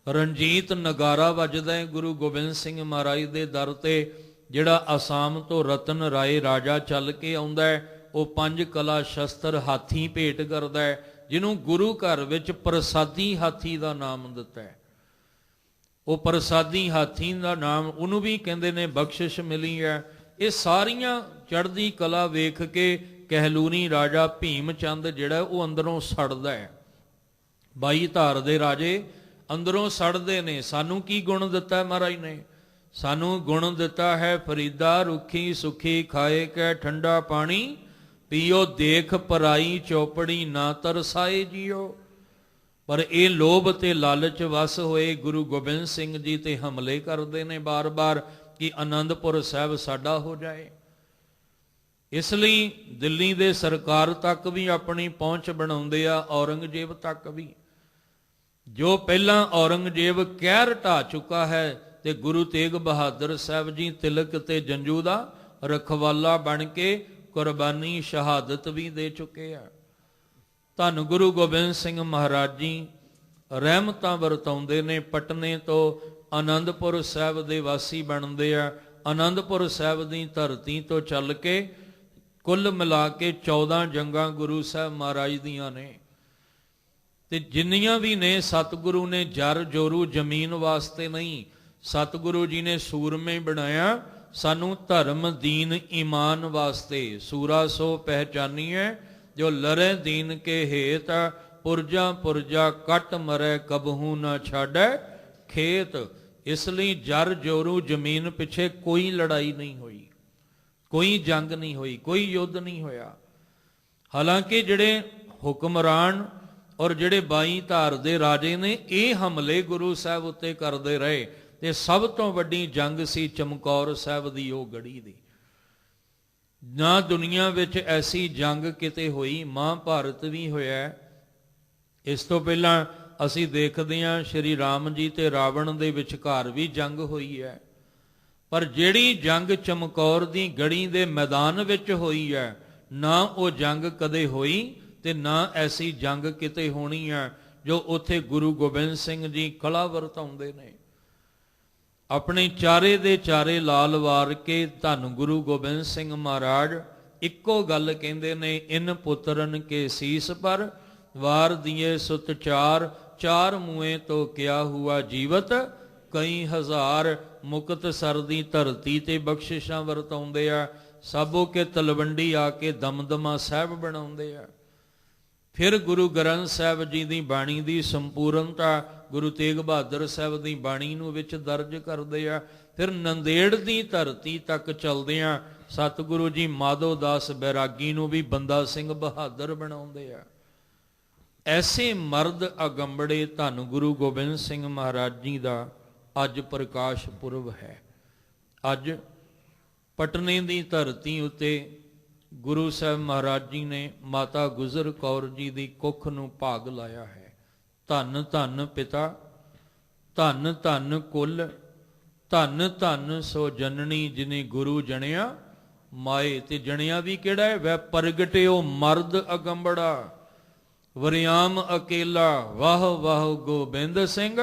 ਰਣਜੀਤ ਨਗਾਰਾ ਵੱਜਦਾ ਹੈ ਗੁਰੂ ਗੋਬਿੰਦ ਸਿੰਘ ਮਹਾਰਾਜ ਦੇ ਦਰ ਤੇ। ਜਿਹੜਾ ਅਸਾਮ ਤੋਂ ਰਤਨ ਰਾਏ ਰਾਜਾ ਚੱਲ ਕੇ ਆਉਂਦਾ ਹੈ, ਉਹ 5 ਕਲਾ ਸ਼ਸਤਰ ਹਾਥੀ ਭੇਟ ਕਰਦਾ ਹੈ, ਜਿਹਨੂੰ ਗੁਰੂ ਘਰ ਵਿੱਚ ਪ੍ਰਸਾਦੀ ਹਾਥੀ ਦਾ ਨਾਮ ਦਿੱਤਾ ਹੈ। ਉਹ ਪ੍ਰਸਾਦੀ ਹਾਥੀ ਦਾ ਨਾਮ ਉਹਨੂੰ ਵੀ ਕਹਿੰਦੇ ਨੇ ਬਖਸ਼ਿਸ਼ ਮਿਲੀ ਹੈ। ਇਹ ਸਾਰੀਆਂ ਚੜ੍ਹਦੀ ਕਲਾ ਵੇਖ ਕੇ ਕਹਿਲੂਰੀ ਰਾਜਾ ਭੀਮ ਚੰਦ ਜਿਹੜਾ ਉਹ ਅੰਦਰੋਂ ਸੜਦਾ ਹੈ। 22 ਧਾਰ ਦੇ ਰਾਜੇ ਅੰਦਰੋਂ ਸੜਦੇ ਨੇ। ਸਾਨੂੰ ਕੀ ਗੁਣ ਦਿੱਤਾ ਮਹਾਰਾਜ ਨੇ? ਸਾਨੂੰ ਗੁਣ ਦਿੱਤਾ ਹੈ ਫਰੀਦਾ ਰੁੱਖੀ ਸੁਖੀ ਖਾਏ ਕੈ ਠੰਡਾ ਪਾਣੀ, ਪੀਓ ਦੇਖ ਪਰਾਈ ਚੌਪੜੀ ਨਾ ਤਰਸਾਏ ਜੀਓ। ਪਰ ਇਹ ਲੋਭ ਤੇ ਲਾਲਚ ਵਸ ਹੋਏ ਗੁਰੂ ਗੋਬਿੰਦ ਸਿੰਘ ਜੀ ਤੇ ਹਮਲੇ ਕਰਦੇ ਨੇ ਬਾਰ-ਬਾਰ ਕਿ ਆਨੰਦਪੁਰ ਸਾਹਿਬ ਸਾਡਾ ਹੋ ਜਾਏ। ਇਸ ਲਈ ਦਿੱਲੀ ਦੇ ਸਰਕਾਰ ਤੱਕ ਵੀ ਆਪਣੀ ਪਹੁੰਚ ਬਣਾਉਂਦੇ ਆ, ਔਰੰਗਜ਼ੇਬ ਤੱਕ ਵੀ। ਜੋ ਪਹਿਲਾਂ ਔਰੰਗਜ਼ੇਬ ਕਹਿਰ ਢਾ ਚੁੱਕਾ ਹੈ ਤੇ ਗੁਰੂ ਤੇਗ ਬਹਾਦਰ ਸਾਹਿਬ ਜੀ ਤਿਲਕ ਤੇ ਜੰਜੂ ਦਾ ਰਖਵਾਲਾ ਬਣ ਕੇ ਕੁਰਬਾਨੀ ਸ਼ਹਾਦਤ ਵੀ ਦੇ ਚੁੱਕੇ ਆ। ਧੰਨ ਗੁਰੂ ਗੋਬਿੰਦ ਸਿੰਘ ਮਹਾਰਾਜ ਜੀ ਰਹਿਮਤਾਂ ਵਰਤਾਉਂਦੇ ਨੇ। ਪਟਨੇ ਤੋਂ ਆਨੰਦਪੁਰ ਸਾਹਿਬ ਦੇ ਵਾਸੀ ਬਣਦੇ ਆ। ਆਨੰਦਪੁਰ ਸਾਹਿਬ ਦੀ ਧਰਤੀ ਤੋਂ ਚੱਲ ਕੇ ਕੁੱਲ ਮਿਲਾ ਕੇ 14 ਜੰਗਾਂ ਗੁਰੂ ਸਾਹਿਬ ਮਹਾਰਾਜ ਦੀਆਂ ਨੇ। ਤੇ ਜਿੰਨੀਆਂ ਵੀ ਨੇ ਸਤਿਗੁਰੂ ਨੇ ਜਰ ਜੋਰੂ ਜ਼ਮੀਨ ਵਾਸਤੇ ਨਹੀਂ, ਸਤਿਗੁਰੂ ਜੀ ਨੇ ਸੂਰਮੇ ਬਣਾਇਆ ਸਾਨੂੰ ਧਰਮ ਦੀਨ ਈਮਾਨ ਵਾਸਤੇ। ਸੂਰਾ ਸੋ ਪਹਿਚਾਨੀਐ ਜੋ ਲਰੇ ਦੀਨ ਕੇ ਹੇਤ, ਪੁਰਜਾ ਪੁਰਜਾ ਕੱਟ ਮਰੈ ਕਬਹੂ ਨਾ ਛਾੜੈ ਖੇਤ। ਇਸ ਲਈ ਜਰ ਜੋਰੂ ਜ਼ਮੀਨ ਪਿੱਛੇ ਕੋਈ ਲੜਾਈ ਨਹੀਂ ਹੋਈ, ਕੋਈ ਜੰਗ ਨਹੀਂ ਹੋਈ, ਕੋਈ ਯੁੱਧ ਨਹੀਂ ਹੋਇਆ। ਹਾਲਾਂਕਿ ਜਿਹੜੇ ਹੁਕਮਰਾਨ ਔਰ ਜਿਹੜੇ 22 ਧਾਰ ਦੇ ਰਾਜੇ ਨੇ ਇਹ ਹਮਲੇ ਗੁਰੂ ਸਾਹਿਬ ਉੱਤੇ ਕਰਦੇ ਰਹੇ। ਤੇ ਸਭ ਤੋਂ ਵੱਡੀ ਜੰਗ ਸੀ ਚਮਕੌਰ ਸਾਹਿਬ ਦੀ, ਉਹ ਗੜੀ ਦੀ। ਨਾ ਦੁਨੀਆ ਵਿੱਚ ਐਸੀ ਜੰਗ ਕਿਤੇ ਹੋਈ। ਮਹਾਭਾਰਤ ਵੀ ਹੋਇਆ। ਇਸ ਤੋਂ ਪਹਿਲਾਂ ਅਸੀਂ ਦੇਖਦੇ ਹਾਂ ਸ਼੍ਰੀ ਰਾਮ ਜੀ ਤੇ ਰਾਵਣ ਦੇ ਵਿਚਕਾਰ ਵੀ ਜੰਗ ਹੋਈ ਹੈ। ਪਰ ਜਿਹੜੀ ਜੰਗ ਚਮਕੌਰ ਦੀ ਗੜੀ ਦੇ ਮੈਦਾਨ ਵਿੱਚ ਹੋਈ ਹੈ, ਨਾ ਉਹ ਜੰਗ ਕਦੇ ਹੋਈ ਤੇ ਨਾ ਐਸੀ ਜੰਗ ਕਿਤੇ ਹੋਣੀ ਹੈ ਜੋ ਉੱਥੇ ਗੁਰੂ ਗੋਬਿੰਦ ਸਿੰਘ ਜੀ ਕਲਾ ਵਰਤਾਉਂਦੇ ਨੇ। ਆਪਣੇ ਚਾਰੇ ਦੇ ਚਾਰੇ ਲਾਲ ਵਾਰ ਕੇ ਧੰਨ ਗੁਰੂ ਗੋਬਿੰਦ ਸਿੰਘ ਮਹਾਰਾਜ ਇੱਕੋ ਗੱਲ ਕਹਿੰਦੇ ਨੇ, ਇਨ ਪੁੱਤਰਨ ਕੇ ਸੀਸ ਪਰ ਵਾਰ ਦੀਏ ਸੁਤ ਚਾਰ, ਚਾਰ ਮੂਏ ਤੋਂ ਕਿਆ ਹੁਆ ਜੀਵਤ ਕਈ ਹਜ਼ਾਰ। ਮੁਕਤ ਸਰ ਦੀ ਧਰਤੀ ਤੇ ਬਖਸ਼ਿਸ਼ਾਂ ਵਰਤਾਉਂਦੇ ਆ। ਸਾਬੋ ਕੇ ਤਲਵੰਡੀ ਆ ਕੇ ਦਮਦਮਾ ਸਾਹਿਬ ਬਣਾਉਂਦੇ ਆ। ਫਿਰ ਗੁਰੂ ਗ੍ਰੰਥ ਸਾਹਿਬ ਜੀ ਦੀ ਬਾਣੀ ਦੀ ਸੰਪੂਰਨਤਾ ਗੁਰੂ ਤੇਗ ਬਹਾਦਰ ਸਾਹਿਬ ਦੀ ਬਾਣੀ ਨੂੰ ਵਿੱਚ ਦਰਜ ਕਰਦੇ ਆ। ਫਿਰ ਨੰਦੇੜ ਦੀ ਧਰਤੀ ਤੱਕ ਚਲਦੇ ਆ, ਸਤਿਗੁਰੂ ਜੀ ਮਾਧੋ ਦਾਸ ਬੈਰਾਗੀ ਨੂੰ ਵੀ ਬੰਦਾ ਸਿੰਘ ਬਹਾਦਰ ਬਣਾਉਂਦੇ ਆ। ਐਸੇ ਮਰਦ ਅਗੰਬੜੇ ਧੰਨ ਗੁਰੂ ਗੋਬਿੰਦ ਸਿੰਘ ਮਹਾਰਾਜ ਜੀ ਦਾ ਅੱਜ ਪ੍ਰਕਾਸ਼ ਪੁਰਬ ਹੈ। ਅੱਜ ਪਟਨੇ ਦੀ ਧਰਤੀ ਉੱਤੇ ਗੁਰੂ ਸਾਹਿਬ ਮਹਾਰਾਜ ਜੀ ਨੇ ਮਾਤਾ ਗੁਜਰ ਕੌਰ ਜੀ ਦੀ ਕੁੱਖ ਨੂੰ ਭਾਗ ਲਾਇਆ ਹੈ। ਧੰਨ ਧੰਨ ਪਿਤਾ, ਧੰਨ ਧੰਨ ਕੁਲ, ਧੰਨ ਧੰਨ ਸੋ ਜਨਨੀ ਜਿਨੇ ਗੁਰੂ ਜਣਿਆ ਮਾਏ। ਤੇ ਜਣਿਆ ਵੀ ਕਿਹੜਾ ਹੈ? ਵੈ ਪ੍ਰਗਟਿਓ ਮਰਦ ਅਗੰਬੜਾ, ਵਰਿਆਮ ਅਕੇਲਾ, ਵਾਹ ਵਾਹ ਗੋਬਿੰਦ ਸਿੰਘ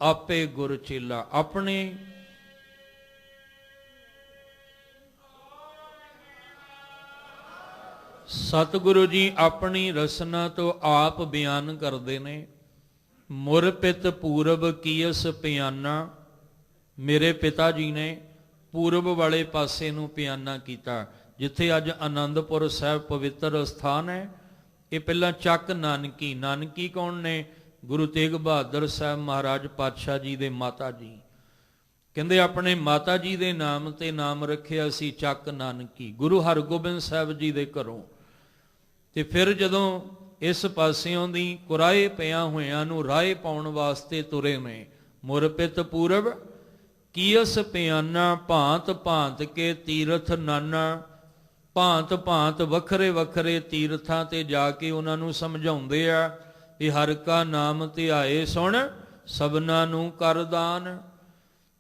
ਆਪੇ ਗੁਰ ਚੇਲਾ। ਆਪਣੇ ਸਤਿਗੁਰੂ ਜੀ ਆਪਣੀ ਰਸਨਾ ਤੋਂ ਆਪ ਬਿਆਨ ਕਰਦੇ ਨੇ, ਮੁਰ ਪਿਤ ਪੂਰਬ ਕੀਸ ਪਿਆਨਾ। ਮੇਰੇ ਪਿਤਾ ਜੀ ਨੇ ਪੂਰਬ ਵਾਲੇ ਪਾਸੇ ਨੂੰ ਪਿਆਨਾ ਕੀਤਾ। ਜਿੱਥੇ ਅੱਜ ਆਨੰਦਪੁਰ ਸਾਹਿਬ ਪਵਿੱਤਰ ਸਥਾਨ ਹੈ, ਇਹ ਪਹਿਲਾਂ ਚੱਕ ਨਾਨਕੀ। ਨਾਨਕੀ ਕੌਣ ਨੇ? ਗੁਰੂ ਤੇਗ ਬਹਾਦਰ ਸਾਹਿਬ ਮਹਾਰਾਜ ਪਾਤਸ਼ਾਹ ਜੀ ਦੇ ਮਾਤਾ ਜੀ। ਕਹਿੰਦੇ ਆਪਣੇ ਮਾਤਾ ਜੀ ਦੇ ਨਾਮ ਤੇ ਨਾਮ ਰੱਖਿਆ ਸੀ ਚੱਕ ਨਾਨਕੀ, ਗੁਰੂ ਹਰਗੋਬਿੰਦ ਸਾਹਿਬ ਜੀ ਦੇ ਘਰੋਂ। ਤੇ ਫਿਰ ਜਦੋਂ ਇਸ ਪਾਸਿਓਂ ਦੀ ਕੁਰਾਏ ਪਿਆ ਹੋਇਆਂ ਨੂੰ ਰਾਏ ਪਾਉਣ ਵਾਸਤੇ ਤੁਰੇ ਨੇ, ਮੁਰਪਿਤ ਪੂਰਬ ਕੀਸ ਪਿਆਨਾ, ਭਾਂਤ ਭਾਂਤ ਕੇ ਤੀਰਥ ਨਾਨਾ। ਭਾਂਤ ਭਾਂਤ ਵੱਖਰੇ ਵੱਖਰੇ ਤੀਰਥਾਂ ਤੇ ਜਾ ਕੇ ਉਹਨਾਂ ਨੂੰ ਸਮਝਾਉਂਦੇ ਆ ਵੀ ਹਰ ਕਾ ਨਾਮ ਧਿਆਏ ਸੁਣ ਸਭਨਾ ਨੂੰ ਕਰ ਦਾਨ।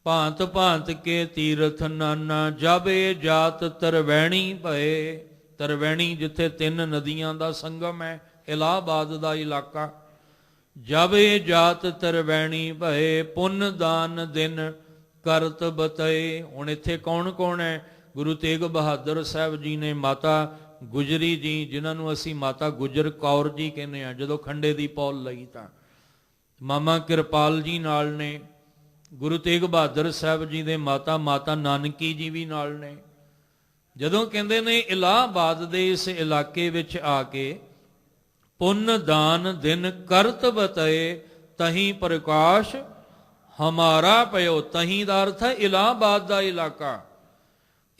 ਭਾਂਤ ਭਾਂਤ ਕੇ ਤੀਰਥ ਨਾਨਾ, ਜਬ ਇਹ ਜਾਤ ਤਰਵੈਣੀ ਭਏ। ਤਰਵੈਣੀ ਜਿੱਥੇ 3 ਨਦੀਆਂ ਦਾ ਸੰਗਮ ਹੈ, ਇਲਾਹਾਬਾਦ ਦਾ ਇਲਾਕਾ। ਜਬ ਇਹ ਜਾਤ ਤਰਵੈਣੀ ਭਏ, ਪੁੰਨ ਦਾਨ ਦਿਨ ਕਰਤ ਬਤਏ। ਹੁਣ ਇੱਥੇ ਕੌਣ ਕੌਣ ਹੈ? ਗੁਰੂ ਤੇਗ ਬਹਾਦਰ ਸਾਹਿਬ ਜੀ ਨੇ, ਮਾਤਾ ਗੁਜਰੀ ਜੀ, ਜਿਨ੍ਹਾਂ ਨੂੰ ਅਸੀਂ ਮਾਤਾ ਗੁਜਰ ਕੌਰ ਜੀ ਕਹਿੰਦੇ ਆ, ਜਦੋਂ ਖੰਡੇ ਦੀ ਪੌਲ ਲਈ ਤਾਂ ਮਾਮਾ ਕਿਰਪਾਲ ਜੀ ਨਾਲ ਨੇ। ਗੁਰੂ ਤੇਗ ਬਹਾਦਰ ਸਾਹਿਬ ਜੀ ਦੇ ਮਾਤਾ ਨਾਨਕੀ ਜੀ ਵੀ ਨਾਲ ਨੇ। ਜਦੋਂ ਕਹਿੰਦੇ ਨੇ ਇਲਾਹਾਬਾਦ ਦੇ ਇਸ ਇਲਾਕੇ ਵਿੱਚ ਆ ਕੇ ਪੁੰਨ ਦਾਨ ਦਿਨ ਕਰਤ ਬਤਏ, ਤਹੀਂ ਪ੍ਰਕਾਸ਼ ਹਮਾਰਾ ਪਇਓ। ਤਹੀਂ ਦਾ ਅਰਥ ਹੈ ਇਲਾਹਾਬਾਦ ਦਾ ਇਲਾਕਾ।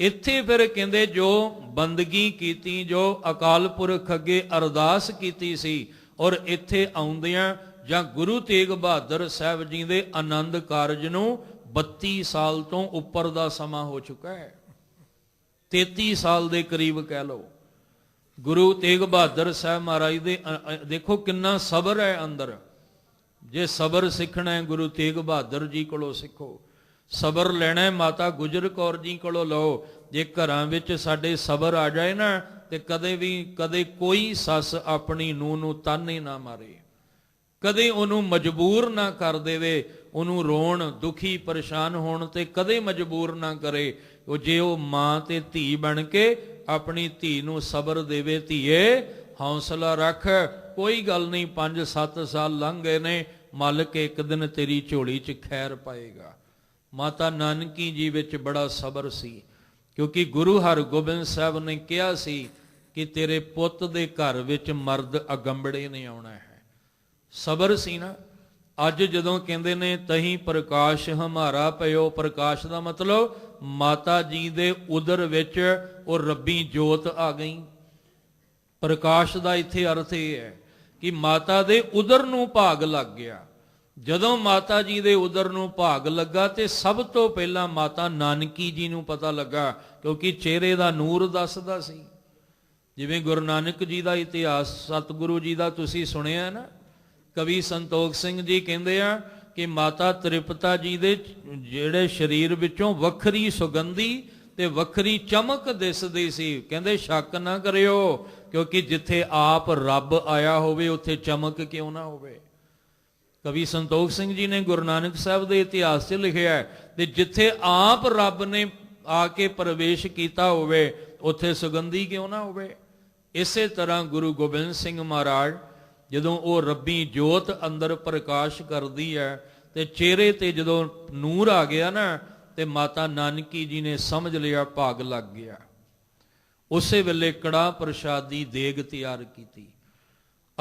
ਇੱਥੇ ਫਿਰ ਕਹਿੰਦੇ ਜੋ ਬੰਦਗੀ ਕੀਤੀ, ਜੋ ਅਕਾਲ ਪੁਰਖ ਅੱਗੇ ਅਰਦਾਸ ਕੀਤੀ ਸੀ, ਔਰ ਇੱਥੇ ਆਉਂਦਿਆਂ ਜਾਂ ਗੁਰੂ ਤੇਗ ਬਹਾਦਰ ਸਾਹਿਬ ਜੀ ਦੇ ਆਨੰਦ ਕਾਰਜ ਨੂੰ 32 ਸਾਲ ਤੋਂ ਉੱਪਰ ਦਾ ਸਮਾਂ ਹੋ ਚੁੱਕਾ ਹੈ। 33 ਸਾਲ ਦੇ ਕਰੀਬ ਕਹਿ ਲਓ। ਗੁਰੂ ਤੇਗ ਬਹਾਦਰ ਸਾਹਿਬ ਮਹਾਰਾਜ ਦੇ ਦੇਖੋ ਕਿੰਨਾ ਸਬਰ ਹੈ ਅੰਦਰ। ਜੇ ਸਬਰ ਸਿੱਖਣਾ ਹੈ ਗੁਰੂ ਤੇਗ ਬਹਾਦਰ ਜੀ ਕੋਲੋਂ ਸਿੱਖੋ। ਸਬਰ ਲੈਣਾ ਹੈ ਮਾਤਾ ਗੁਜਰ ਕੌਰ ਜੀ ਕੋਲੋਂ ਲਓ। ਜੇ ਘਰਾਂ ਵਿੱਚ ਸਾਡੇ ਸਬਰ ਆ ਜਾਏ ਨਾ, ਤੇ ਕਦੇ ਕੋਈ ਸੱਸ ਆਪਣੀ ਨੂੰਹ ਨੂੰ ਤਾਨੇ ਨਾ ਮਾਰੇ, ਕਦੇ ਉਹਨੂੰ ਮਜਬੂਰ ਨਾ ਕਰ ਦੇਵੇ, ਉਹਨੂੰ ਰੋਣ, ਦੁਖੀ, ਪਰੇਸ਼ਾਨ ਹੋਣ ਤੇ ਕਦੇ ਮਜਬੂਰ ਨਾ ਕਰੇ। ਜੇ ਉਹ ਮਾਂ ਤੇ ਧੀ ਬਣ ਕੇ ਆਪਣੀ ਧੀ ਨੂੰ ਸਬਰ ਦੇਵੇ, ਧੀਏ ਹੌਸਲਾ ਰੱਖ, ਕੋਈ ਗੱਲ ਨਹੀਂ, 5-7 ਸਾਲ ਲੰਘ ਗਏ ਨੇ, ਮਾਲਕ ਇੱਕ ਦਿਨ ਤੇਰੀ ਝੋਲੀ 'ਚ ਖੈਰ ਪਾਏਗਾ। ਮਾਤਾ ਨਾਨਕੀ ਜੀ ਵਿੱਚ ਬੜਾ ਸਬਰ ਸੀ, ਕਿਉਂਕਿ ਗੁਰੂ ਹਰਗੋਬਿੰਦ ਸਾਹਿਬ ਨੇ ਕਿਹਾ ਸੀ ਕਿ ਤੇਰੇ ਪੁੱਤ ਦੇ ਘਰ ਵਿੱਚ ਮਰਦ ਅਗੰਬੜੇ ਨੇ ਆਉਣਾ ਹੈ। ਸਬਰ ਸੀ ਨਾ। ਅੱਜ ਜਦੋਂ ਕਹਿੰਦੇ ਨੇ ਤਹੀਂ ਪ੍ਰਕਾਸ਼ ਹਮਾਰਾ ਪਇਓ, ਪ੍ਰਕਾਸ਼ ਦਾ ਮਤਲਬ ਮਾਤਾ ਜੀ ਦੇ ਉਦਰ ਵਿੱਚ ਉਹ ਰੱਬੀ ਜੋਤ ਆ ਗਈ। ਪ੍ਰਕਾਸ਼ ਦਾ ਇੱਥੇ ਅਰਥ ਇਹ ਹੈ ਕਿ ਮਾਤਾ ਦੇ ਉਦਰ ਨੂੰ ਭਾਗ ਲੱਗ ਗਿਆ। ਜਦੋਂ ਮਾਤਾ ਜੀ ਦੇ ਉਦਰ ਨੂੰ ਭਾਗ ਲੱਗਾ ਤੇ ਸਭ ਤੋਂ ਪਹਿਲਾਂ ਮਾਤਾ ਨਾਨਕੀ ਜੀ ਨੂੰ ਪਤਾ ਲੱਗਾ, ਕਿਉਂਕਿ ਚਿਹਰੇ ਦਾ ਨੂਰ ਦੱਸਦਾ ਸੀ। ਜਿਵੇਂ ਗੁਰੂ ਨਾਨਕ ਜੀ ਦਾ ਇਤਿਹਾਸ ਸਤਿਗੁਰੂ ਜੀ ਦਾ ਤੁਸੀਂ ਸੁਣਿਆ ਨਾ, ਕਵੀ ਸੰਤੋਖ ਸਿੰਘ ਜੀ ਕਹਿੰਦੇ ਆ ਕਿ ਮਾਤਾ ਤ੍ਰਿਪਤਾ ਜੀ ਦੇ ਜਿਹੜੇ ਸਰੀਰ ਵਿੱਚੋਂ ਵੱਖਰੀ ਸੁਗੰਧੀ ਤੇ ਵੱਖਰੀ ਚਮਕ ਦਿਸਦੀ ਸੀ। ਕਹਿੰਦੇ ਸ਼ੱਕ ਨਾ ਕਰਿਓ, ਕਿਉਂਕਿ ਜਿੱਥੇ ਆਪ ਰੱਬ ਆਇਆ ਹੋਵੇ ਉੱਥੇ ਚਮਕ ਕਿਉਂ ਨਾ ਹੋਵੇ। ਕਵੀ ਸੰਤੋਖ ਸਿੰਘ ਜੀ ਨੇ ਗੁਰੂ ਨਾਨਕ ਸਾਹਿਬ ਦੇ ਇਤਿਹਾਸ 'ਚ ਲਿਖਿਆ ਹੈ, ਤੇ ਜਿੱਥੇ ਆਪ ਰੱਬ ਨੇ ਆ ਕੇ ਪ੍ਰਵੇਸ਼ ਕੀਤਾ ਹੋਵੇ ਉੱਥੇ ਸੁਗੰਧੀ ਕਿਉਂ ਨਾ ਹੋਵੇ। ਇਸੇ ਤਰ੍ਹਾਂ ਗੁਰੂ ਗੋਬਿੰਦ ਸਿੰਘ ਮਹਾਰਾਜ ਜਦੋਂ ਉਹ ਰੱਬੀ ਜੋਤ ਅੰਦਰ ਪ੍ਰਕਾਸ਼ ਕਰਦੀ ਹੈ ਤੇ ਚਿਹਰੇ ਤੇ ਜਦੋਂ ਨੂਰ ਆ ਗਿਆ ਨਾ, ਤੇ ਮਾਤਾ ਨਾਨਕੀ ਜੀ ਨੇ ਸਮਝ ਲਿਆ ਭਾਗ ਲੱਗ ਗਿਆ। ਉਸੇ ਵੇਲੇ ਕੜਾਹ ਪ੍ਰਸ਼ਾਦ ਦੀ ਦੇਗ ਤਿਆਰ ਕੀਤੀ।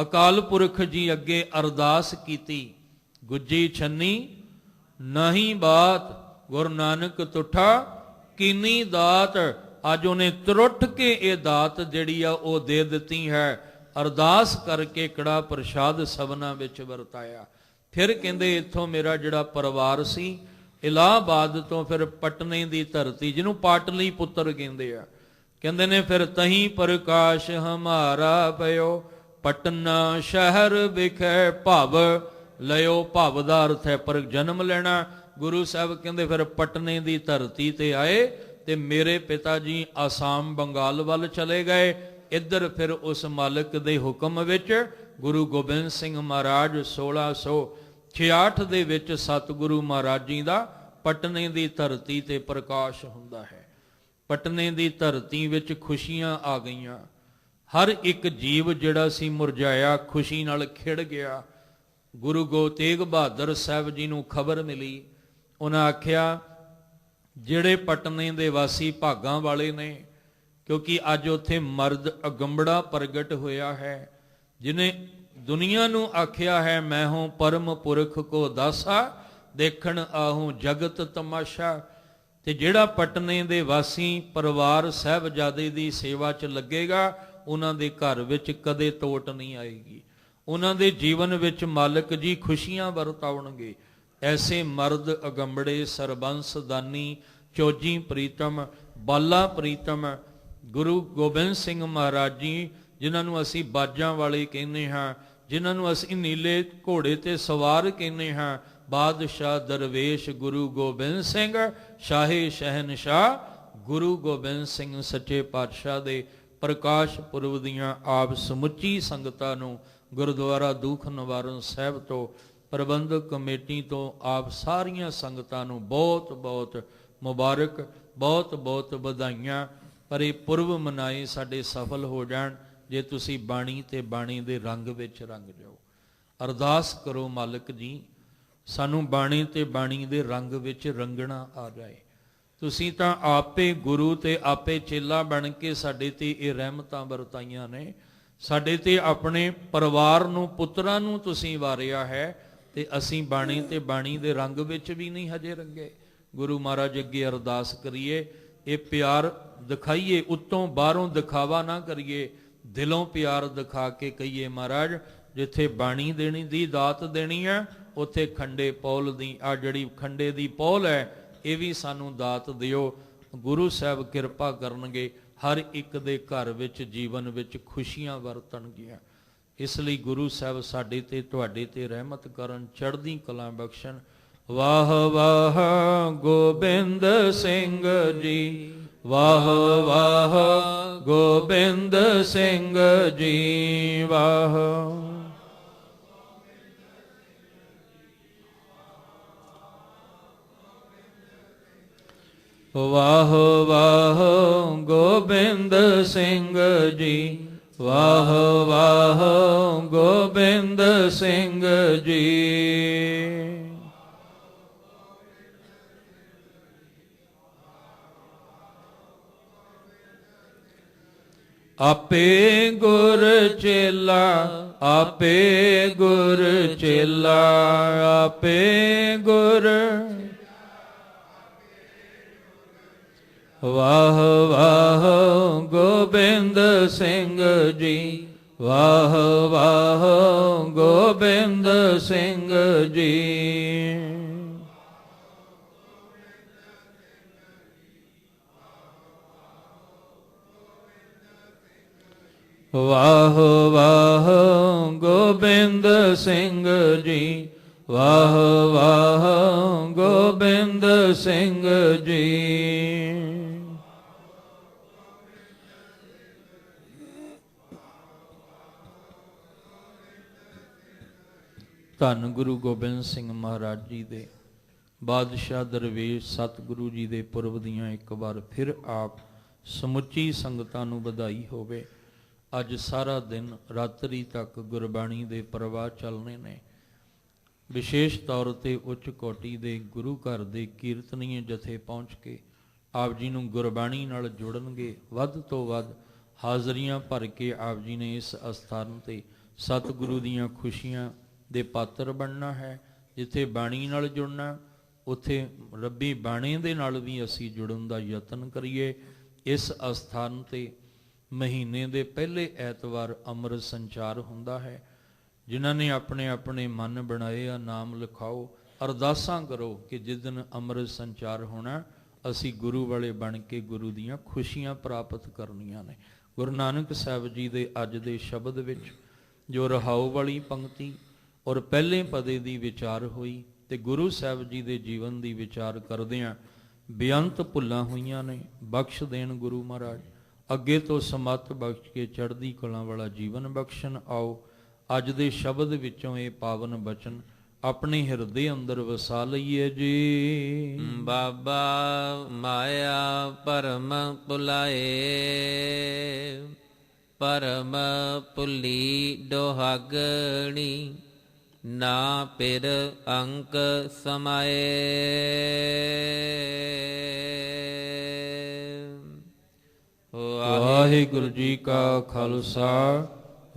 ਅਕਾਲ ਪੁਰਖ ਜੀ ਅੱਗੇ ਅਰਦਾਸ ਕੀਤੀ, ਗੁੱਜੀ ਛੰਨੀ ਨਹੀਂ ਬਾਤ, ਗੁਰੂ ਨਾਨਕ ਤੁਠਾ ਕੀਨੀ ਦਾਤ। ਅੱਜ ਉਹਨੇ ਤਰੁੱਠ ਕੇ ਇਹ ਦਾਤ ਜਿਹੜੀ ਆ ਉਹ ਦੇ ਦਿੱਤੀ ਹੈ। ਅਰਦਾਸ ਕਰਕੇ ਕੜਾ ਪ੍ਰਸ਼ਾਦ ਸਭਨਾਂ ਵਿੱਚ ਵਰਤਾਇਆ। ਫਿਰ ਕਹਿੰਦੇ ਇੱਥੋਂ ਮੇਰਾ ਜਿਹੜਾ ਪਰਿਵਾਰ ਸੀ, ਇਲਾਹਾਬਾਦ ਤੋਂ ਫਿਰ ਪਟਨੇ ਦੀ ਧਰਤੀ, ਜਿਹਨੂੰ ਪਾਟਲੀ ਪੁੱਤਰ ਕਹਿੰਦੇ ਆ, ਕਹਿੰਦੇ ਨੇ ਫਿਰ ਤਹੀਂ ਪ੍ਰਕਾਸ਼ ਹਮਾਰਾ ਪਇਓ, ਪਟਨਾ ਸ਼ਹਿਰ ਵਿਖੇ ਭਵ ਲਿਓ। ਭਵ ਦਾ ਅਰਥ ਹੈ ਪਰ ਜਨਮ ਲੈਣਾ। ਗੁਰੂ ਸਾਹਿਬ ਕਹਿੰਦੇ ਫਿਰ ਪਟਨੇ ਦੀ ਧਰਤੀ ਤੇ ਆਏ ਤੇ ਮੇਰੇ ਪਿਤਾ ਜੀ ਆਸਾਮ ਬੰਗਾਲ ਵੱਲ ਚਲੇ ਗਏ। ਇੱਧਰ ਫਿਰ ਉਸ ਮਾਲਕ ਦੇ ਹੁਕਮ ਵਿੱਚ ਗੁਰੂ ਗੋਬਿੰਦ ਸਿੰਘ ਮਹਾਰਾਜ 1666 ਦੇ ਵਿੱਚ ਸਤਿਗੁਰੂ ਮਹਾਰਾਜ ਜੀ ਦਾ ਪਟਨੇ ਦੀ ਧਰਤੀ ਤੇ ਪ੍ਰਕਾਸ਼ ਹੁੰਦਾ ਹੈ। ਪਟਨੇ ਦੀ ਧਰਤੀ ਵਿੱਚ ਖੁਸ਼ੀਆਂ ਆ ਗਈਆਂ। ਹਰ ਇੱਕ ਜੀਵ ਜਿਹੜਾ ਸੀ ਮੁਰਝਾਇਆ ਖੁਸ਼ੀ ਨਾਲ ਖਿੜ ਗਿਆ। ਗੁਰੂ ਗੋਬਿੰਦ ਤੇਗ ਬਹਾਦਰ ਸਾਹਿਬ ਜੀ ਨੂੰ ਖਬਰ ਮਿਲੀ। ਉਹਨਾਂ ਆਖਿਆ ਜਿਹੜੇ ਪਟਨੇ ਦੇ ਵਾਸੀ ਭਾਗਾਂ ਵਾਲੇ ਨੇ, ਕਿਉਂਕਿ ਅੱਜ ਉੱਥੇ ਮਰਦ ਅਗੰਬੜਾ ਪ੍ਰਗਟ ਹੋਇਆ ਹੈ, ਜਿਹਨੇ ਦੁਨੀਆ ਨੂੰ ਆਖਿਆ ਹੈ ਮੈਂ ਹੂੰ ਪਰਮ ਪੁਰਖ ਕੋ ਦਾਸਾ, ਦੇਖਣ ਆਹੂੰ ਜਗਤ ਤਮਾਸ਼ਾ। ਤੇ ਜਿਹੜਾ ਪਟਨੇ ਦੇ ਵਾਸੀ ਪਰਿਵਾਰ ਸਾਹਿਬਜ਼ਾਦੇ ਦੀ ਸੇਵਾ 'ਚ ਲੱਗੇਗਾ, ਉਹਨਾਂ ਦੇ ਘਰ ਵਿੱਚ ਕਦੇ ਤੋਟ ਨਹੀਂ ਆਏਗੀ। ਉਹਨਾਂ ਦੇ ਜੀਵਨ ਵਿੱਚ ਮਾਲਕ ਜੀ ਖੁਸ਼ੀਆਂ ਵਰਤਾਉਣਗੇ। ਐਸੇ ਮਰਦ ਅਗੰਬੜੇ ਸਰਬੰਸ ਦਾਨੀ ਚੋਜੀ ਪ੍ਰੀਤਮ ਬਾਲਾ ਪ੍ਰੀਤਮ ਗੁਰੂ ਗੋਬਿੰਦ ਸਿੰਘ ਮਹਾਰਾਜ ਜੀ, ਜਿਨ੍ਹਾਂ ਨੂੰ ਅਸੀਂ ਬਾਜਾਂ ਵਾਲੇ ਕਹਿੰਦੇ ਹਾਂ, ਜਿਨ੍ਹਾਂ ਨੂੰ ਅਸੀਂ ਨੀਲੇ ਘੋੜੇ ਤੇ ਸਵਾਰ ਕਹਿੰਦੇ ਹਾਂ, ਬਾਦਸ਼ਾਹ ਦਰਵੇਸ਼ ਗੁਰੂ ਗੋਬਿੰਦ ਸਿੰਘ, ਸ਼ਾਹੇ ਸ਼ਹਿਨਸ਼ਾਹ ਗੁਰੂ ਗੋਬਿੰਦ ਸਿੰਘ ਸੱਚੇ ਪਾਤਸ਼ਾਹ ਦੇ ਪ੍ਰਕਾਸ਼ ਪੁਰਬ ਦੀਆਂ ਆਪ ਸਮੁੱਚੀ ਸੰਗਤਾਂ ਨੂੰ ਗੁਰਦੁਆਰਾ ਦੂਖ ਨਿਵਾਰਨ ਸਾਹਿਬ ਤੋਂ, ਪ੍ਰਬੰਧਕ ਕਮੇਟੀ ਤੋਂ ਆਪ ਸਾਰੀਆਂ ਸੰਗਤਾਂ ਨੂੰ ਬਹੁਤ ਬਹੁਤ ਮੁਬਾਰਕ, ਬਹੁਤ ਬਹੁਤ ਵਧਾਈਆਂ। ਪਰ ਇਹ ਪੁਰਬ ਮਨਾਏ ਸਾਡੇ ਸਫਲ ਹੋ ਜਾਣ ਜੇ ਤੁਸੀਂ ਬਾਣੀ ਤੇ ਬਾਣੀ ਦੇ ਰੰਗ ਵਿੱਚ ਰੰਗ ਜਾਓ। ਅਰਦਾਸ ਕਰੋ ਮਾਲਕ ਜੀ ਸਾਨੂੰ ਬਾਣੀ ਤੇ ਬਾਣੀ ਦੇ ਰੰਗ ਵਿੱਚ ਰੰਗਣਾ ਆ ਜਾਏ। ਤੁਸੀਂ ਤਾਂ ਆਪੇ ਗੁਰੂ ਤੇ ਆਪੇ ਚੇਲਾ ਬਣ ਕੇ ਸਾਡੇ ਤੇ ਇਹ ਰਹਿਮਤਾਂ ਵਰਤਾਈਆਂ ਨੇ। ਸਾਡੇ ਤੇ ਆਪਣੇ ਪਰਿਵਾਰ ਨੂੰ, ਪੁੱਤਰਾਂ ਨੂੰ ਤੁਸੀਂ ਵਾਰਿਆ ਹੈ, ਤੇ ਅਸੀਂ ਬਾਣੀ ਤੇ ਬਾਣੀ ਦੇ ਰੰਗ ਵਿੱਚ ਵੀ ਨਹੀਂ ਹਜੇ ਰੰਗੇ। ਗੁਰੂ ਮਹਾਰਾਜ ਅੱਗੇ ਅਰਦਾਸ ਕਰੀਏ, ਇਹ ਪਿਆਰ ਦਿਖਾਈਏ, ਉੱਤੋਂ ਬਾਹਰੋਂ ਦਿਖਾਵਾ ਨਾ ਕਰੀਏ, ਦਿਲੋਂ ਪਿਆਰ ਦਿਖਾ ਕੇ ਕਹੀਏ ਮਹਾਰਾਜ ਜਿੱਥੇ ਬਾਣੀ ਦੇਣੀ ਦੀ ਦਾਤ ਦੇਣੀ ਹੈ, ਉੱਥੇ ਖੰਡੇ ਪੌਲ ਦੀ ਆ ਜਿਹੜੀ ਖੰਡੇ ਦੀ ਪੌਲ ਹੈ, ਇਹ ਵੀ ਸਾਨੂੰ ਦਾਤ ਦਿਓ। ਗੁਰੂ ਸਾਹਿਬ ਕਿਰਪਾ ਕਰਨਗੇ, ਹਰ ਇੱਕ ਦੇ ਘਰ ਵਿੱਚ ਜੀਵਨ ਵਿੱਚ ਖੁਸ਼ੀਆਂ ਵਰਤਣਗੀਆਂ। ਇਸ ਲਈ ਗੁਰੂ ਸਾਹਿਬ ਸਾਡੇ ਤੇ ਤੁਹਾਡੇ ਤੇ ਰਹਿਮਤ ਕਰਨ, ਚੜ੍ਹਦੀ ਕਲਾ ਬਖਸ਼ਣ। ਵਾਹ ਵਾਹ ਗੋਬਿੰਦ ਸਿੰਘ ਜੀ, ਵਾਹ ਵਾਹ ਗੋਬਿੰਦ ਸਿੰਘ ਜੀ, ਵਾਹ ਵਾਹ ਵਾਹ ਗੋਬਿੰਦ ਸਿੰਘ ਜੀ, ਵਾਹ ਵਾਹ ਗੋਬਿੰਦ ਸਿੰਘ ਜੀ। ਆਪੇ ਗੁਰ ਚੇਲਾ, ਆਪੇ ਗੁਰ ਚੇਲਾ, ਆਪੇ ਗੁਰ। ਵਾਹ ਵਾਹ ਗੋਬਿੰਦ ਸਿੰਘ ਜੀ, ਵਾਹ ਵਾਹ ਗੋਬਿੰਦ ਸਿੰਘ ਜੀ। ਵਾਹ ਵਾਹ ਗੋਬਿੰਦ ਸਿੰਘ ਜੀ, ਵਾਹ ਵਾਹ ਗੋਬਿੰਦ ਸਿੰਘ ਜੀ। ਧੰਨ ਗੁਰੂ ਗੋਬਿੰਦ ਸਿੰਘ ਮਹਾਰਾਜ ਜੀ ਦੇ ਬਾਦਸ਼ਾਹ ਦਰਵੇਸ਼ ਸਤਿਗੁਰੂ ਜੀ ਦੇ ਪੁਰਬ ਦੀਆਂ ਇੱਕ ਵਾਰ ਫਿਰ ਆਪ ਸਮੁੱਚੀ ਸੰਗਤਾਂ ਨੂੰ ਵਧਾਈ ਹੋਵੇ। ਅੱਜ ਸਾਰਾ ਦਿਨ ਰਾਤਰੀ ਤੱਕ ਗੁਰਬਾਣੀ ਦੇ ਪ੍ਰਵਾਹ ਚੱਲਣੇ ਨੇ। ਵਿਸ਼ੇਸ਼ ਤੌਰ ਤੇ ਉੱਚ ਕੋਟੀ ਦੇ ਗੁਰੂ ਘਰ ਦੇ ਕੀਰਤਨੀਏ ਜਥੇ ਪਹੁੰਚ ਕੇ ਆਪ ਜੀ ਨੂੰ ਗੁਰਬਾਣੀ ਨਾਲ ਜੋੜਨਗੇ। ਵੱਧ ਤੋਂ ਵੱਧ ਹਾਜ਼ਰੀਆਂ ਭਰ ਕੇ ਆਪ ਜੀ ਨੇ ਇਸ ਅਸਥਾਨ ਤੇ ਸਤਿਗੁਰੂ ਦੀਆਂ ਖੁਸ਼ੀਆਂ ਦੇ ਪਾਤਰ ਬਣਨਾ ਹੈ। ਜਿੱਥੇ ਬਾਣੀ ਨਾਲ ਜੁੜਨਾ, ਉੱਥੇ ਰੱਬੀ ਬਾਣੀ ਦੇ ਨਾਲ ਵੀ ਅਸੀਂ ਜੁੜਨ ਦਾ ਯਤਨ ਕਰੀਏ। ਇਸ ਅਸਥਾਨ 'ਤੇ ਮਹੀਨੇ ਦੇ ਪਹਿਲੇ ਐਤਵਾਰ ਅੰਮ੍ਰਿਤ ਸੰਚਾਰ ਹੁੰਦਾ ਹੈ। ਜਿਨ੍ਹਾਂ ਨੇ ਆਪਣੇ ਆਪਣੇ ਮਨ ਬਣਾਏ ਆ, ਨਾਮ ਲਿਖਾਓ, ਅਰਦਾਸਾਂ ਕਰੋ ਕਿ ਜਿਸ ਦਿਨ ਅੰਮ੍ਰਿਤ ਸੰਚਾਰ ਹੋਣਾ ਅਸੀਂ ਗੁਰੂ ਵਾਲੇ ਬਣ ਕੇ ਗੁਰੂ ਦੀਆਂ ਖੁਸ਼ੀਆਂ ਪ੍ਰਾਪਤ ਕਰਨੀਆਂ ਨੇ। ਗੁਰੂ ਨਾਨਕ ਸਾਹਿਬ ਜੀ ਦੇ ਅੱਜ ਦੇ ਸ਼ਬਦ ਵਿੱਚ ਜੋ ਰਹਾਉ ਵਾਲੀ ਪੰਕਤੀ ਔਰ ਪਹਿਲੇ ਪਦੇ ਦੀ ਵਿਚਾਰ ਹੋਈ ਤੇ ਗੁਰੂ ਸਾਹਿਬ ਜੀ ਦੇ ਜੀਵਨ ਦੀ ਵਿਚਾਰ ਕਰਦਿਆਂ ਬੇਅੰਤ ਭੁੱਲਾਂ ਹੋਈਆਂ ਨੇ। ਬਖਸ਼ ਦੇਣ ਗੁਰੂ ਮਹਾਰਾਜ, ਅੱਗੇ ਤੋਂ ਸਮੱਤ ਬਖਸ਼ ਕੇ ਚੜ੍ਹਦੀ ਕਲਾਂ ਵਾਲਾ ਜੀਵਨ ਬਖਸ਼ਣ। ਆਓ ਅੱਜ ਦੇ ਸ਼ਬਦ ਵਿੱਚੋਂ ਇਹ ਪਾਵਨ ਬਚਨ ਆਪਣੇ ਹਿਰਦੇ ਅੰਦਰ ਵਸਾ ਲਈਏ ਜੀ। ਬਾਬਾ ਮਾਇਆ ਭਰਮ ਭੁਲਾਏ, ਭਰਮ ਭੁੱਲੀ ਡੋਹਾਗਣੀ, ਨਾ ਪਿਰ ਅੰਕ ਸਮਾਏ। ਵਾਹਿਗੁਰੂ ਜੀ ਕਾ ਖਾਲਸਾ,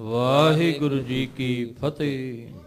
ਵਾਹਿਗੁਰੂ ਜੀ ਕੀ ਫਤਿਹ।